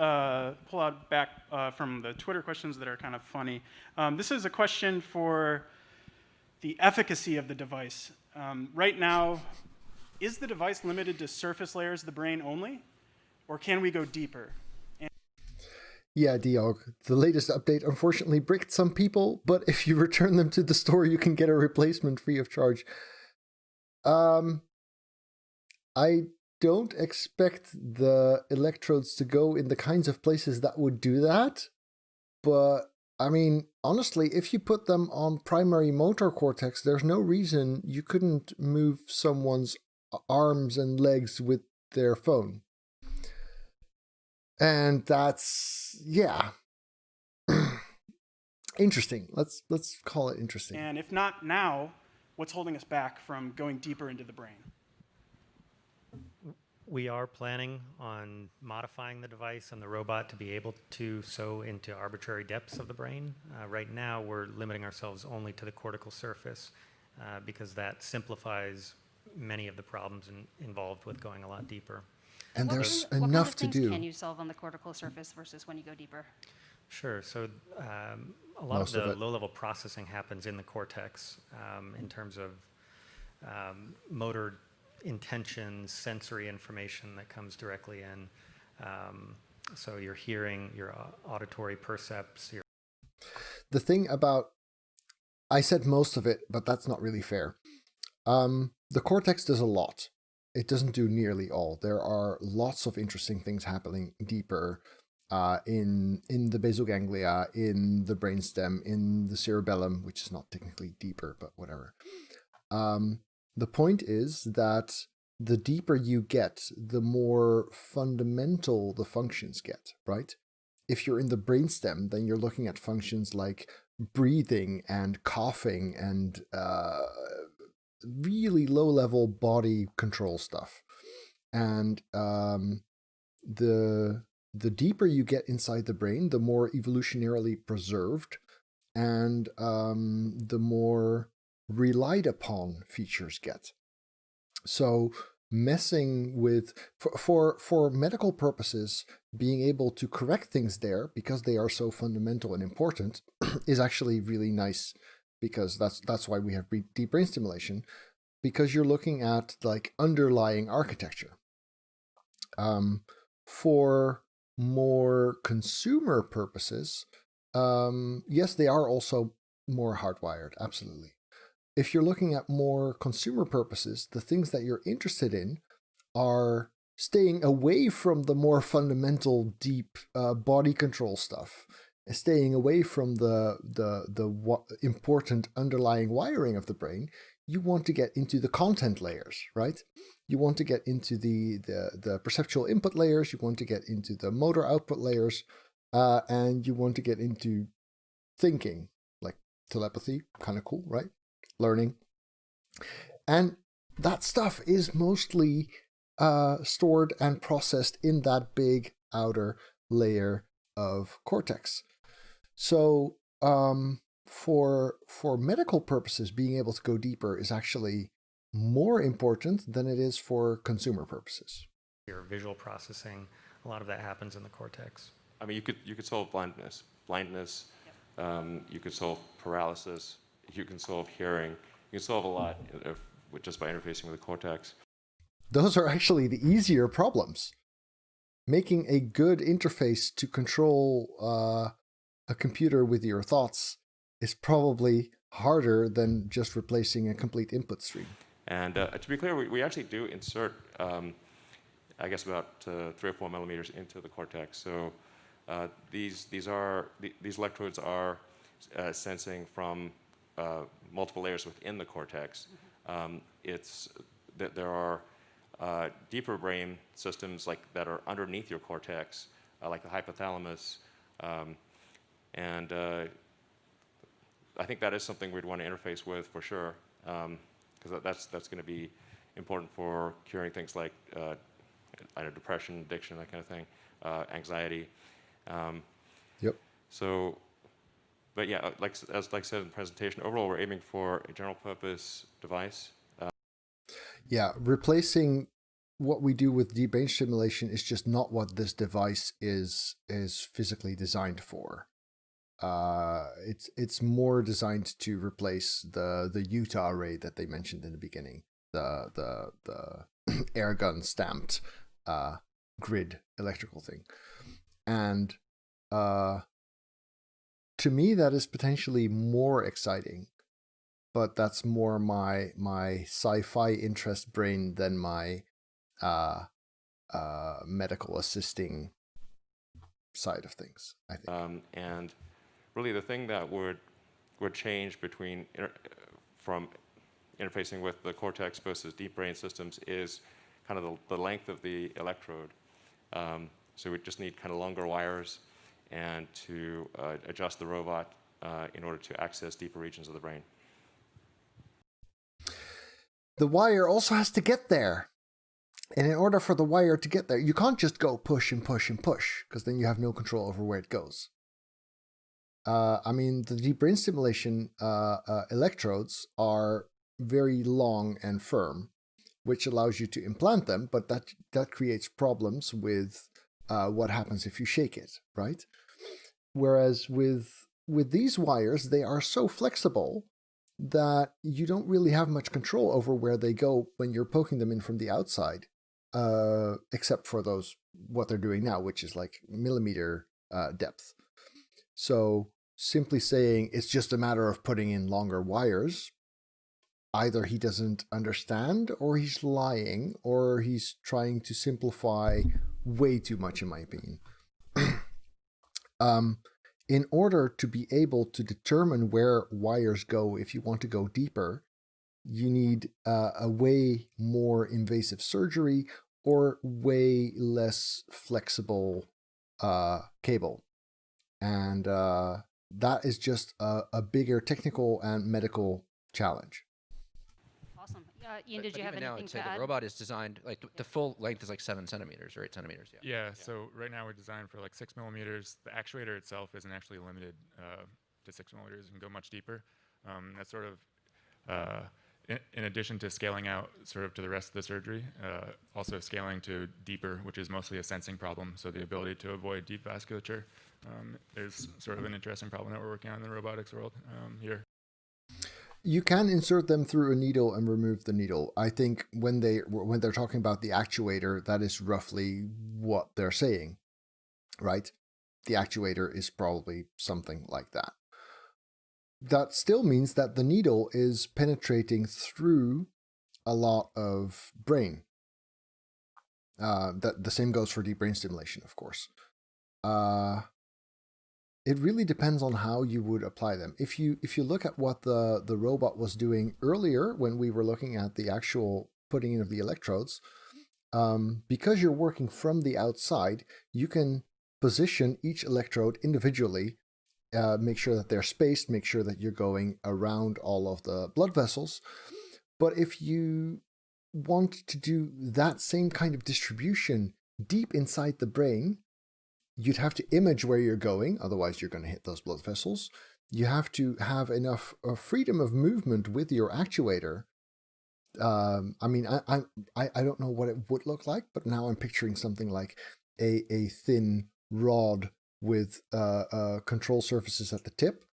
back from the Twitter questions that are kind of funny. This is a question for the efficacy of the device. Right now, is the device limited to surface layers of the brain only, or can we go deeper? Yeah, Diog, the latest update unfortunately bricked some people, but if you return them to the store, you can get a replacement free of charge. I don't expect the electrodes to go in the kinds of places that would do that, but I mean, honestly, if you put them on primary motor cortex, there's no reason you couldn't move someone's arms and legs with their phone. And that's, yeah. Interesting. Let's call it interesting. And if not now, what's holding us back from going deeper into the brain? We are planning on modifying the device and the robot to be able to sew into arbitrary depths of the brain. Right now, we're limiting ourselves only to the cortical surface because that simplifies many of the problems involved with going a lot deeper. And there's enough to What kind of do. things can you solve on the cortical surface versus when you go deeper? Sure. So a lot Most of of the it. low-level processing happens in the cortex in terms of motor intentions, sensory information that comes directly in. So your hearing, your auditory percepts. The thing about, I said most of it, but that's not really fair. The cortex does a lot. It doesn't do nearly all. There are lots of interesting things happening deeper in the basal ganglia, in the brainstem, in the cerebellum, which is not technically deeper, but whatever. The point is that the deeper you get, the more fundamental the functions get, right? If you're in the brainstem, then you're looking at functions like breathing and coughing and really low-level body control stuff. And the deeper you get inside the brain, the more evolutionarily preserved and the more relied upon features get. So messing with, for medical purposes, being able to correct things there because they are so fundamental and important is actually really nice, because that's why we have deep brain stimulation, because you're looking at like underlying architecture. For more consumer purposes, yes, they are also more hardwired, absolutely. If you're looking at more consumer purposes, the things that you're interested in are staying away from the more fundamental, deep body control stuff, and staying away from the important underlying wiring of the brain. You want to get into the content layers, right? You want to get into the perceptual input layers. You want to get into the motor output layers, and you want to get into thinking, like telepathy, kind of cool, right? Learning. And that stuff is mostly stored and processed in that big outer layer of cortex. So for medical purposes, being able to go deeper is actually more important than it is for consumer purposes. Your visual processing, a lot of that happens in the cortex. I mean, you could solve blindness. You could solve paralysis. You can solve hearing. You can solve a lot just by interfacing with the cortex. Those are actually the easier problems. Making a good interface to control a computer with your thoughts is probably harder than just replacing a complete input stream. And to be clear, we actually do insert, I guess, about 3 or 4 millimeters into the cortex. So these electrodes are sensing from multiple layers within the cortex. There are deeper brain systems that are underneath your cortex, like the hypothalamus, and I think that is something we'd want to interface with for sure, because that's going to be important for curing things like depression, addiction, that kind of thing, anxiety. Yep. So, but yeah, like I said in the presentation, overall we're aiming for a general purpose device. Yeah, replacing what we do with deep brain stimulation is just not what this device is physically designed for. It's more designed to replace the Utah array that they mentioned in the beginning, the air gun stamped grid electrical thing, and to me that is potentially more exciting, but that's more my sci-fi interest brain than my medical assisting side of things, I think. And really the thing that would change from interfacing with the cortex versus deep brain systems is kind of the length of the electrode. So we just need kind of longer wires and to adjust the robot in order to access deeper regions of the brain. The wire also has to get there. And in order for the wire to get there, you can't just go push and push and push, because then you have no control over where it goes. I mean, the deep brain stimulation electrodes are very long and firm, which allows you to implant them, but that creates problems with what happens if you shake it, right? Whereas with these wires, they are so flexible that you don't really have much control over where they go when you're poking them in from the outside, except for what they're doing now, which is like millimeter depth. So simply saying it's just a matter of putting in longer wires, either he doesn't understand, or he's lying, or he's trying to simplify way too much, in my opinion. In order to be able to determine where wires go, if you want to go deeper, you need a way more invasive surgery or way less flexible cable. And that is just a bigger technical and medical challenge. Awesome. Ian, did But you have even now, anything I'd to say add? the robot is designed, like the full length is like 7 centimeters or 8 centimeters. Yeah, so right now we're designed for like 6 millimeters. The actuator itself isn't actually limited to 6 millimeters. It can go much deeper. That's sort of, in addition to scaling out sort of to the rest of the surgery, also scaling to deeper, which is mostly a sensing problem. So the ability to avoid deep vasculature is sort of an interesting problem that we're working on in the robotics world here. You can insert them through a needle and remove the needle. I think when they're talking about the actuator, that is roughly what they're saying, right? The actuator is probably something like that. That still means that the needle is penetrating through a lot of brain. That the same goes for deep brain stimulation, of course. It really depends on how you would apply them. If you look at what the robot was doing earlier when we were looking at the actual putting in of the electrodes, because you're working from the outside, you can position each electrode individually, make sure that they're spaced, make sure that you're going around all of the blood vessels. But if you want to do that same kind of distribution deep inside the brain, you'd have to image where you're going, otherwise you're going to hit those blood vessels. You have to have enough freedom of movement with your actuator. I mean, I don't know what it would look like, but now I'm picturing something like a thin rod with control surfaces at the tip,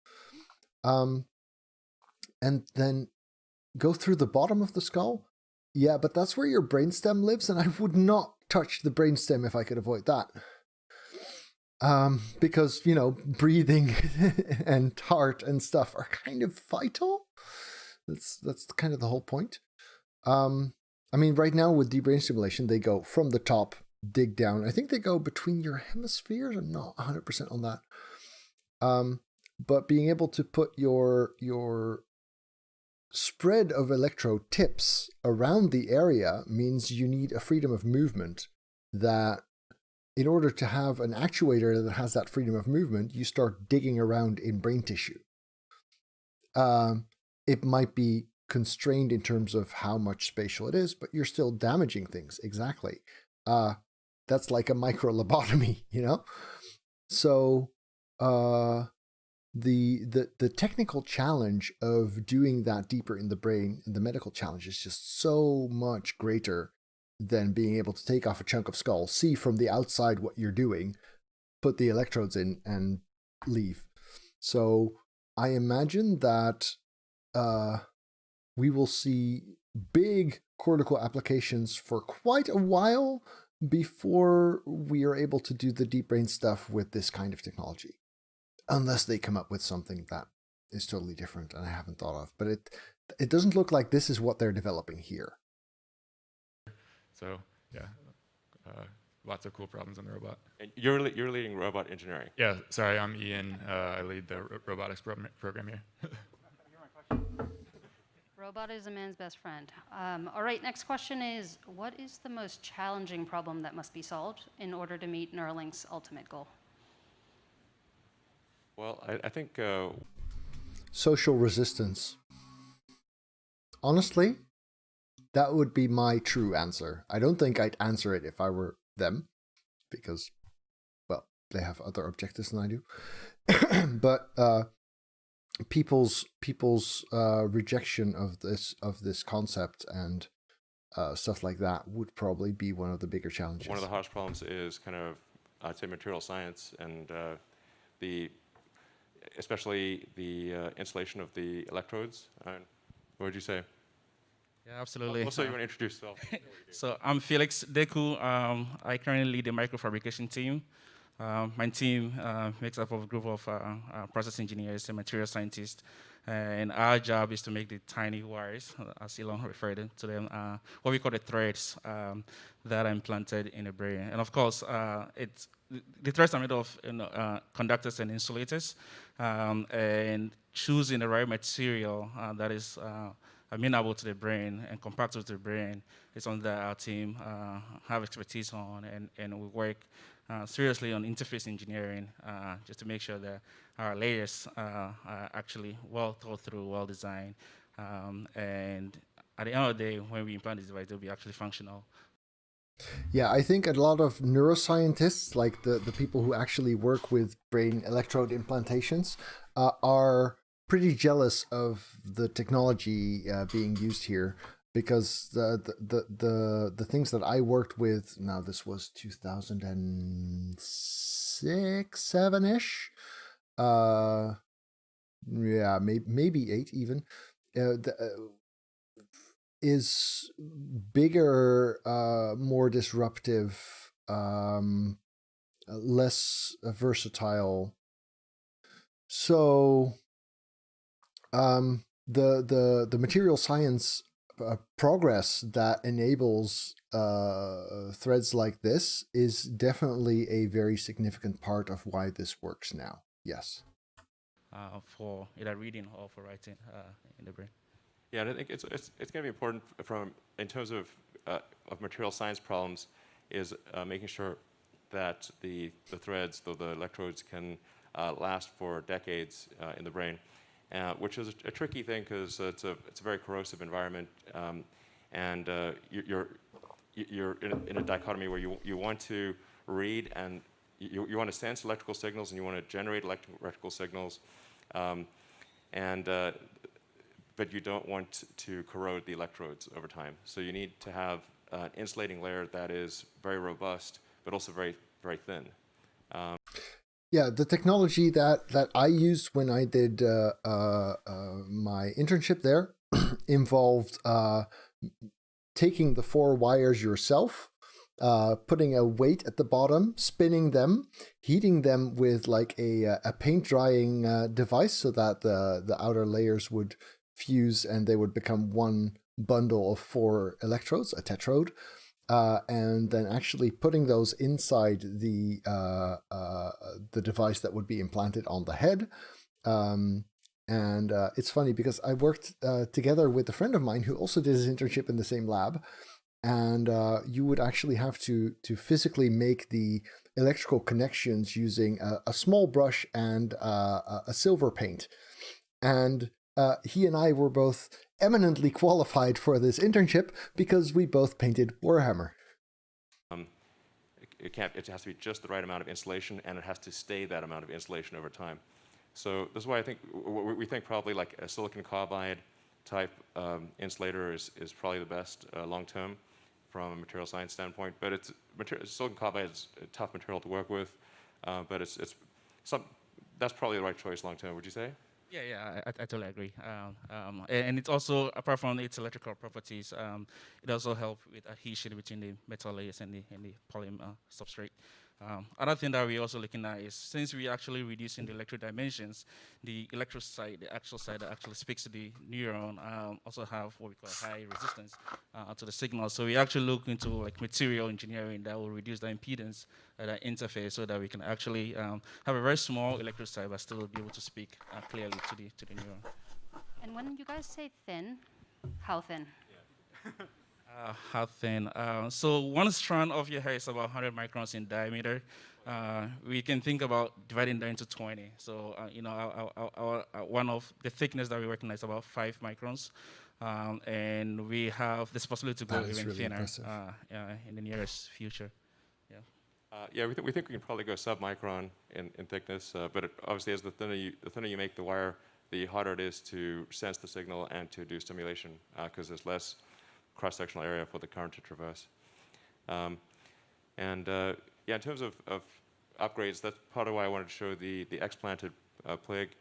and then go through the bottom of the skull. Yeah, but that's where your brainstem lives, and I would not touch the brainstem if I could avoid that. Because, you know, breathing and heart and stuff are kind of vital. That's kind of the whole point. I mean, right now with deep brain stimulation, they go from the top, dig down. I think they go between your hemispheres. I'm not 100% on that. But being able to put your spread of electrode tips around the area means you need a freedom of movement that, in order to have an actuator that has that freedom of movement, you start digging around in brain tissue. It might be constrained in terms of how much spatial it is, but you're still damaging things. Exactly. That's like a micro lobotomy, you know? So the technical challenge of doing that deeper in the brain, and the medical challenge, is just so much greater than being able to take off a chunk of skull, see from the outside what you're doing, put the electrodes in, and leave. So I imagine that we will see big cortical applications for quite a while before we are able to do the deep brain stuff with this kind of technology. Unless they come up with something that is totally different and I haven't thought of. But it doesn't look like this is what they're developing here. So yeah, lots of cool problems in the robot. And you're leading robot engineering. Yeah, sorry, I'm Ian. I lead the robotics program here. Robot is a man's best friend. All right, next question is, what is the most challenging problem that must be solved in order to meet Neuralink's ultimate goal? Well, I think... social resistance. Honestly, that would be my true answer. I don't think I'd answer it if I were them, because, well, they have other objectives than I do. But people's rejection of this concept and stuff like that would probably be one of the bigger challenges. One of the harsh problems is kind of, I'd say, material science and especially the installation of the electrodes. What would you say? Yeah, absolutely. Also, you want to introduce yourself? So I'm Felix Deku. I currently lead the microfabrication team. My team makes up of a group of process engineers and material scientists. And our job is to make the tiny wires, as Elon referred to them, what we call the threads that are implanted in the brain. And of course, the threads are made of conductors and insulators, and choosing the right material that is amenable to the brain and compatible to the brain is something that our team have expertise on, and we work seriously on interface engineering just to make sure that our layers are actually well thought through, well designed, and at the end of the day, when we implant this device, they'll be actually functional. Yeah, I think a lot of neuroscientists, like the people who actually work with brain electrode implantations, are pretty jealous of the technology being used here, because the things that I worked with, now this was 2006, 7-ish, yeah, maybe 8 even, is bigger, more disruptive, less versatile. So the material science progress that enables threads like this is definitely a very significant part of why this works now. Yes. For either reading or for writing in the brain. Yeah, and I think it's going to be important in terms of material science problems, is making sure that the threads, the electrodes, can last for decades in the brain, which is a tricky thing because it's a very corrosive environment, and you're in a dichotomy where you want to read and you want to sense electrical signals and you want to generate electrical signals, but you don't want to corrode the electrodes over time. So you need to have an insulating layer that is very robust, but also very, very thin. Yeah, the technology that I used when I did my internship there involved taking the 4 wires yourself, putting a weight at the bottom, spinning them, heating them with like a paint drying device so that the outer layers would fuse and they would become one bundle of 4 electrodes, a tetrode, and then actually putting those inside the device that would be implanted on the head. And it's funny because I worked together with a friend of mine who also did his internship in the same lab, and you would actually have to physically make the electrical connections using a small brush and a silver paint. And he and I were both eminently qualified for this internship because we both painted Warhammer. It has to be just the right amount of insulation, and it has to stay that amount of insulation over time. So this is why I think we think probably like a silicon carbide type insulator is probably the best long term from a material science standpoint. But silicon carbide is a tough material to work with, but that's probably the right choice long term. Would you say? Yeah, I totally agree. And it's also, apart from its electrical properties, it also helps with adhesion between the metal layers and the polymer substrate. Other thing that we're also looking at is, since we're actually reducing the electrode dimensions, the electrode side, the actual side that actually speaks to the neuron, also have what we call high resistance to the signal. So we actually look into like material engineering that will reduce the impedance at that interface, so that we can actually have a very small electrode side but still be able to speak clearly to the neuron. And when you guys say thin, how thin? How thin? So one strand of your hair is about 100 microns in diameter. We can think about dividing that into 20. So our one of the thickness that we're working on is about 5 microns, and we have this possibility to go even really thinner in the nearest future. Yeah, we think we can probably go sub-micron in thickness, but obviously as the thinner you make the wire, the harder it is to sense the signal and to do stimulation, because there's less cross-sectional area for the current to traverse. In terms of upgrades, that's part of why I wanted to show the explanted plig,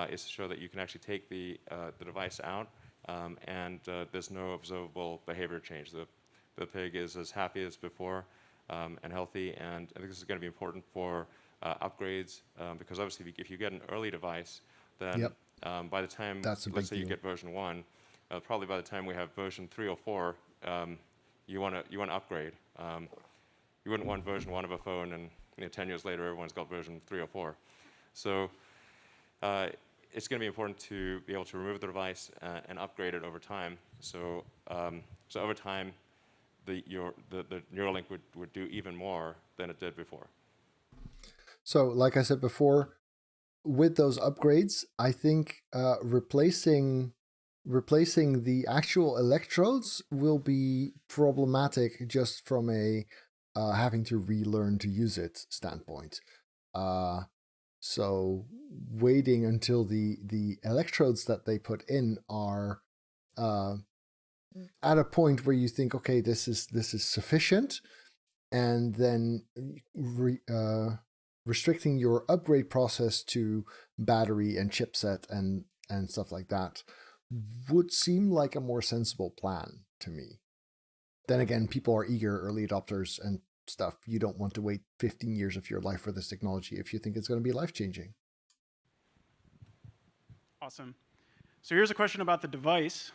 is to show that you can actually take the device out, and there's no observable behavior change. The pig is as happy as before and healthy, and I think this is going to be important for upgrades, because obviously if you get an early device, then by the time, let's say you get version 1, probably by the time we have version 3 or 4, you want to upgrade. You wouldn't want version 1 of a phone and 10 years later everyone's got version 3 or 4. So it's going to be important to be able to remove the device and upgrade it over time. So, so over time, the Neuralink would do even more than it did before. So, like I said before, with those upgrades, I think replacing the actual electrodes will be problematic just from a having to relearn to use it standpoint. So waiting until the electrodes that they put in are at a point where you think, okay, this is sufficient, and then restricting your upgrade process to battery and chipset and stuff like that would seem like a more sensible plan to me. Then again, people are eager early adopters and stuff. You don't want to wait 15 years of your life for this technology if you think it's going to be life-changing. Awesome. So here's a question about the device.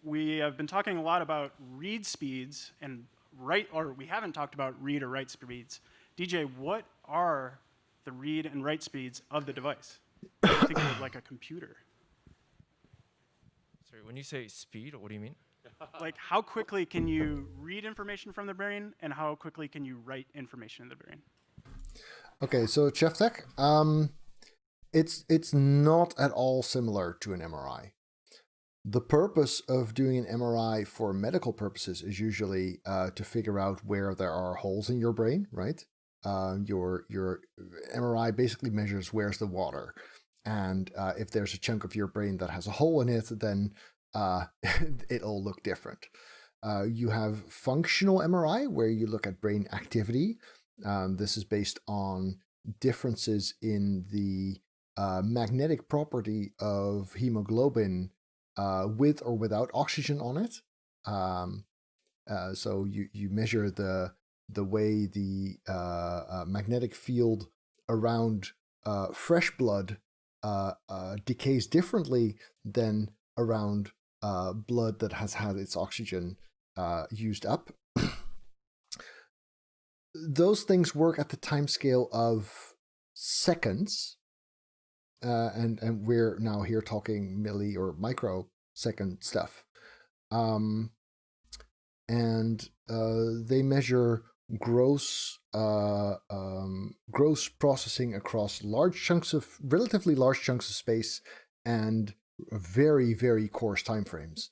We have been talking a lot about read speeds and we haven't talked about read or write speeds. DJ, what are the read and write speeds of the device? Think of it like a computer. Sorry, when you say speed, what do you mean? Like, how quickly can you read information from the brain, and how quickly can you write information in the brain? Okay, so Chef Tech, it's not at all similar to an MRI. The purpose of doing an MRI for medical purposes is usually to figure out where there are holes in your brain, right? Your MRI basically measures where's the water. And if there's a chunk of your brain that has a hole in it, then it'll look different. You have functional MRI, where you look at brain activity. This is based on differences in the magnetic property of hemoglobin with or without oxygen on it. So you measure the way the magnetic field around fresh blood decays differently than around blood that has had its oxygen used up. Those things work at the time scale of seconds, and we're now here talking milli or microsecond stuff. And they measure gross processing across relatively large chunks of space and very, very coarse timeframes.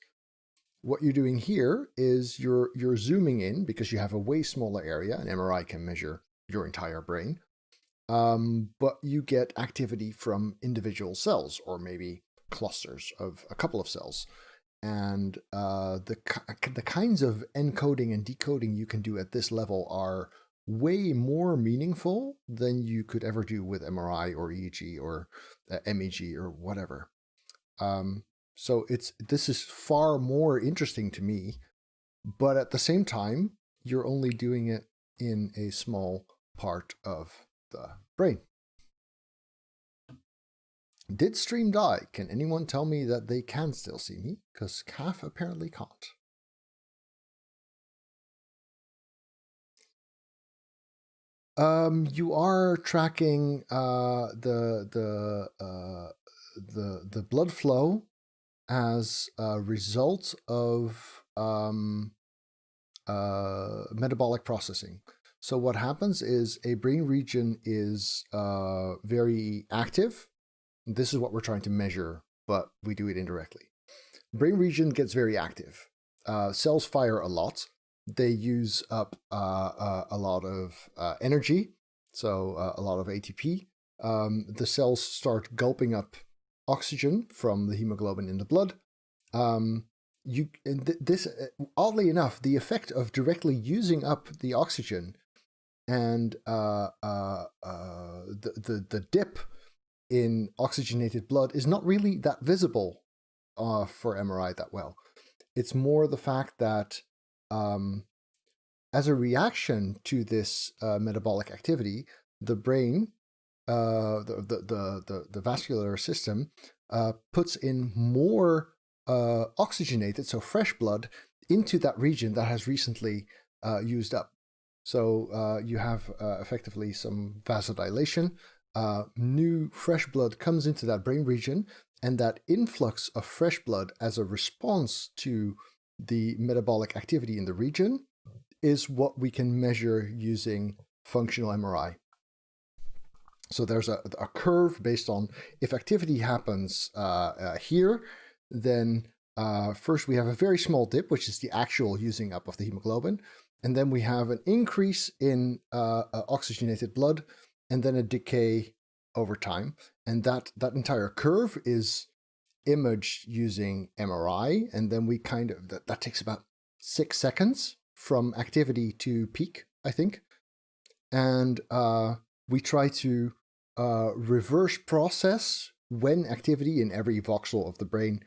What you're doing here is you're zooming in because you have a way smaller area. An MRI can measure your entire brain, but you get activity from individual cells, or maybe clusters of a couple of cells. And the kinds of encoding and decoding you can do at this level are way more meaningful than you could ever do with MRI or EEG or MEG or whatever. So this is far more interesting to me, but at the same time, you're only doing it in a small part of the brain. Did stream die? Can anyone tell me that they can still see me? Because CAF apparently can't. You are tracking the blood flow as a result of metabolic processing. So what happens is a brain region is very active. This is what we're trying to measure, but we do it indirectly. Brain region gets very active. Cells fire a lot. They use up a lot of energy, so a lot of ATP. The cells start gulping up oxygen from the hemoglobin in the blood. Oddly enough, the effect of directly using up the oxygen and the dip in oxygenated blood is not really that visible for MRI that well. It's more the fact that as a reaction to this metabolic activity, the brain, the vascular system, puts in more oxygenated, so fresh blood, into that region that has recently used up. So you have effectively some vasodilation, new fresh blood comes into that brain region, and that influx of fresh blood as a response to the metabolic activity in the region is what we can measure using functional MRI. So there's a curve based on if activity happens here, then first we have a very small dip, which is the actual using up of the hemoglobin. And then we have an increase in oxygenated blood and then a decay over time. And that entire curve is imaged using MRI. And then we kind of, that takes about 6 seconds from activity to peak, I think. And we try to reverse process when activity in every voxel of the brain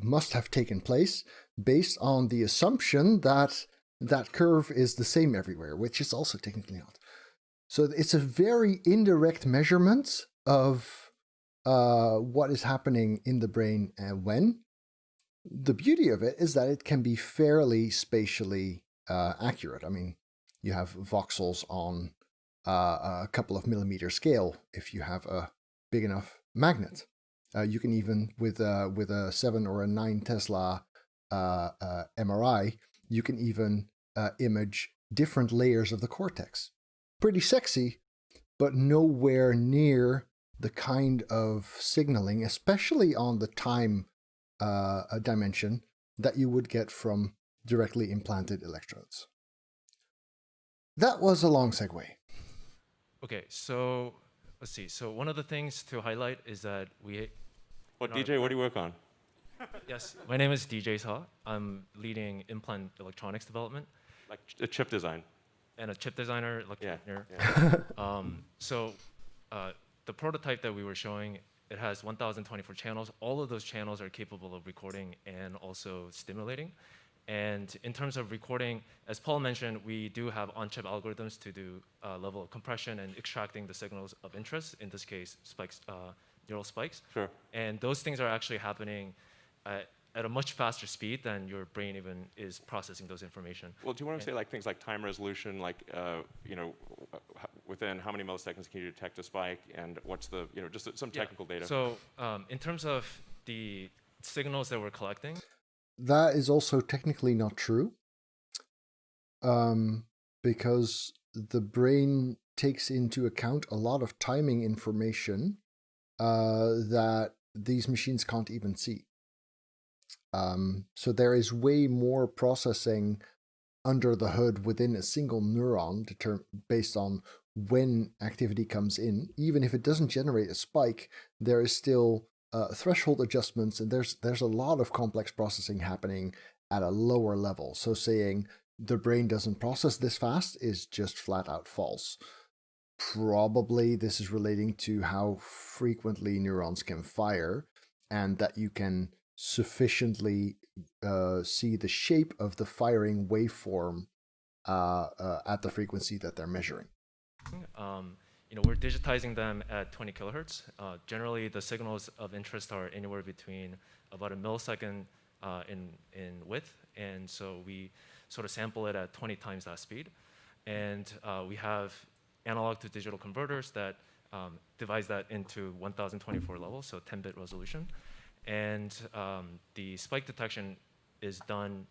must have taken place based on the assumption that that curve is the same everywhere, which is also technically not. So it's a very indirect measurement of what is happening in the brain and when. The beauty of it is that it can be fairly spatially accurate. I mean, you have voxels on a couple of millimeter scale if you have a big enough magnet. You can even, with a 7 or a 9 Tesla MRI, you can even image different layers of the cortex. Pretty sexy, but nowhere near the kind of signaling, especially on the time dimension, that you would get from directly implanted electrodes. That was a long segue. Okay, so let's see. So one of the things to highlight is that we... What, DJ, what do you work on? Yes, my name is DJ Sa. I'm leading implant electronics development. Like a chip design. And a chip designer, electrician. Yeah. So the prototype that we were showing, it has 1,024 channels. All of those channels are capable of recording and also stimulating. And in terms of recording, as Paul mentioned, we do have on-chip algorithms to do level of compression and extracting the signals of interest, in this case, spikes, neural spikes. Sure. And those things are actually happening at a much faster speed than your brain even is processing those information. Well, do you want to say like things like time resolution, like within how many milliseconds can you detect a spike, and what's the just some technical data? So in terms of the signals that we're collecting, that is also technically not true, because the brain takes into account a lot of timing information that these machines can't even see. So there is way more processing under the hood within a single neuron based on when activity comes in. Even if it doesn't generate a spike, there is still threshold adjustments, and there's a lot of complex processing happening at a lower level. So saying the brain doesn't process this fast is just flat out false. Probably this is relating to how frequently neurons can fire, and that you can sufficiently see the shape of the firing waveform at the frequency that they're measuring. We're digitizing them at 20 kilohertz. Generally, the signals of interest are anywhere between about a millisecond in width, and so we sort of sample it at 20 times that speed. And we have analog to digital converters that divides that into 1024 levels, so 10-bit resolution. And the spike detection is done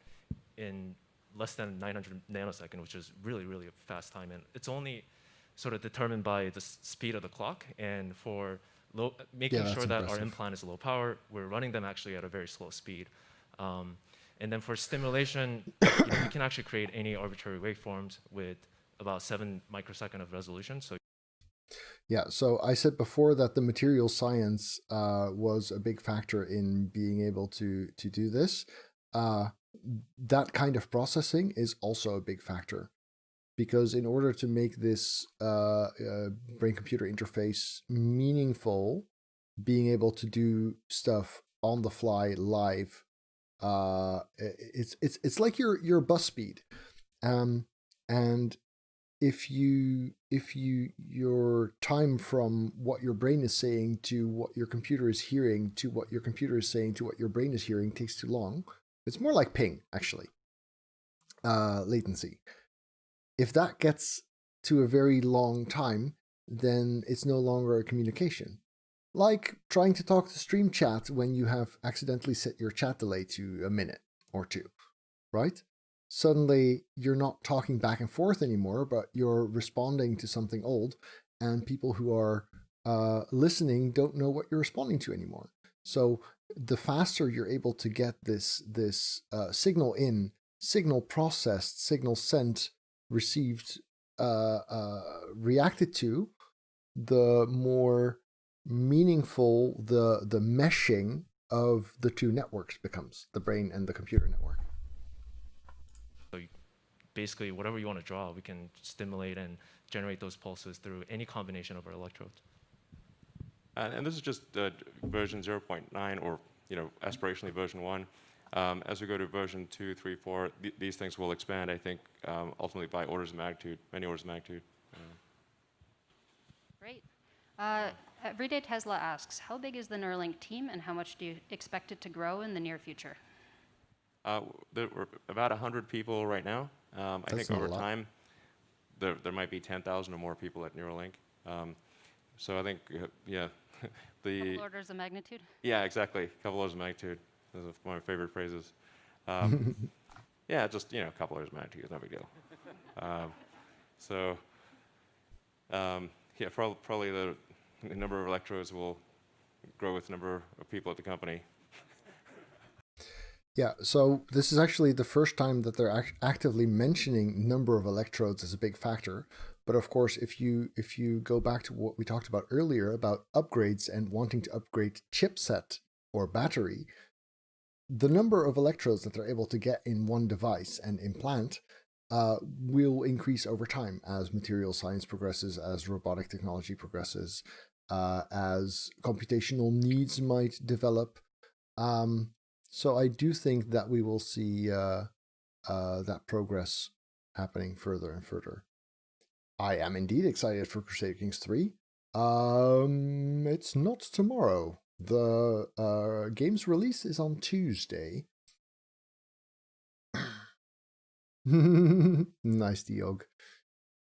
in less than 900 nanosecond, which is really, really a fast time. And it's only sort of determined by the speed of the clock. And for making sure that our implant is low power, we're running them actually at a very slow speed. And then for stimulation, we can actually create any arbitrary waveforms with about 7 microsecond of resolution. So yeah, so I said before that the material science was a big factor in being able to do this. That kind of processing is also a big factor, because in order to make this brain-computer interface meaningful, being able to do stuff on the fly live, it's like your bus speed, and if your time from what your brain is saying to what your computer is hearing to what your computer is saying to what your brain is hearing takes too long, it's more like ping, actually, latency. If that gets to a very long time, then it's no longer a communication. Like trying to talk to stream chat when you have accidentally set your chat delay to a minute or two, right? Suddenly you're not talking back and forth anymore, but you're responding to something old, and people who are listening don't know what you're responding to anymore. So the faster you're able to get this signal in, signal processed, signal sent, received, reacted to, the more meaningful the meshing of the two networks becomes, the brain and the computer network. So basically, whatever you want to draw, we can stimulate and generate those pulses through any combination of our electrodes. And this is just version 0.9, or aspirationally version 1. As we go to version 2, 3, 4, these things will expand, I think, ultimately by orders of magnitude, many orders of magnitude. Great. Everyday Tesla asks, how big is the Neuralink team, and how much do you expect it to grow in the near future? There were about 100 people right now. I think over time, there might be 10,000 or more people at Neuralink. So I think, yeah. Couple orders of magnitude? Yeah, exactly. A couple orders of magnitude. Those are one of my favorite phrases. Yeah, just, a couple orders of magnitude is no big deal. Yeah, probably the number of electrodes will grow with the number of people at the company. Yeah, so this is actually the first time that they're actively mentioning number of electrodes as a big factor. But of course, if you go back to what we talked about earlier about upgrades and wanting to upgrade chipset or battery, the number of electrodes that they're able to get in one device and implant will increase over time as material science progresses, as robotic technology progresses, as computational needs might develop. So I do think that we will see that progress happening further and further. I am indeed excited for Crusader Kings 3. It's not tomorrow. The game's release is on Tuesday. Nice, Diog.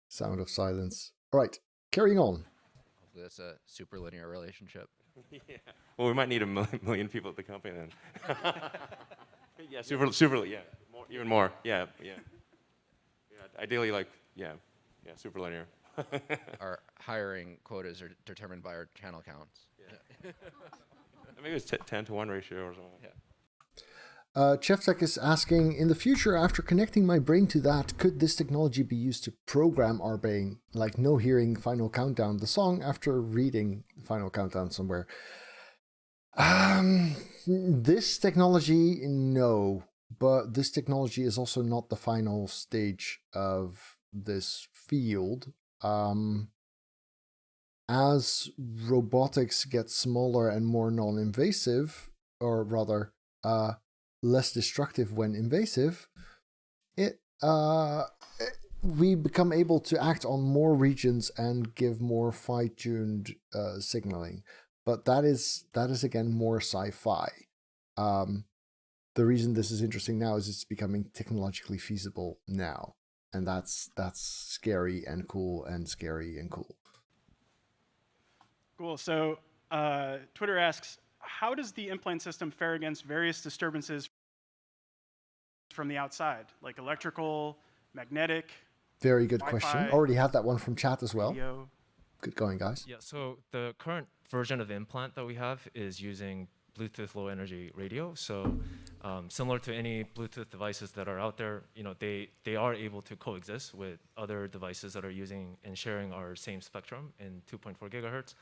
Sound of silence. All right, carrying on. Hopefully that's a super linear relationship. Yeah. Well, we might need a million people at the company then. Yeah, super, yeah, even more. Yeah. Ideally, super linear. Our hiring quotas are determined by our channel counts. Yeah. Maybe it's 10 to 1 ratio or something. Yeah. Cheftek is asking, in the future, after connecting my brain to that, could this technology be used to program our brain, like no hearing Final Countdown, the song, after reading Final Countdown somewhere? This technology, no. But this technology is also not the final stage of this field. As robotics get smaller and more non-invasive, or rather, less destructive when invasive, we become able to act on more regions and give more fine-tuned signaling. But that is again more sci-fi. The reason this is interesting now is it's becoming technologically feasible now, and that's scary and cool and scary and cool. Cool. So Twitter asks, how does the implant system fare against various disturbances from the outside, like electrical, magnetic? Very good Wi-Fi, question. Already had that one from chat as well. Radio. Good going, guys. Yeah, so the current version of the implant that we have is using Bluetooth low energy radio. So similar to any Bluetooth devices that are out there, they are able to coexist with other devices that are using and sharing our same spectrum in 2.4 gigahertz.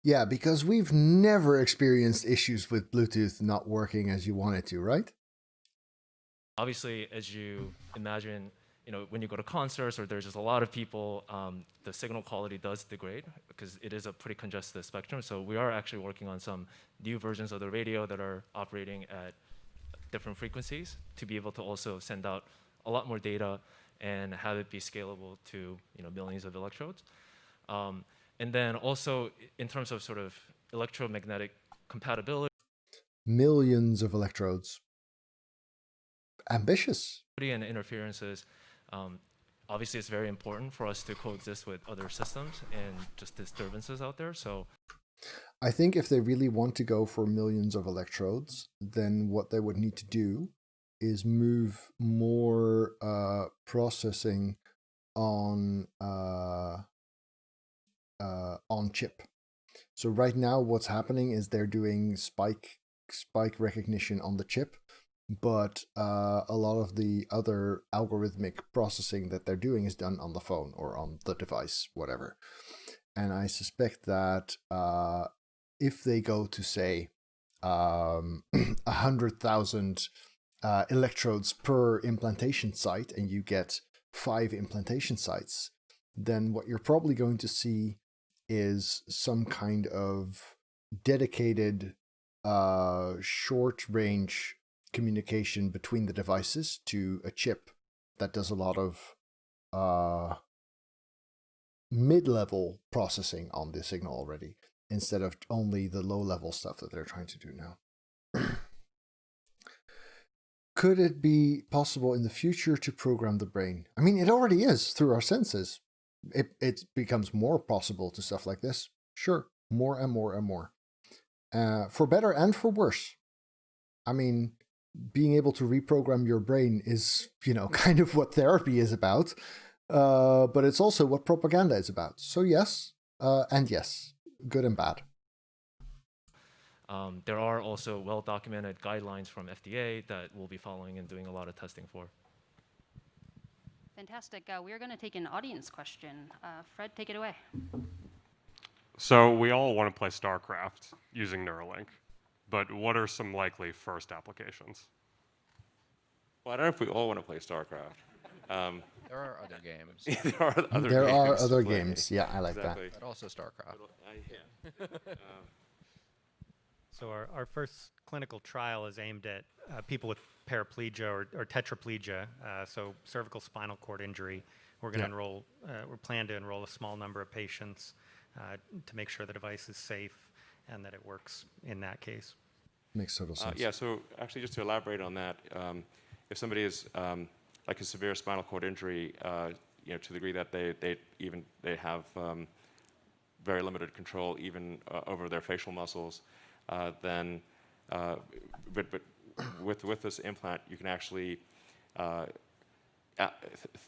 Yeah, because we've never experienced issues with Bluetooth not working as you want it to, right? Obviously, as you imagine, when you go to concerts or there's just a lot of people, the signal quality does degrade because it is a pretty congested spectrum. So we are actually working on some new versions of the radio that are operating at different frequencies to be able to also send out a lot more data and have it be scalable to millions of electrodes. And then also in terms of sort of electromagnetic compatibility. Millions of electrodes. Ambitious. And interferences. obviously it's very important for us to coexist with other systems and just disturbances out there. So I think if they really want to go for millions of electrodes, then what they would need to do is move more processing on chip. So right now what's happening is they're doing spike recognition on the chip, but a lot of the other algorithmic processing that they're doing is done on the phone or on the device, whatever. And I suspect that if they go to, say, 100,000 electrodes per implantation site, and you get 5 implantation sites, then what you're probably going to see is some kind of dedicated short-range communication between the devices to a chip that does a lot of mid-level processing on the signal already, instead of only the low-level stuff that they're trying to do now. Could it be possible in the future to program the brain? I mean, it already is through our senses. It becomes more possible to stuff like this. Sure, more and more and more. For better and for worse. I mean, being able to reprogram your brain is, kind of what therapy is about. But it's also what propaganda is about. So yes, and yes, good and bad. there are also well-documented guidelines from FDA that we'll be following and doing a lot of testing for. Fantastic. We are going to take an audience question. Fred, take it away. So we all want to play StarCraft using Neuralink, but what are some likely first applications? Well, I don't know if we all want to play StarCraft. There are other games. There are other games. Yeah, I like exactly. But also StarCraft. So our first clinical trial is aimed at people with paraplegia or tetraplegia, so cervical spinal cord injury. We're going to enroll, we plan to enroll a small number of patients to make sure the device is safe and that it works in that case. Makes total sense. Yeah, so actually just to elaborate on that, if somebody is like a severe spinal cord injury, to the degree that they have very limited control even over their facial muscles, then but with this implant you can actually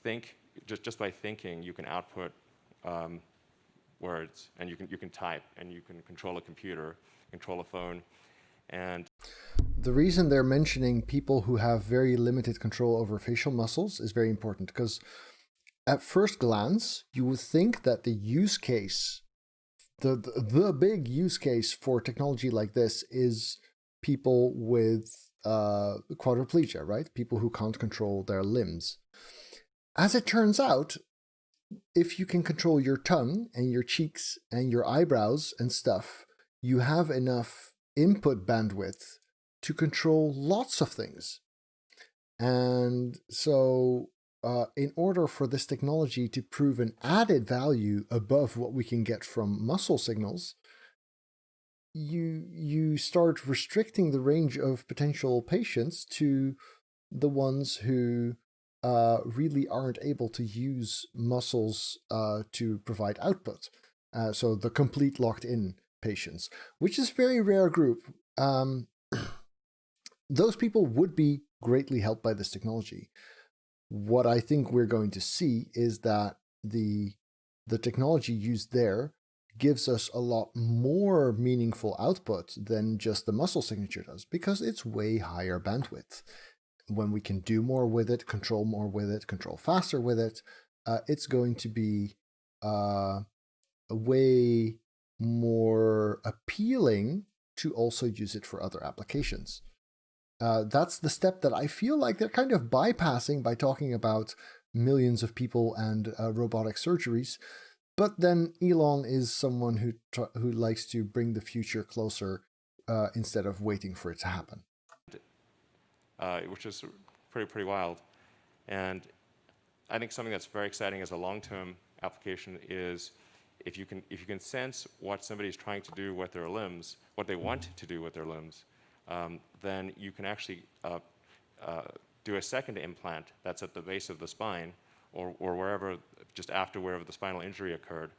think just by thinking you can output words, and you can type, and you can control a computer, control a phone. And the reason they're mentioning people who have very limited control over facial muscles is very important, because at first glance you would think that the use case, the big use case for technology like this is people with quadriplegia, right? People who can't control their limbs. As it turns out, if you can control your tongue and your cheeks and your eyebrows and stuff, you have enough input bandwidth to control lots of things. And so in order for this technology to prove an added value above what we can get from muscle signals, you start restricting the range of potential patients to the ones who really aren't able to use muscles to provide output. So the complete locked-in patients, which is a very rare group. Those people would be greatly helped by this technology. What I think we're going to see is that the technology used there gives us a lot more meaningful output than just the muscle signature does, because it's way higher bandwidth. When we can do more with it, control more with it, control faster with it, it's going to be a way more appealing to also use it for other applications. That's the step that I feel like they're kind of bypassing by talking about millions of people and robotic surgeries. But then Elon is someone who likes to bring the future closer instead of waiting for it to happen. Which is pretty wild. And I think something that's very exciting as a long-term application is if you can sense what somebody's trying to do with their limbs, what they want to do with their limbs, then you can actually do a second implant that's at the base of the spine, or wherever, just after wherever the spinal injury occurred,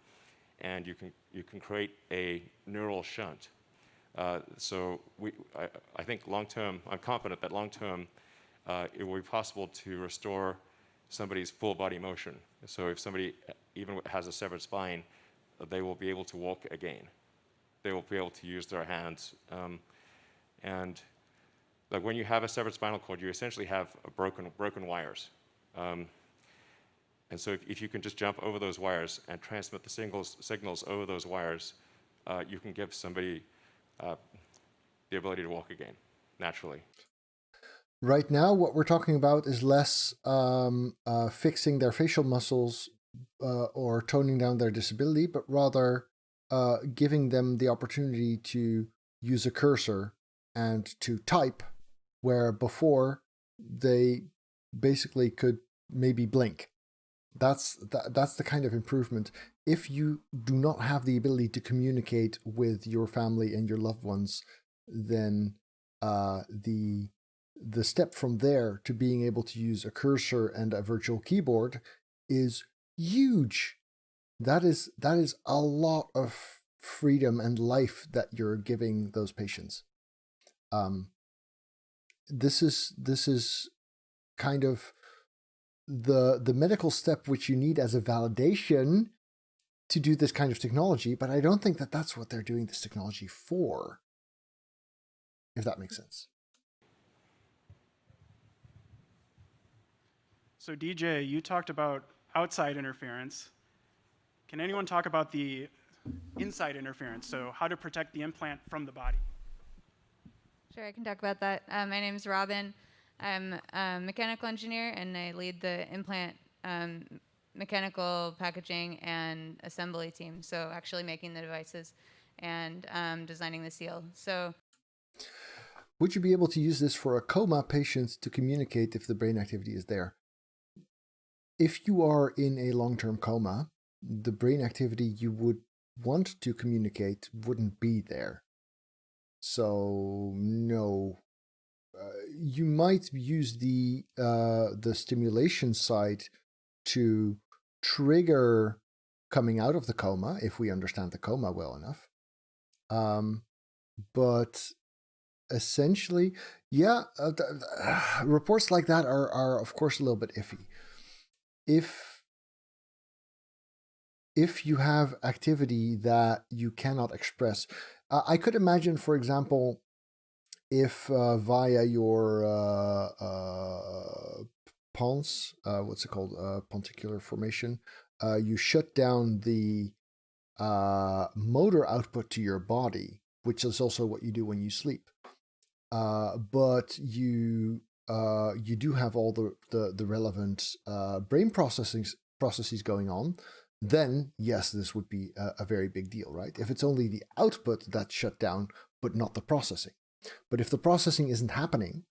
and you can create a neural shunt. So I think long-term, I'm confident that long-term it will be possible to restore somebody's full body motion. So if somebody even has a severed spine, they will be able to walk again. They will be able to use their hands. And like when you have a severed spinal cord, you essentially have broken wires. And so if you can just jump over those wires and transmit the signals over those wires, you can give somebody the ability to walk again, naturally. Right now, what we're talking about is less fixing their facial muscles or toning down their disability, but rather giving them the opportunity to use a cursor and to type, where before they basically could maybe blink. That's the kind of improvement. If you do not have the ability to communicate with your family and your loved ones, then the step from there to being able to use a cursor and a virtual keyboard is huge. That is a lot of freedom and life that you're giving those patients. This is kind of the medical step which you need as a validation to do this kind of technology, but I don't think that that's what they're doing this technology for, if that makes sense. So DJ, you talked about outside interference. Can anyone talk about the inside interference? So how to protect the implant from the body? Sure, I can talk about that. My name is Robin. I'm a mechanical engineer, and I lead the implant mechanical packaging and assembly team. So actually making the devices and designing the seal. So would you be able to use this for a coma patient to communicate if the brain activity is there? If you are in a long-term coma, the brain activity you would want to communicate wouldn't be there. So no. You might use the stimulation side to trigger coming out of the coma, if we understand the coma well enough. But essentially, yeah, reports like that are of course a little bit iffy. If you have activity that you cannot express, I could imagine, for example, if via your pons, what's it called, ponticular formation, you shut down the motor output to your body, which is also what you do when you sleep. But you do have all the relevant brain processes going on, then yes, this would be a very big deal, right? If it's only the output that's shut down, but not the processing. But if the processing isn't happening,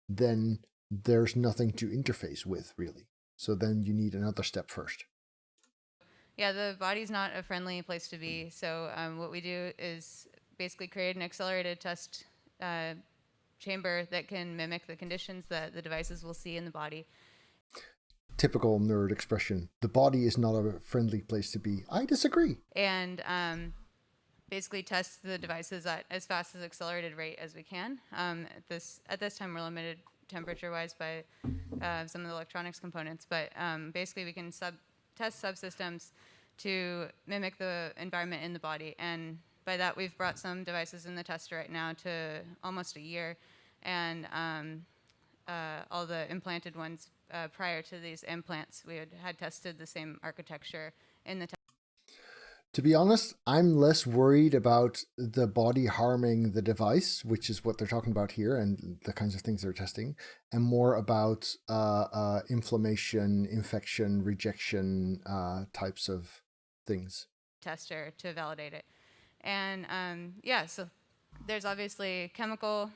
then there's nothing to interface with, really. So then you need another step first. Yeah, the body's not a friendly place to be. So what we do is basically create an accelerated test chamber that can mimic the conditions that the devices will see in the body. Typical nerd expression. The body is not a friendly place to be. I disagree. And basically test the devices at as fast as accelerated rate as we can. At this time, we're limited temperature-wise by some of the electronics components, but basically we can test subsystems to mimic the environment in the body. And by that, we've brought some devices in the tester right now to almost a year, and all the implanted ones prior to these implants, we had tested the same architecture in the test. To be honest, I'm less worried about the body harming the device, which is what they're talking about here, and the kinds of things they're testing, and more about inflammation, infection, rejection types of things. Tester to validate it. And yeah, so there's obviously chemical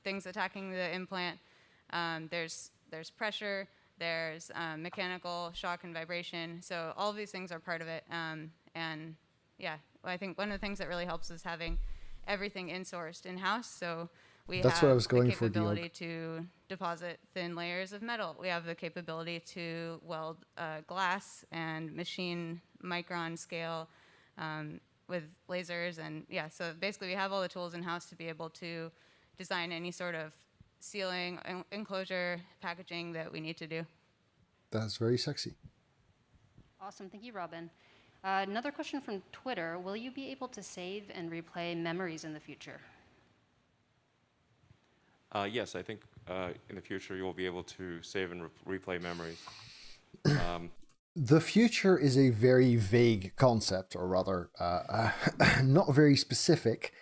things attacking the implant. There's pressure, there's mechanical shock and vibration. So all of these things are part of it. And yeah, I think one of the things that really helps is having everything in-sourced in-house. So We That's have what I was going the for, capability Georg. to deposit thin layers of metal. We have the capability to weld glass and machine micron scale with lasers. And yeah, so basically we have all the tools in-house to be able to design any sort of sealing, enclosure, packaging that we need to do. That's very sexy. Awesome, thank you, Robin. Another question from Twitter. Will you be able to save and replay memories in the future? Yes, I think in the future you will be able to save and replay memories. The future is a very vague concept, or rather, not very specific.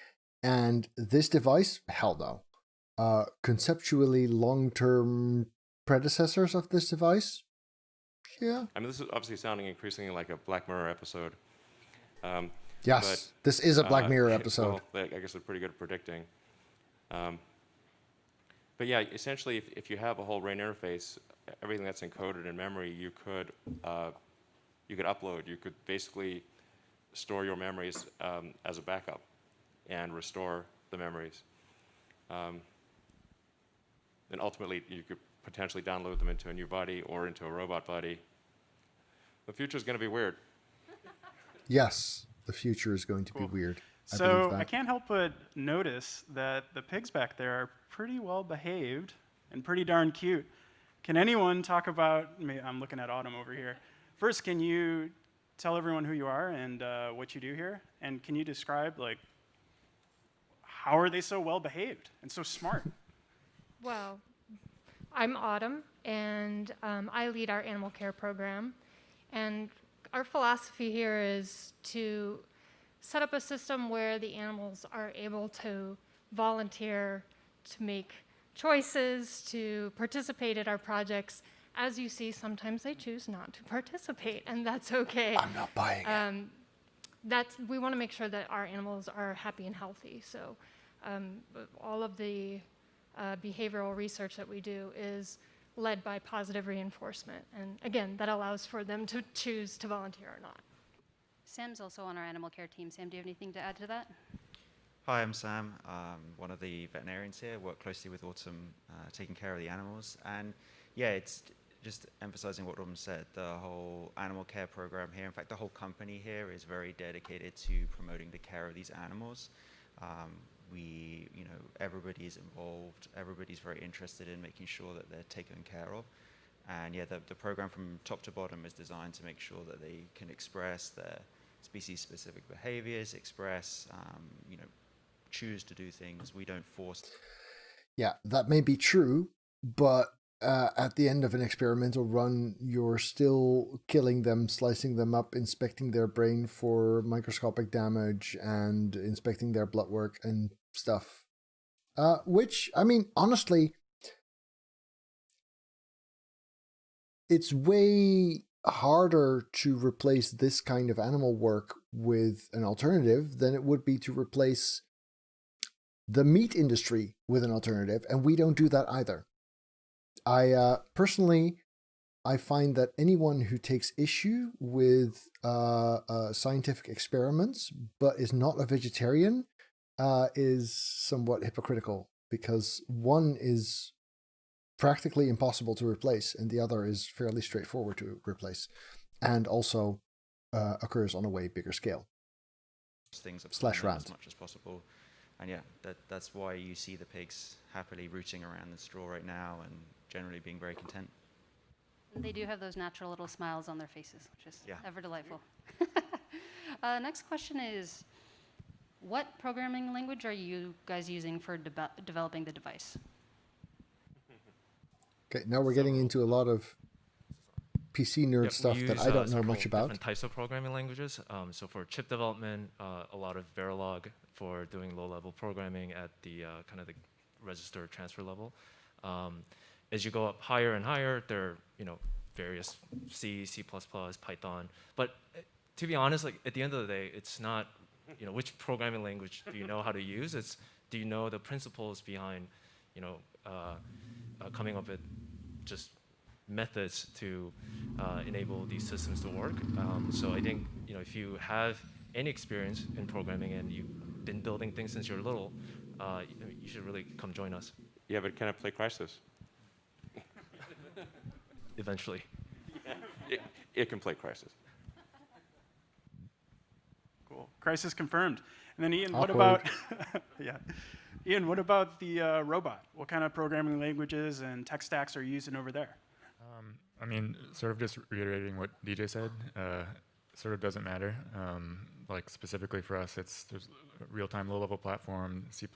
And this device, hell no. Conceptually, long-term predecessors of this device, yeah. I mean, this is obviously sounding increasingly like a Black Mirror episode. Yes, this is a Black Mirror episode. Well, I guess they're pretty good at predicting. But yeah, essentially, if you have a whole brain interface, everything that's encoded in memory, you could upload. You could basically store your memories as a backup and restore the memories. And ultimately, you could potentially download them into a new body or into a robot body. The future is going to be weird. Yes, the future is going to be weird. So I can't help but notice that the pigs back there are pretty well behaved and pretty darn cute. Can anyone talk about, I'm looking at Autumn over here. First, can you tell everyone who you are and what you do here? And can you describe, like, how are they so well behaved and so smart? Well, I'm Autumn, and I lead our animal care program. And our philosophy here is to set up a system where the animals are able to volunteer, to make choices, to participate in our projects. As you see, sometimes they choose not to participate, and that's okay. I'm not buying it. We want to make sure that our animals are happy and healthy. So all of the behavioral research that we do is led by positive reinforcement. And again, that allows for them to choose to volunteer or not. Sam's also on our animal care team. Sam, do you have anything to add to that? Hi, I'm Sam, one of the veterinarians here. Work closely with Autumn, taking care of the animals. And yeah, it's just emphasizing what Autumn said, the whole animal care program here. In fact, the whole company here is very dedicated to promoting the care of these animals. Everybody's involved. Everybody's very interested in making sure that they're taken care of. And yeah, the program from top to bottom is designed to make sure that they can express their species-specific behaviors, choose to do things. We don't force. Yeah, that may be true, but at the end of an experimental run, you're still killing them, slicing them up, inspecting their brain for microscopic damage, and inspecting their blood work and stuff. Which, I mean, honestly, it's way harder to replace this kind of animal work with an alternative than it would be to replace the meat industry with an alternative, and we don't do that either. I personally find that anyone who takes issue with scientific experiments but is not a vegetarian is somewhat hypocritical, because one is practically impossible to replace and the other is fairly straightforward to replace, and also occurs on a way bigger scale. Things / rant. as much as possible. And yeah, that's why you see the pigs happily rooting around the straw right now and generally being very content. They do have those natural little smiles on their faces, which is ever delightful. Next question is, what programming language are you guys using for developing the device? Okay, now we're getting into a lot of PC nerd stuff that I don't know much about. Different types of programming languages. So for chip development, a lot of Verilog for doing low-level programming at the kind of the register transfer level. As you go up higher and higher, there are various C, C++, Python. But to be honest, like at the end of the day, it's not which programming language do you know how to use. It's do you know the principles behind coming up with just methods to enable these systems to work. So I think if you have any experience in programming and you've been building things since you're little, you should really come join us. Yeah, but can I play Crisis? Eventually. It can play Crisis. Cool. Crisis confirmed. And then Ian, what Awkward. about yeah. Ian, what about the robot? What kind of programming languages and tech stacks are you using over there? I mean, sort of just reiterating what DJ said, sort of doesn't matter. Like specifically for us, there's a real-time low-level platform, C++,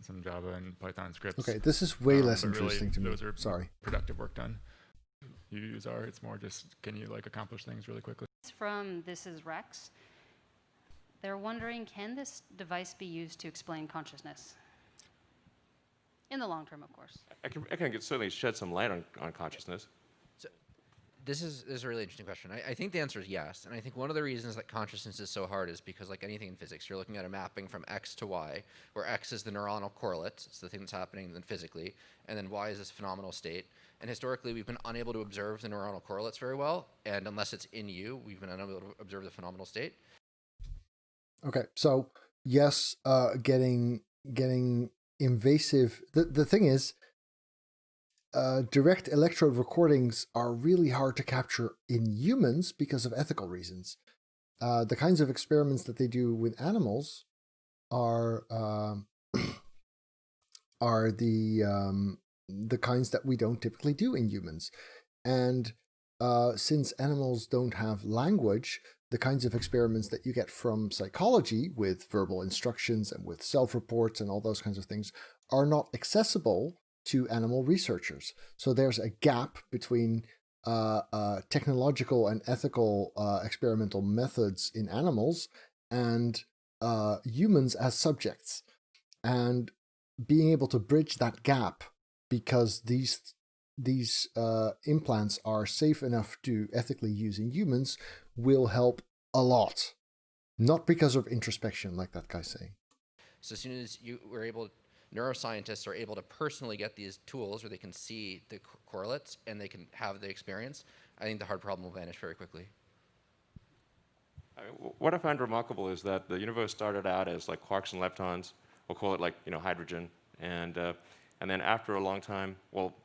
some Java and Python scripts. Okay, this is way less but really, interesting to me. those are Sorry. productive work done. You use R, it's more just, can you like accomplish things really quickly? It's from This Is Rex. They're wondering, can this device be used to explain consciousness? In the long term, of course. I can certainly shed some light on consciousness. So this is a really interesting question. I think the answer is yes. And I think one of the reasons that consciousness is so hard is because, like anything in physics, you're looking at a mapping from X to Y, where X is the neuronal correlate, it's the thing that's happening then physically, and then Y is this phenomenal state. And historically, we've been unable to observe the neuronal correlates very well, and unless it's in you, we've been unable to observe the phenomenal state. Okay, so yes, getting invasive. The thing is, direct electrode recordings are really hard to capture in humans because of ethical reasons. The kinds of experiments that they do with animals are the kinds that we don't typically do in humans. And since animals don't have language, the kinds of experiments that you get from psychology with verbal instructions and with self-reports and all those kinds of things are not accessible to animal researchers. So there's a gap between technological and ethical experimental methods in animals and humans as subjects. And being able to bridge that gap, because these implants are safe enough to ethically use in humans, will help a lot. Not because of introspection, like that guy's saying. So as soon as neuroscientists are able to personally get these tools where they can see the correlates and they can have the experience, I think the hard problem will vanish very quickly. What I find remarkable is that the universe started out as like quarks and leptons. We'll call it like hydrogen, and then after a long time, well,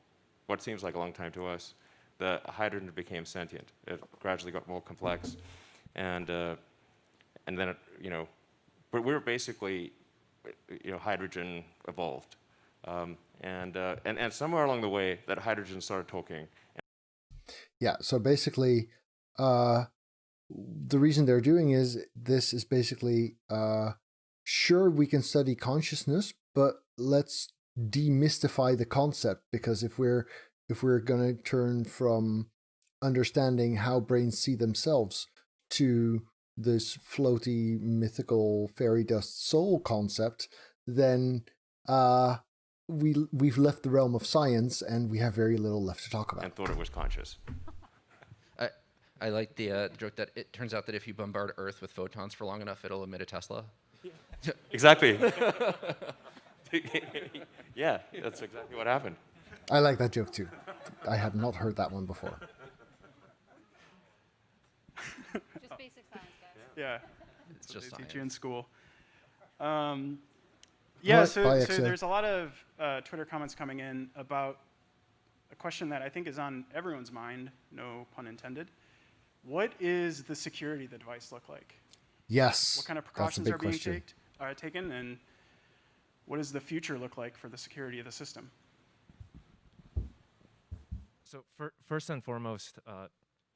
what seems like a long time to us, the hydrogen became sentient. It gradually got more complex, and then but we're basically hydrogen evolved, and somewhere along the way that hydrogen started talking. Yeah. So basically, the reason they're doing this is basically sure, we can study consciousness, but let's demystify the concept, because if we're going to turn from understanding how brains see themselves to this floaty mythical fairy dust soul concept, then we've left the realm of science and we have very little left to talk about. And thought it was conscious. I like the joke that it turns out that if you bombard Earth with photons for long enough, it'll emit a Tesla. Exactly. Yeah, that's exactly what happened. I like that joke too. I had not heard that one before. Just basic science, guys. Yeah. It's That's just what they teach science. you in school. Right, So there's a lot of Twitter comments coming in about a question that I think is on everyone's mind, no pun intended. What is the security of the device look like? Yes. What kind of that's a precautions big are being question. taken, and what does the future look like for the security of the system? So first and foremost,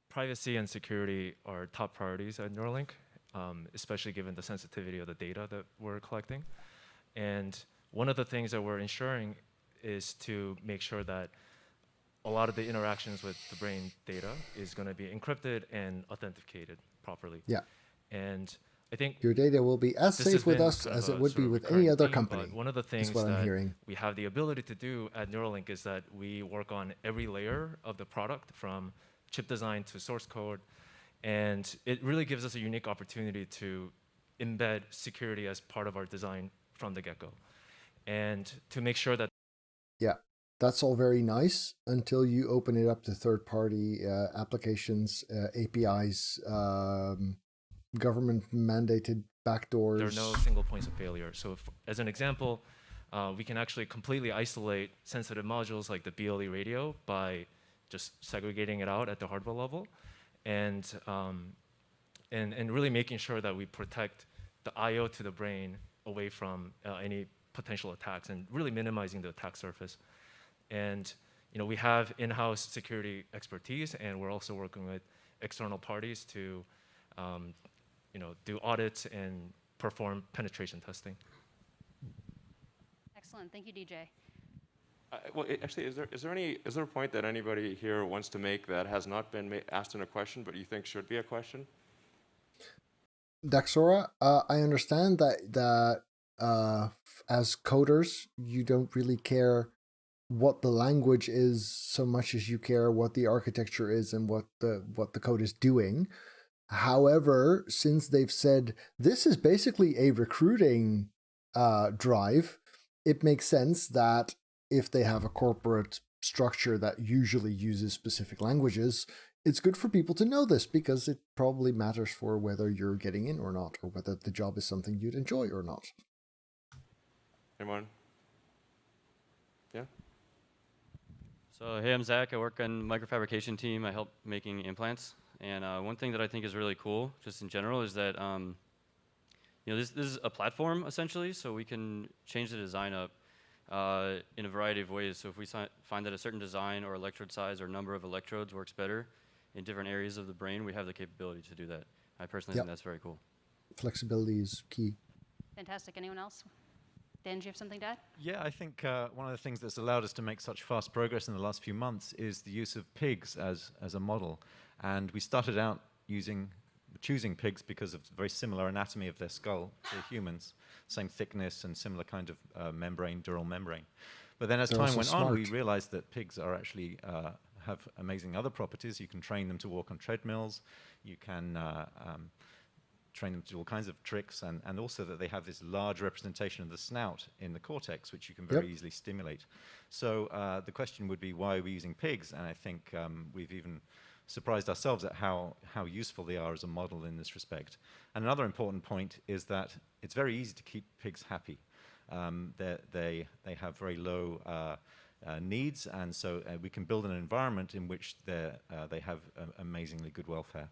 privacy and security are top priorities at Neuralink, especially given the sensitivity of the data that we're collecting. And one of the things that we're ensuring is to make sure that a lot of the interactions with the brain data is going to be encrypted and authenticated properly. Yeah. And I think Your data will be as this has safe with been us kind as of it a would sort be of with recurring any other theme, company. but one of the is things what I'm that hearing. we have the ability to do at Neuralink is that we work on every layer of the product, from chip design to source code, and it really gives us a unique opportunity to embed security as part of our design from the get-go, and to make sure that Yeah, that's all very nice until you open it up to third-party applications, APIs, government-mandated backdoors? There are no single points of failure. So as an example, we can actually completely isolate sensitive modules like the BLE radio by just segregating it out at the hardware level, and really making sure that we protect the I/O to the brain away from any potential attacks, and really minimizing the attack surface. And we have in-house security expertise, and we're also working with external parties to do audits and perform penetration testing. Excellent. Thank you, DJ. Well, actually, is there a point that anybody here wants to make that has not been asked in a question, but you think should be a question? Daxora, I understand that as coders, you don't really care what the language is so much as you care what the architecture is and what the code is doing. However, since they've said this is basically a recruiting drive, it makes sense that if they have a corporate structure that usually uses specific languages, it's good for people to know this, because it probably matters for whether you're getting in or not, or whether the job is something you'd enjoy or not. Anyone? Yeah? So, hey, I'm Zach. I work on the microfabrication team. I help making implants. And one thing that I think is really cool, just in general, is that this is a platform, essentially, so we can change the design up in a variety of ways. So if we find that a certain design or electrode size or number of electrodes works better in different areas of the brain, we have the capability to do that. I personally think that's very cool. Flexibility is key. Fantastic. Anyone else? Dan, do you have something to add? Yeah, I think one of the things that's allowed us to make such fast progress in the last few months is the use of pigs as a model. And we started out choosing pigs because of very similar anatomy of their skull to humans, same thickness and similar kind of membrane, dural membrane. But then as time went on, we realized that pigs are actually have amazing other properties. You can train them to walk on treadmills. You can train them to do all kinds of tricks, and also that they have this large representation of the snout in the cortex, which you can very easily stimulate. So the question would be, why are we using pigs? And I think we've even surprised ourselves at how useful they are as a model in this respect. And another important point is that it's very easy to keep pigs happy. They have very low needs, and so we can build an environment in which they have amazingly good welfare.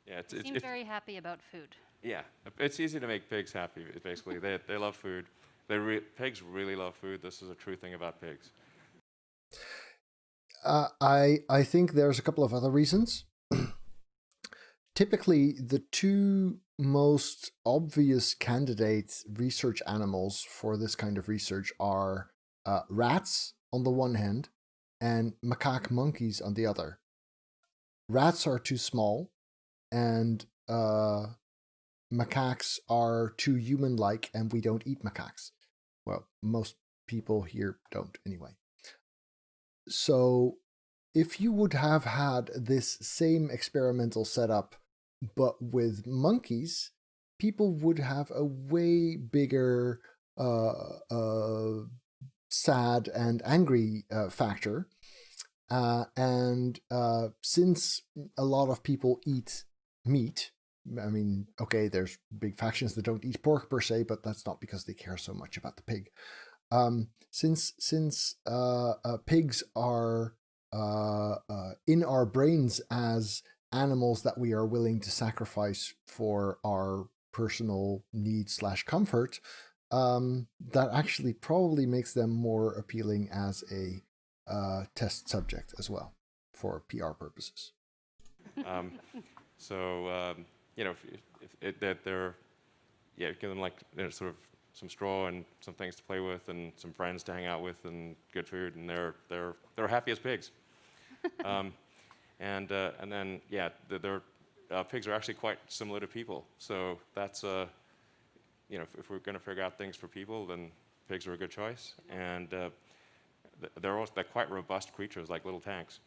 Yeah, You seem very happy about food. Yeah, it's easy to make pigs happy, basically. They love food. Pigs really love food. This is a true thing about pigs. I think there's a couple of other reasons. Typically, the two most obvious candidate research animals for this kind of research are rats on the one hand and macaque monkeys on the other. Rats are too small, and macaques are too human-like, and we don't eat macaques. Well, most people here don't anyway. So if you would have had this same experimental setup, but with monkeys, people would have a way bigger sad and angry factor. And since a lot of people eat meat, I mean, okay, there's big factions that don't eat pork per se, but that's not because they care so much about the pig. Since pigs are in our brains as animals that we are willing to sacrifice for our personal needs / comfort, that actually probably makes them more appealing as a test subject as well for PR purposes. If they're, give them sort of some straw and some things to play with and some friends to hang out with and good food, and they're happy as pigs. And then pigs are actually quite similar to people. So that's if we're going to figure out things for people, then pigs are a good choice. And they're quite robust creatures, like little tanks.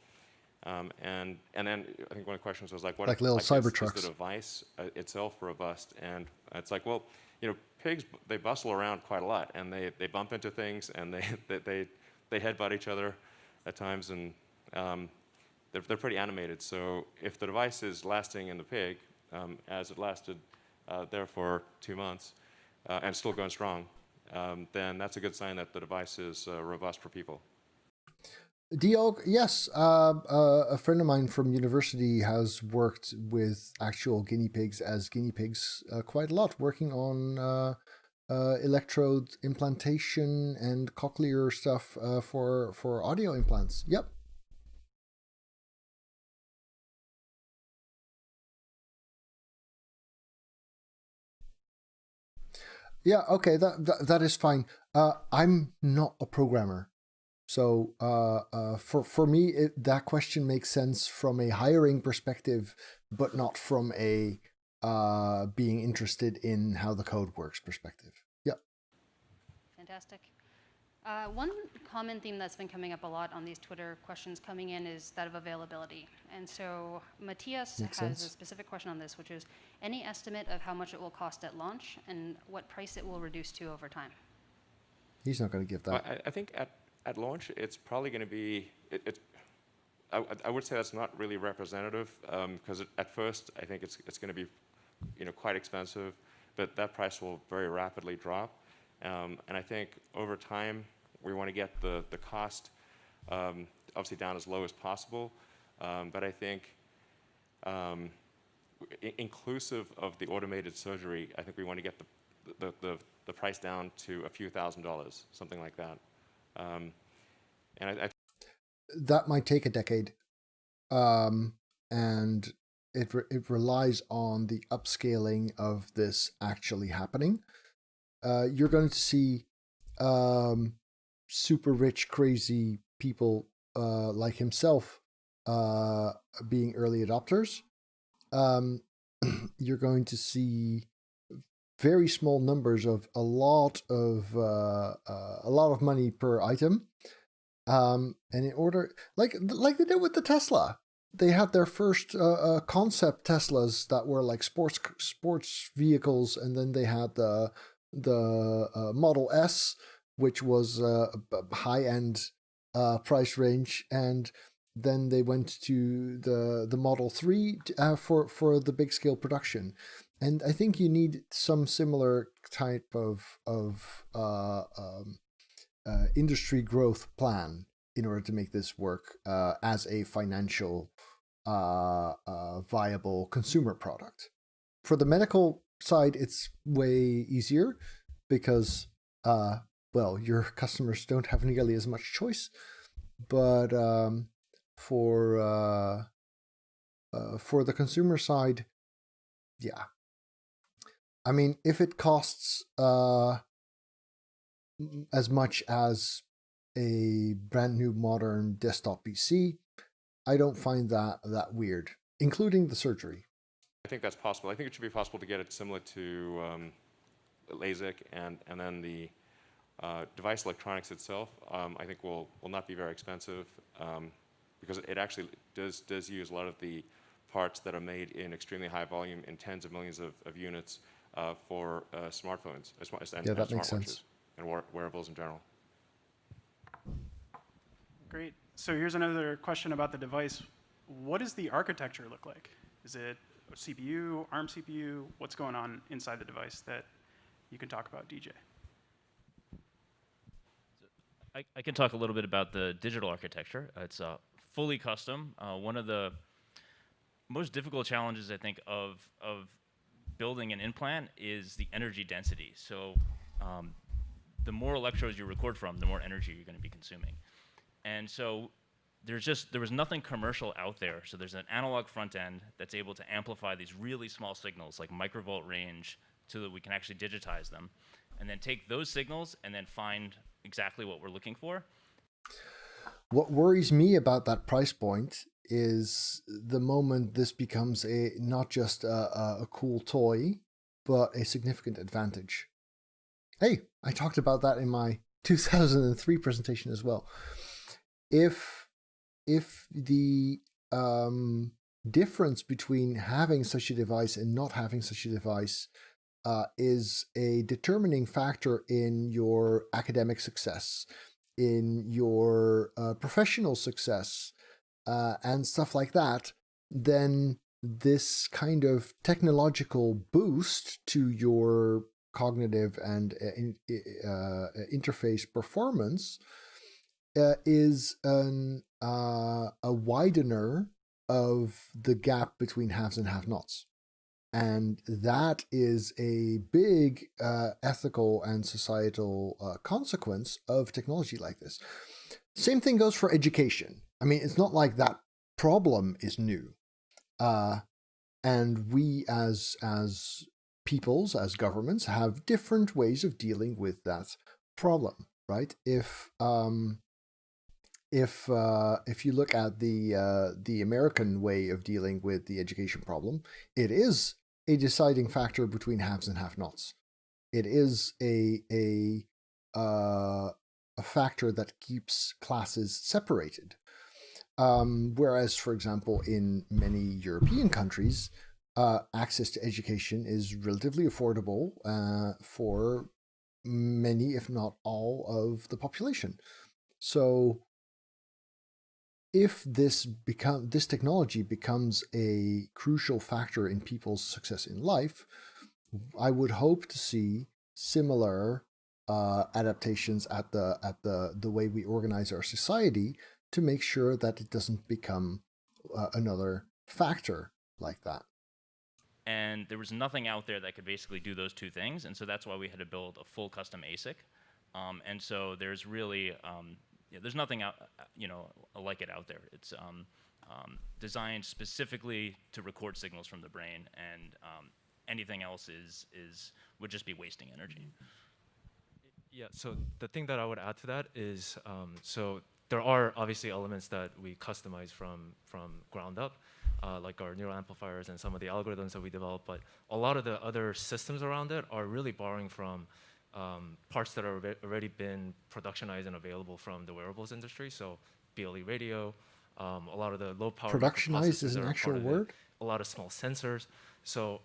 And then I think one of the questions was like, what like little Cybertrucks. Is the device itself robust? And it's like, well, pigs, they bustle around quite a lot, and they bump into things, and they headbutt each other at times, and they're pretty animated. So if the device is lasting in the pig as it lasted there for 2 months and still going strong, then that's a good sign that the device is robust for people. Diog, yes, a friend of mine from university has worked with actual guinea pigs as guinea pigs quite a lot, working on electrode implantation and cochlear stuff for audio implants. Yep. Yeah, okay, that is fine. I'm not a programmer. So for me, that question makes sense from a hiring perspective, but not from a being interested in how the code works perspective. Yeah. Fantastic. One common theme that's been coming up a lot on these Twitter questions coming in is that of availability. And so Matthias has a specific question on this, which is any estimate of how much it will cost at launch and what price it will reduce to over time? He's not going to give that. Well, I think at launch, it's probably going to be, I would say that's not really representative because at first I think it's going to be quite expensive, but that price will very rapidly drop. And I think over time, we want to get the cost obviously down as low as possible. But I think inclusive of the automated surgery, I think we want to get the price down to a few $1,000s, something like that. And that might take a decade. And it relies on the upscaling of this actually happening. You're going to see super rich, crazy people like himself being early adopters. You're going to see very small numbers of a lot of money per item. And in order, like they did with the Tesla, they had their first concept Teslas that were like sports vehicles, and then they had the Model S, which was a high-end price range, and then they went to the Model 3 for the big scale production. And I think you need some similar type of industry growth plan in order to make this work as a financial viable consumer product. For the medical side, it's way easier because, well, your customers don't have nearly as much choice. But for the consumer side, yeah. I mean, if it costs as much as a brand new modern desktop PC, I don't find that weird, including the surgery. I think that's possible. I think it should be possible to get it similar to LASIK, and then the device electronics itself. I think will not be very expensive because it actually does use a lot of the parts that are made in extremely high volume in tens of millions of units for smartphones and smartwatches and wearables in general. Great. So here's another question about the device. What does the architecture look like? Is it a CPU, ARM CPU? What's going on inside the device that you can talk about, DJ? I can talk a little bit about the digital architecture. It's fully custom. One of the most difficult challenges, I think, of building an implant is the energy density. So the more electrodes you record from, the more energy you're going to be consuming. And so there was nothing commercial out there. So there's an analog front end that's able to amplify these really small signals, like microvolt range, so that we can actually digitize them, and then take those signals and then find exactly what we're looking for. What worries me about that price point is the moment this becomes not just a cool toy, but a significant advantage. Hey, I talked about that in my 2003 presentation as well. If the difference between having such a device and not having such a device is a determining factor in your academic success, in your professional success, and stuff like that, then this kind of technological boost to your cognitive and interface performance is a widener of the gap between haves and have-nots. And that is a big ethical and societal consequence of technology like this. Same thing goes for education. I mean, it's not like that problem is new. And we as peoples, as governments, have different ways of dealing with that problem, right? If you look at the American way of dealing with the education problem, it is a deciding factor between haves and have-nots. It is a factor that keeps classes separated. Whereas, for example, in many European countries, access to education is relatively affordable for many, if not all, of the population. So if this technology becomes a crucial factor in people's success in life, I would hope to see similar adaptations at the way we organize our society to make sure that it doesn't become another factor like that. And there was nothing out there that could basically do those two things, and so that's why we had to build a full custom ASIC. And so there's really there's nothing out, like it out there. It's designed specifically to record signals from the brain, and anything else would just be wasting energy. Yeah. So the thing that I would add to that is, so there are obviously elements that we customize from ground up, like our neural amplifiers and some of the algorithms that we develop. But a lot of the other systems around it are really borrowing from parts that are already been productionized and available from the wearables industry. So BLE radio, a lot of the low power. Productionized is an actual word? A lot of small sensors. So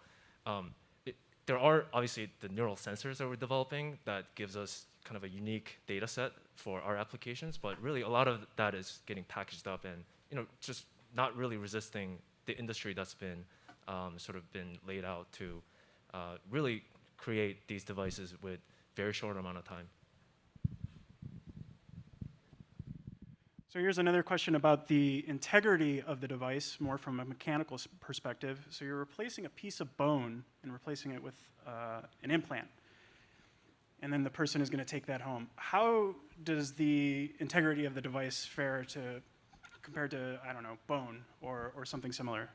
there are obviously the neural sensors that we're developing that gives us kind of a unique data set for our applications, but really a lot of that is getting packaged up and just not really resisting the industry that's been sort of been laid out to really create these devices with very short amount of time. So here's another question about the integrity of the device, more from a mechanical perspective. So you're replacing a piece of bone and replacing it with an implant. And then the person is going to take that home. How does the integrity of the device fare compared to, I don't know, bone or something similar?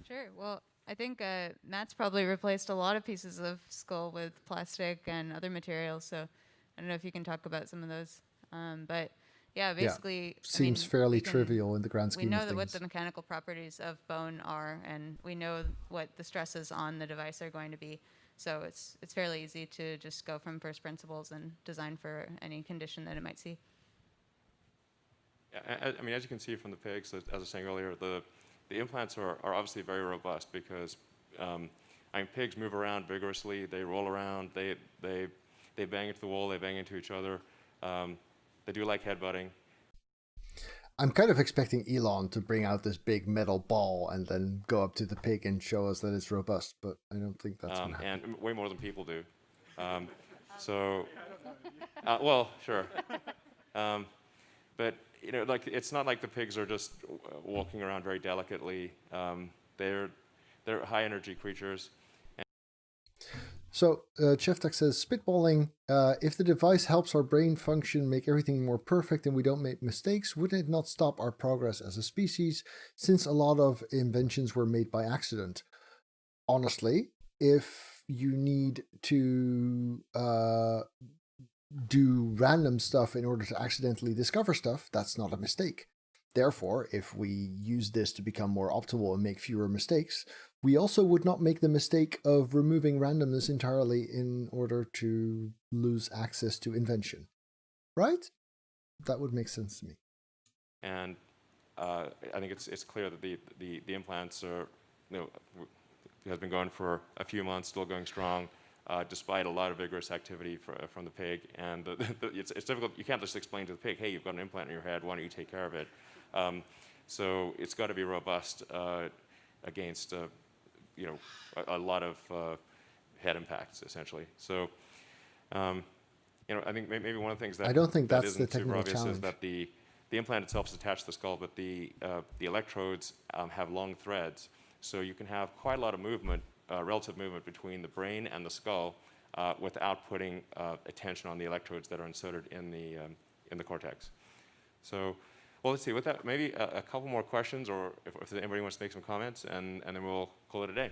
Sure. Well, I think Matt's probably replaced a lot of pieces of skull with plastic and other materials. So I don't know if you can talk about some of those. But yeah, basically, seems fairly trivial in the grand scheme of things. We know what the mechanical properties of bone are, and we know what the stresses on the device are going to be. So it's fairly easy to just go from first principles and design for any condition that it might see. Yeah, I mean, as you can see from the pigs, as I was saying earlier, the implants are obviously very robust because pigs move around vigorously, they roll around, they bang into the wall, they bang into each other. They do like headbutting. I'm kind of expecting Elon to bring out this big metal ball and then go up to the pig and show us that it's robust, but I don't think that's going to happen. And way more than people do. Well, sure. But it's not like the pigs are just walking around very delicately. They're high energy creatures. So Cheftek says, spitballing, if the device helps our brain function, make everything more perfect and we don't make mistakes, wouldn't it not stop our progress as a species, since a lot of inventions were made by accident? Honestly, if you need to do random stuff in order to accidentally discover stuff, that's not a mistake. Therefore, if we use this to become more optimal and make fewer mistakes, we also would not make the mistake of removing randomness entirely in order to lose access to invention. Right? That would make sense to me. And I think it's clear that the implants are, has been going for a few months, still going strong, despite a lot of vigorous activity from the pig. And it's difficult. You can't just explain to the pig, hey, you've got an implant in your head, why don't you take care of it? So it's got to be robust. against you know, a lot of head impacts, essentially. So, you know, I think maybe one of the things that I don't think that that's the isn't super technical obvious challenge. is that the implant itself is attached to the skull, but the electrodes have long threads, so you can have quite a lot of movement, relative movement between the brain and the skull, without putting attention on the electrodes that are inserted in the cortex. So, well, let's see. With that, maybe a couple more questions, or if anybody wants to make some comments, and then we'll call it a day.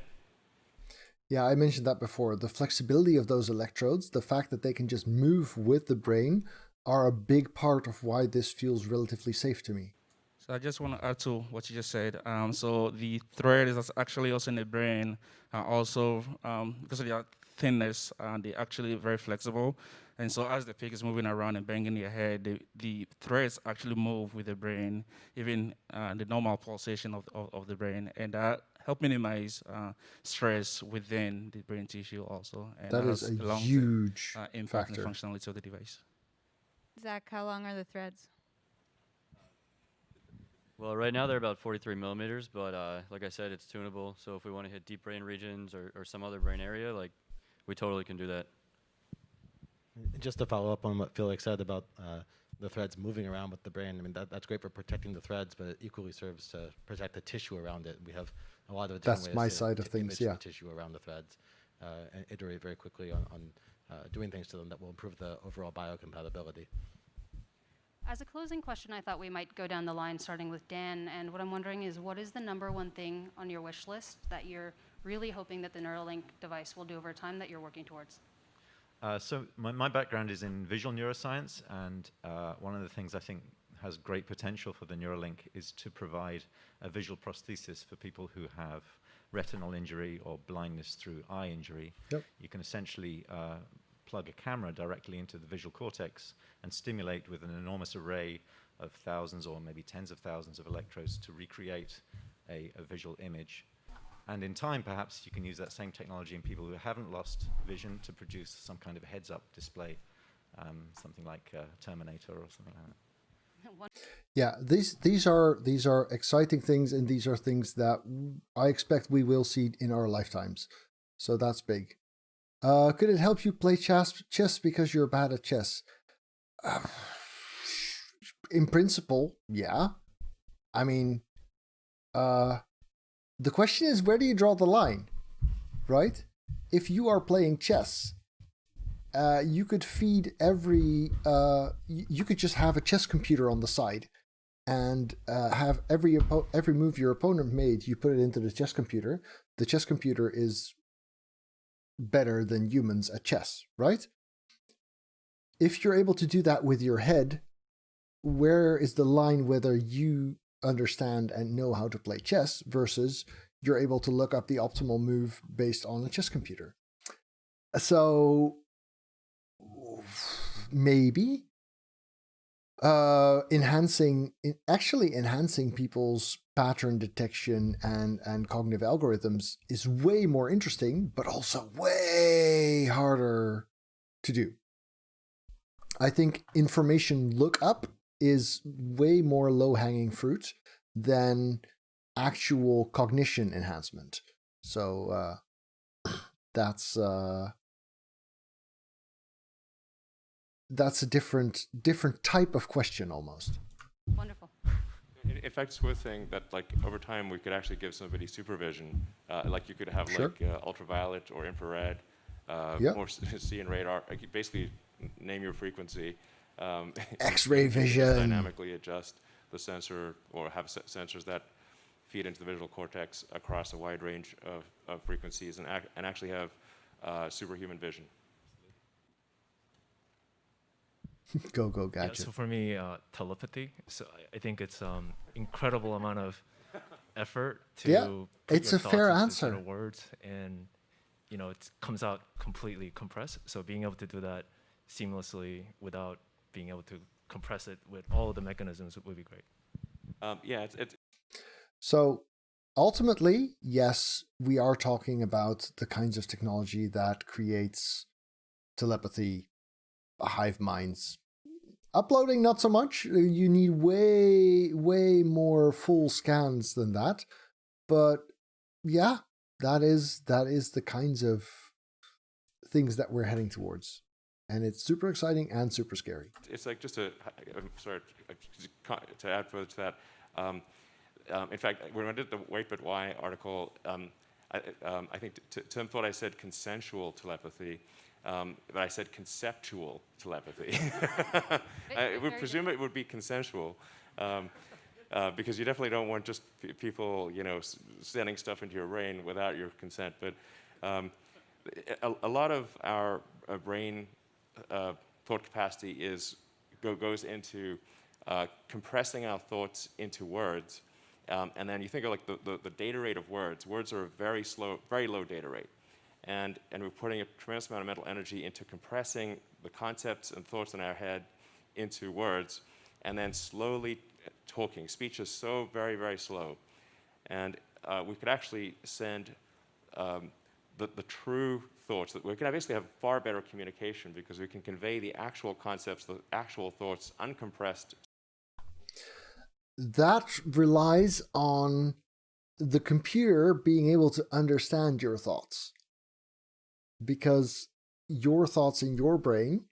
Yeah, I mentioned that before. The flexibility of those electrodes, the fact that they can just move with the brain, are a big part of why this feels relatively safe to me. So I just want to add to what you just said. So the thread is actually also in the brain, also because of their thinness, they're actually very flexible. And so as the pig is moving around and banging their head, the threads actually move with the brain, even the normal pulsation of the brain. And that help minimize stress within the brain tissue also. And That is has a long-term, huge impact on factor. the functionality of the device. Zach, how long are the threads? Well, right now they're about 43 millimeters, but like I said, it's tunable. So if we want to hit deep brain regions or some other brain area, like we totally can do that. Just to follow up on what Felix said about the threads moving around with the brain, I mean, that's great for protecting the threads, but it equally serves to protect the tissue around it. We have a lot of different That's ways my to, side of to things, image yeah. the tissue around the threads and iterate very quickly on doing things to them that will improve the overall biocompatibility. As a closing question, I thought we might go down the line starting with Dan, and what I'm wondering is, what is the number one thing on your wish list that you're really hoping that the Neuralink device will do over time that you're working towards? So my background is in visual neuroscience, and one of the things I think has great potential for the Neuralink is to provide a visual prosthesis for people who have retinal injury or blindness through eye injury. Yep. You can essentially plug a camera directly into the visual cortex and stimulate with an enormous array of thousands or maybe tens of thousands of electrodes to recreate a visual image. And in time, perhaps you can use that same technology in people who haven't lost vision to produce some kind of heads-up display, something like Terminator or something like that. Yeah, these are exciting things, and these are things that I expect we will see in our lifetimes. So that's big. Could it help you play chess because you're bad at chess? In principle, yeah. I mean, the question is, where do you draw the line, right? If you are playing chess, you could feed every, you could just have a chess computer on the side and have every move your opponent made, you put it into the chess computer. The chess computer is better than humans at chess, right? If you're able to do that with your head, where is the line whether you understand and know how to play chess versus you're able to look up the optimal move based on a chess computer? So maybe enhancing people's pattern detection and cognitive algorithms is way more interesting, but also way harder to do. I think information lookup is way more low-hanging fruit than actual cognition enhancement. So that's a different type of question almost. Wonderful. In fact, it's worth saying that, like, over time, we could actually give somebody supervision. Like, you could have, Sure. like, ultraviolet or infrared, Yep. or see and radar. Like, you basically name your frequency. X-ray you can just vision. dynamically adjust the sensor, or have sensors that feed into the visual cortex across a wide range of frequencies, and actually have superhuman vision. Go gadget. Yeah, so for me, telepathy. So I think it's incredible amount of effort to Yeah, put it's your a fair thoughts into answer. sort of words, and it comes out completely compressed. So being able to do that seamlessly without being able to compress it with all of the mechanisms would be great. Yeah, So ultimately, yes, we are talking about the kinds of technology that creates telepathy, hive minds. Uploading, not so much. You need way more full scans than that. But yeah, that is the kinds of things that we're heading towards, and it's super exciting and super scary. It's like just to, I'm sorry, to add further to that. In fact, when I did the Wait But Why article, I think Tim thought I said consensual telepathy, but I said conceptual telepathy. I would presume it would be consensual, because you definitely don't want just people, sending stuff into your brain without your consent. But a lot of our brain thought capacity goes into compressing our thoughts into words. And then you think of like the data rate of words. Words are a very low data rate. And we're putting a tremendous amount of mental energy into compressing the concepts and thoughts in our head into words, and then slowly talking. Speech is so very, very slow. And we could actually send the true thoughts. We can basically have far better communication because we can convey the actual concepts, the actual thoughts, uncompressed. That relies on the computer being able to understand your thoughts, because your thoughts in your brain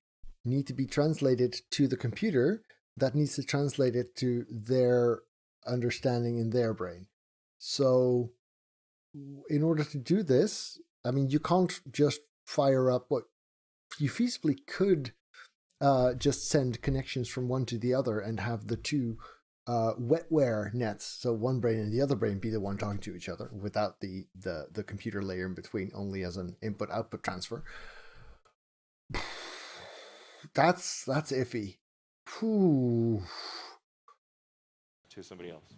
need to be translated to the computer that needs to translate it to their understanding in their brain. So in order to do this, I mean, you can't just fire up what you feasibly could just send connections from one to the other and have the two wetware nets, so one brain and the other brain be the one talking to each other without the computer layer in between, only as an input-output transfer. That's iffy. Whew. To somebody else.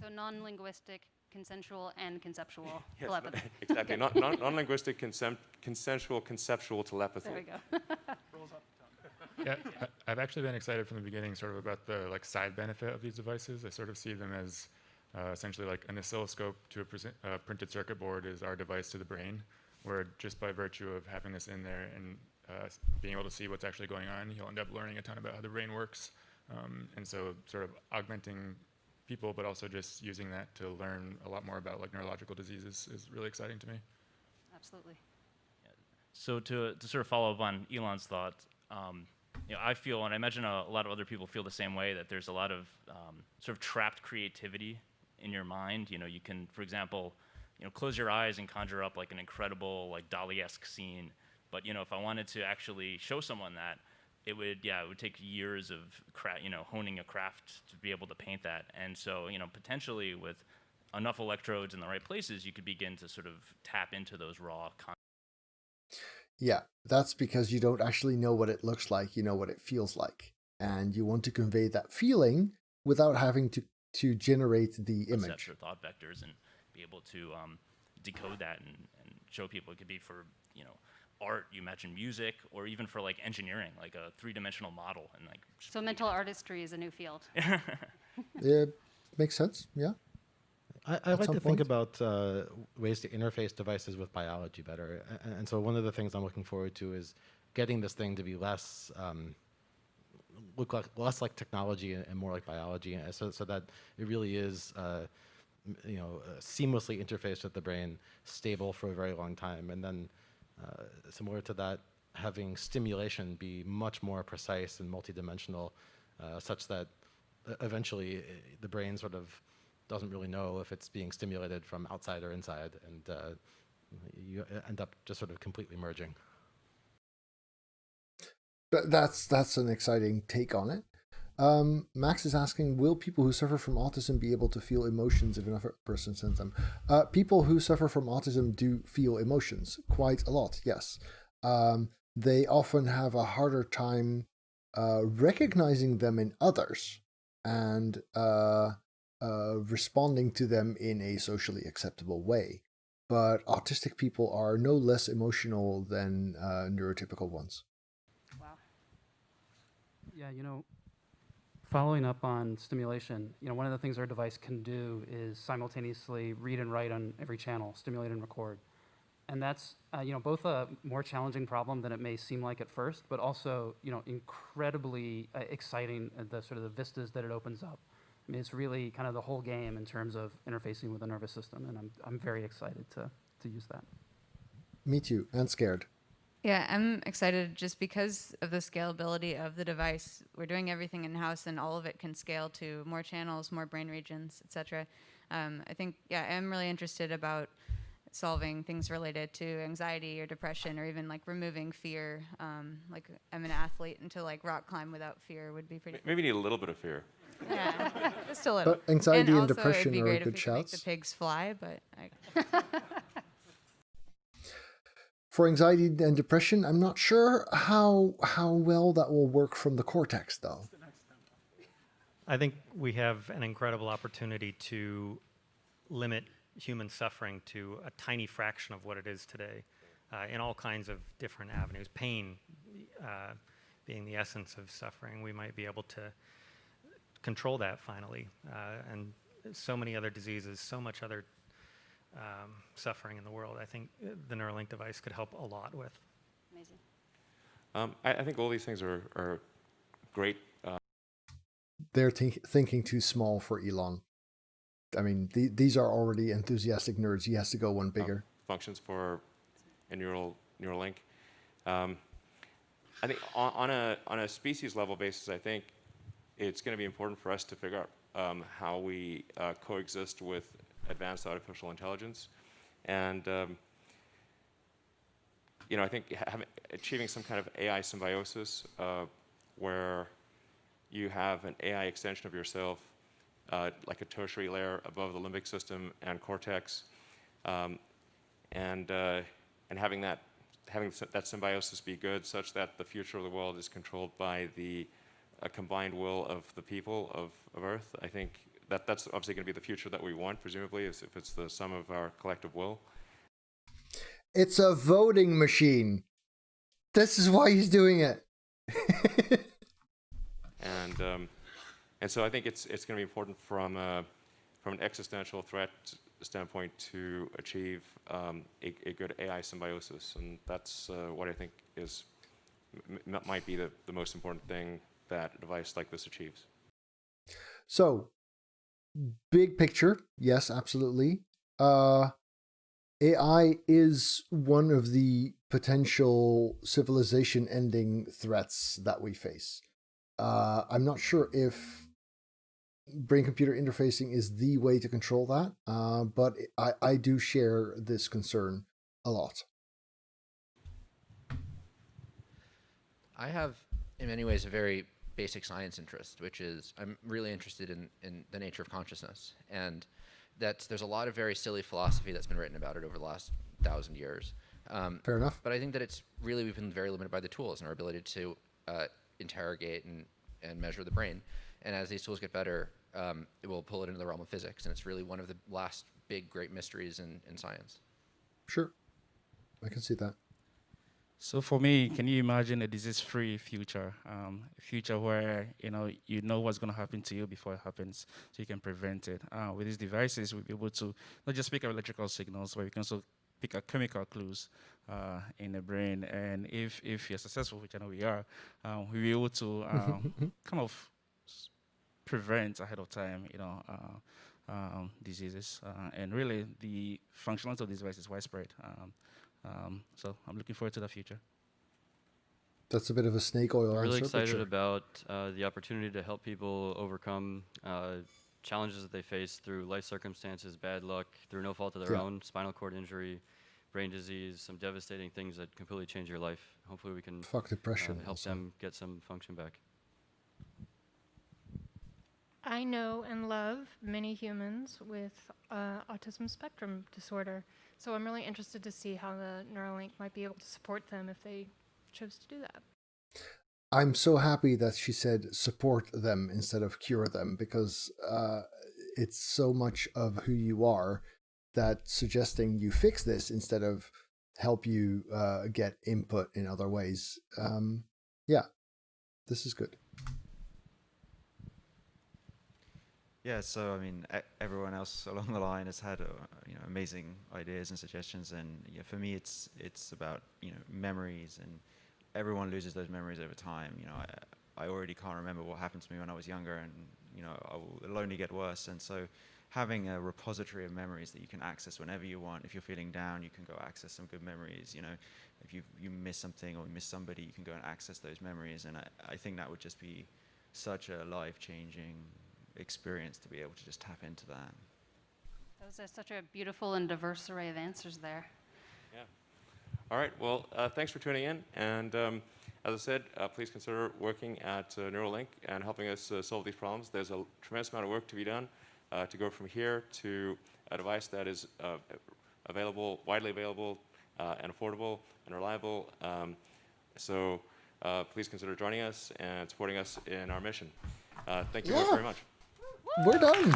So non-linguistic, consensual, and conceptual Yes, telepathy. exactly. Okay. Non-linguistic, consensual, conceptual telepathy. There we go. Yeah, I've actually been excited from the beginning, sort of about the side benefit of these devices. I sort of see them as essentially like an oscilloscope to a printed circuit board is our device to the brain, where just by virtue of having this in there and being able to see what's actually going on, you'll end up learning a ton about how the brain works. And so sort of augmenting people, but also just using that to learn a lot more about like neurological diseases is really exciting to me. Absolutely. So to sort of follow up on Elon's thought, I feel, and I imagine a lot of other people feel the same way, that there's a lot of sort of trapped creativity in your mind. You can, for example, close your eyes and conjure up like an incredible, like Dali-esque scene. But if I wanted to actually show someone that, it would take years of honing a craft to be able to paint that. And so potentially with enough electrodes in the right places, you could begin to sort of tap into those raw concepts. Yeah, that's because you don't actually know what it looks like, you know what it feels like. And you want to convey that feeling without having to generate the image. Or thought vectors, and be able to decode that and show people. It could be for, art, you imagine music, or even for like engineering, like a three-dimensional model. And like. So mental artistry is a new field. Yeah, makes sense, yeah. I like to think about ways to interface devices with biology better. And so one of the things I'm looking forward to is getting this thing to be less like technology and more like biology, so that it really is seamlessly interfaced with the brain, stable for a very long time. And then similar to that, having stimulation be much more precise and multidimensional, such that eventually the brain sort of doesn't really know if it's being stimulated from outside or inside, and you end up just sort of completely merging. That's an exciting take on it. Max is asking, will people who suffer from autism be able to feel emotions if another person sends them? People who suffer from autism do feel emotions quite a lot, yes. They often have a harder time recognizing them in others and responding to them in a socially acceptable way. But autistic people are no less emotional than neurotypical ones. Wow. Yeah, following up on stimulation, one of the things our device can do is simultaneously read and write on every channel, stimulate and record. And that's, both a more challenging problem than it may seem like at first, but also, incredibly exciting, the sort of the vistas that it opens up. I mean, it's really kind of the whole game in terms of interfacing with the nervous system, and I'm very excited to use that. Me too, and scared. Yeah, I'm excited just because of the scalability of the device. We're doing everything in-house, and all of it can scale to more channels, more brain regions, et cetera. I think, yeah, I'm really interested about solving things related to anxiety or depression, or even like removing fear. Like I'm an athlete, and to like rock climb without fear would be pretty. Maybe you need a little bit of fear. Yeah, just a little. But anxiety and also, depression it'd be are great if good we could make the shouts. pigs fly, but For anxiety and depression, I'm not sure how well that will work from the cortex, though. I think we have an incredible opportunity to limit human suffering to a tiny fraction of what it is today in all kinds of different avenues. Pain being the essence of suffering, we might be able to control that finally. And so many other diseases, so much other suffering in the world, I think the Neuralink device could help a lot with. Amazing. I think all these things are great. They're thinking too small for Elon. I mean, these are already enthusiastic nerds. He has to go one bigger. Functions for a Neuralink. I think on a species level basis, I think it's going to be important for us to figure out how we coexist with advanced artificial intelligence, and I think achieving some kind of AI symbiosis where you have an AI extension of yourself, like a tertiary layer above the limbic system and cortex, and having that symbiosis be good, such that the future of the world is controlled by the combined will of the people of Earth. I think that's obviously going to be the future that we want, presumably, if it's the sum of our collective will. It's a voting machine. This is why he's doing it. And so I think it's going to be important from an existential threat standpoint to achieve a good AI symbiosis, and that's what I think might be the most important thing that a device like this achieves. So, big picture, yes, absolutely. AI is one of the potential civilization-ending threats that we face. I'm not sure if brain-computer interfacing is the way to control that, but I do share this concern a lot. I have, in many ways, a very basic science interest, which is I'm really interested in the nature of consciousness. And there's a lot of very silly philosophy that's been written about it over the last 1,000 years. Fair enough. But I think that we've been very limited by the tools and our ability to interrogate and measure the brain. And as these tools get better, it will pull it into the realm of physics. And it's really one of the last big, great mysteries in science. Sure. I can see that. So for me, can you imagine a disease-free future? A future where you know what's going to happen to you before it happens, so you can prevent it. With these devices, we'll be able to not just pick up electrical signals, but we can also pick up chemical clues in the brain. And if you're successful, which I know we are, we'll be able to kind of prevent ahead of time, diseases. And really, the functionality of this device is widespread. So I'm looking forward to the future. That's a bit of a snake oil answer. I'm really but excited sure. about the opportunity to help people overcome challenges that they face through life circumstances, bad luck, through no fault of their own, spinal cord injury, brain disease, some devastating things that completely change your life. Hopefully we can depression help them get some function back. I know and love many humans with autism spectrum disorder. So I'm really interested to see how the Neuralink might be able to support them if they chose to do that. I'm so happy that she said support them instead of cure them, because it's so much of who you are that suggesting you fix this instead of help you get input in other ways. Yeah, this is good. Yeah, so I mean, everyone else along the line has had amazing ideas and suggestions, and for me, it's about memories, and everyone loses those memories over time. I already can't remember what happened to me when I was younger, and it'll only get worse. And so having a repository of memories that you can access whenever you want. If you're feeling down, you can go access some good memories. If you miss something or miss somebody, you can go and access those memories. And I think that would just be such a life-changing experience to be able to just tap into that. Those are such a beautiful and diverse array of answers there. Yeah. All right. Well, thanks for tuning in. And as I said, please consider working at Neuralink and helping us solve these problems. There's a tremendous amount of work to be done to go from here to a device that is available, widely available, and affordable and reliable. So please consider joining us and supporting us in our mission. Thank you both very much. We're done.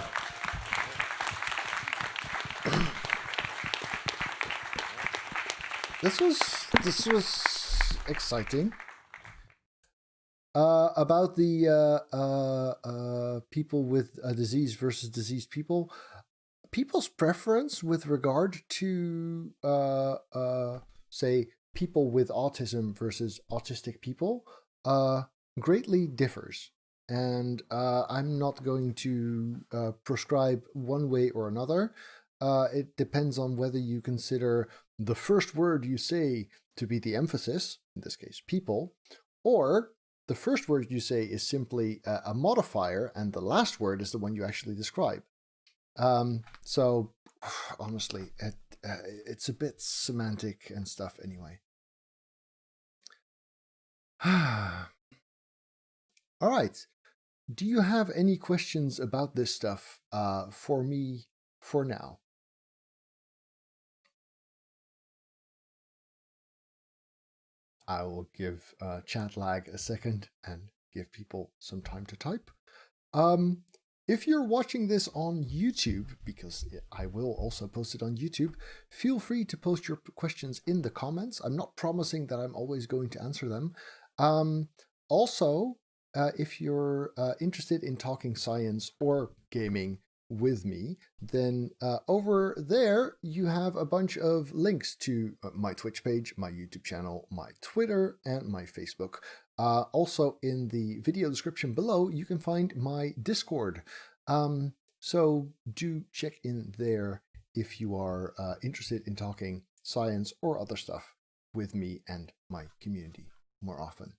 This was exciting. About the people with a disease versus diseased people, people's preference with regard to say people with autism versus autistic people greatly differs. And I'm not going to prescribe one way or another. It depends on whether you consider the first word you say to be the emphasis, in this case people, or the first word you say is simply a modifier and the last word is the one you actually describe. So honestly, it's a bit semantic and stuff anyway. All right. Do you have any questions about this stuff for me for now? I will give chat lag a second and give people some time to type. If you're watching this on YouTube, because I will also post it on YouTube, feel free to post your questions in the comments. I'm not promising that I'm always going to answer them. Also, if you're interested in talking science or gaming with me, then over there you have a bunch of links to my Twitch page, my YouTube channel, my Twitter, and my Facebook. Also in the video description below, you can find my Discord. So do check in there if you are interested in talking science or other stuff with me and my community more often.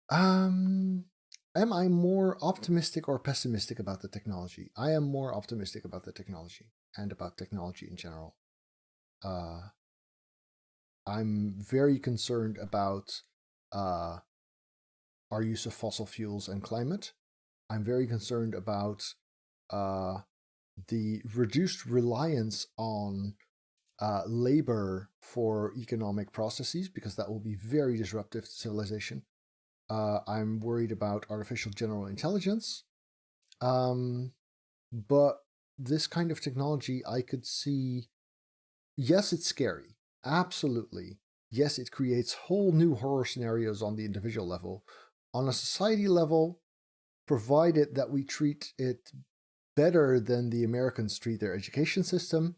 Am I more optimistic or pessimistic about the technology? I am more optimistic about the technology and about technology in general. I'm very concerned about our use of fossil fuels and climate. I'm very concerned about the reduced reliance on labor for economic processes, because that will be very disruptive to civilization. I'm worried about artificial general intelligence. But this kind of technology, I could see, yes, it's scary. Absolutely. Yes, it creates whole new horror scenarios on the individual level. On a society level, provided that we treat it better than the Americans treat their education system,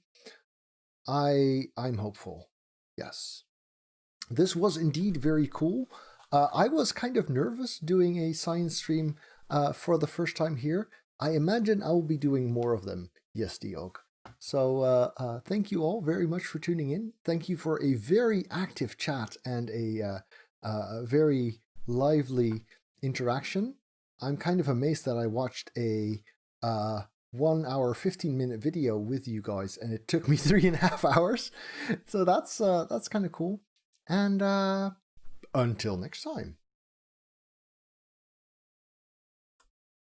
I'm hopeful. Yes. This was indeed very cool. I was kind of nervous doing a science stream for the first time here. I imagine I will be doing more of them. Yes, Diog. So thank you all very much for tuning in. Thank you for a very active chat and a very lively interaction. I'm kind of amazed that I watched a 1 hour, 15-minute video with you guys, and it took me 3.5 hours. So that's kind of cool. And until next time.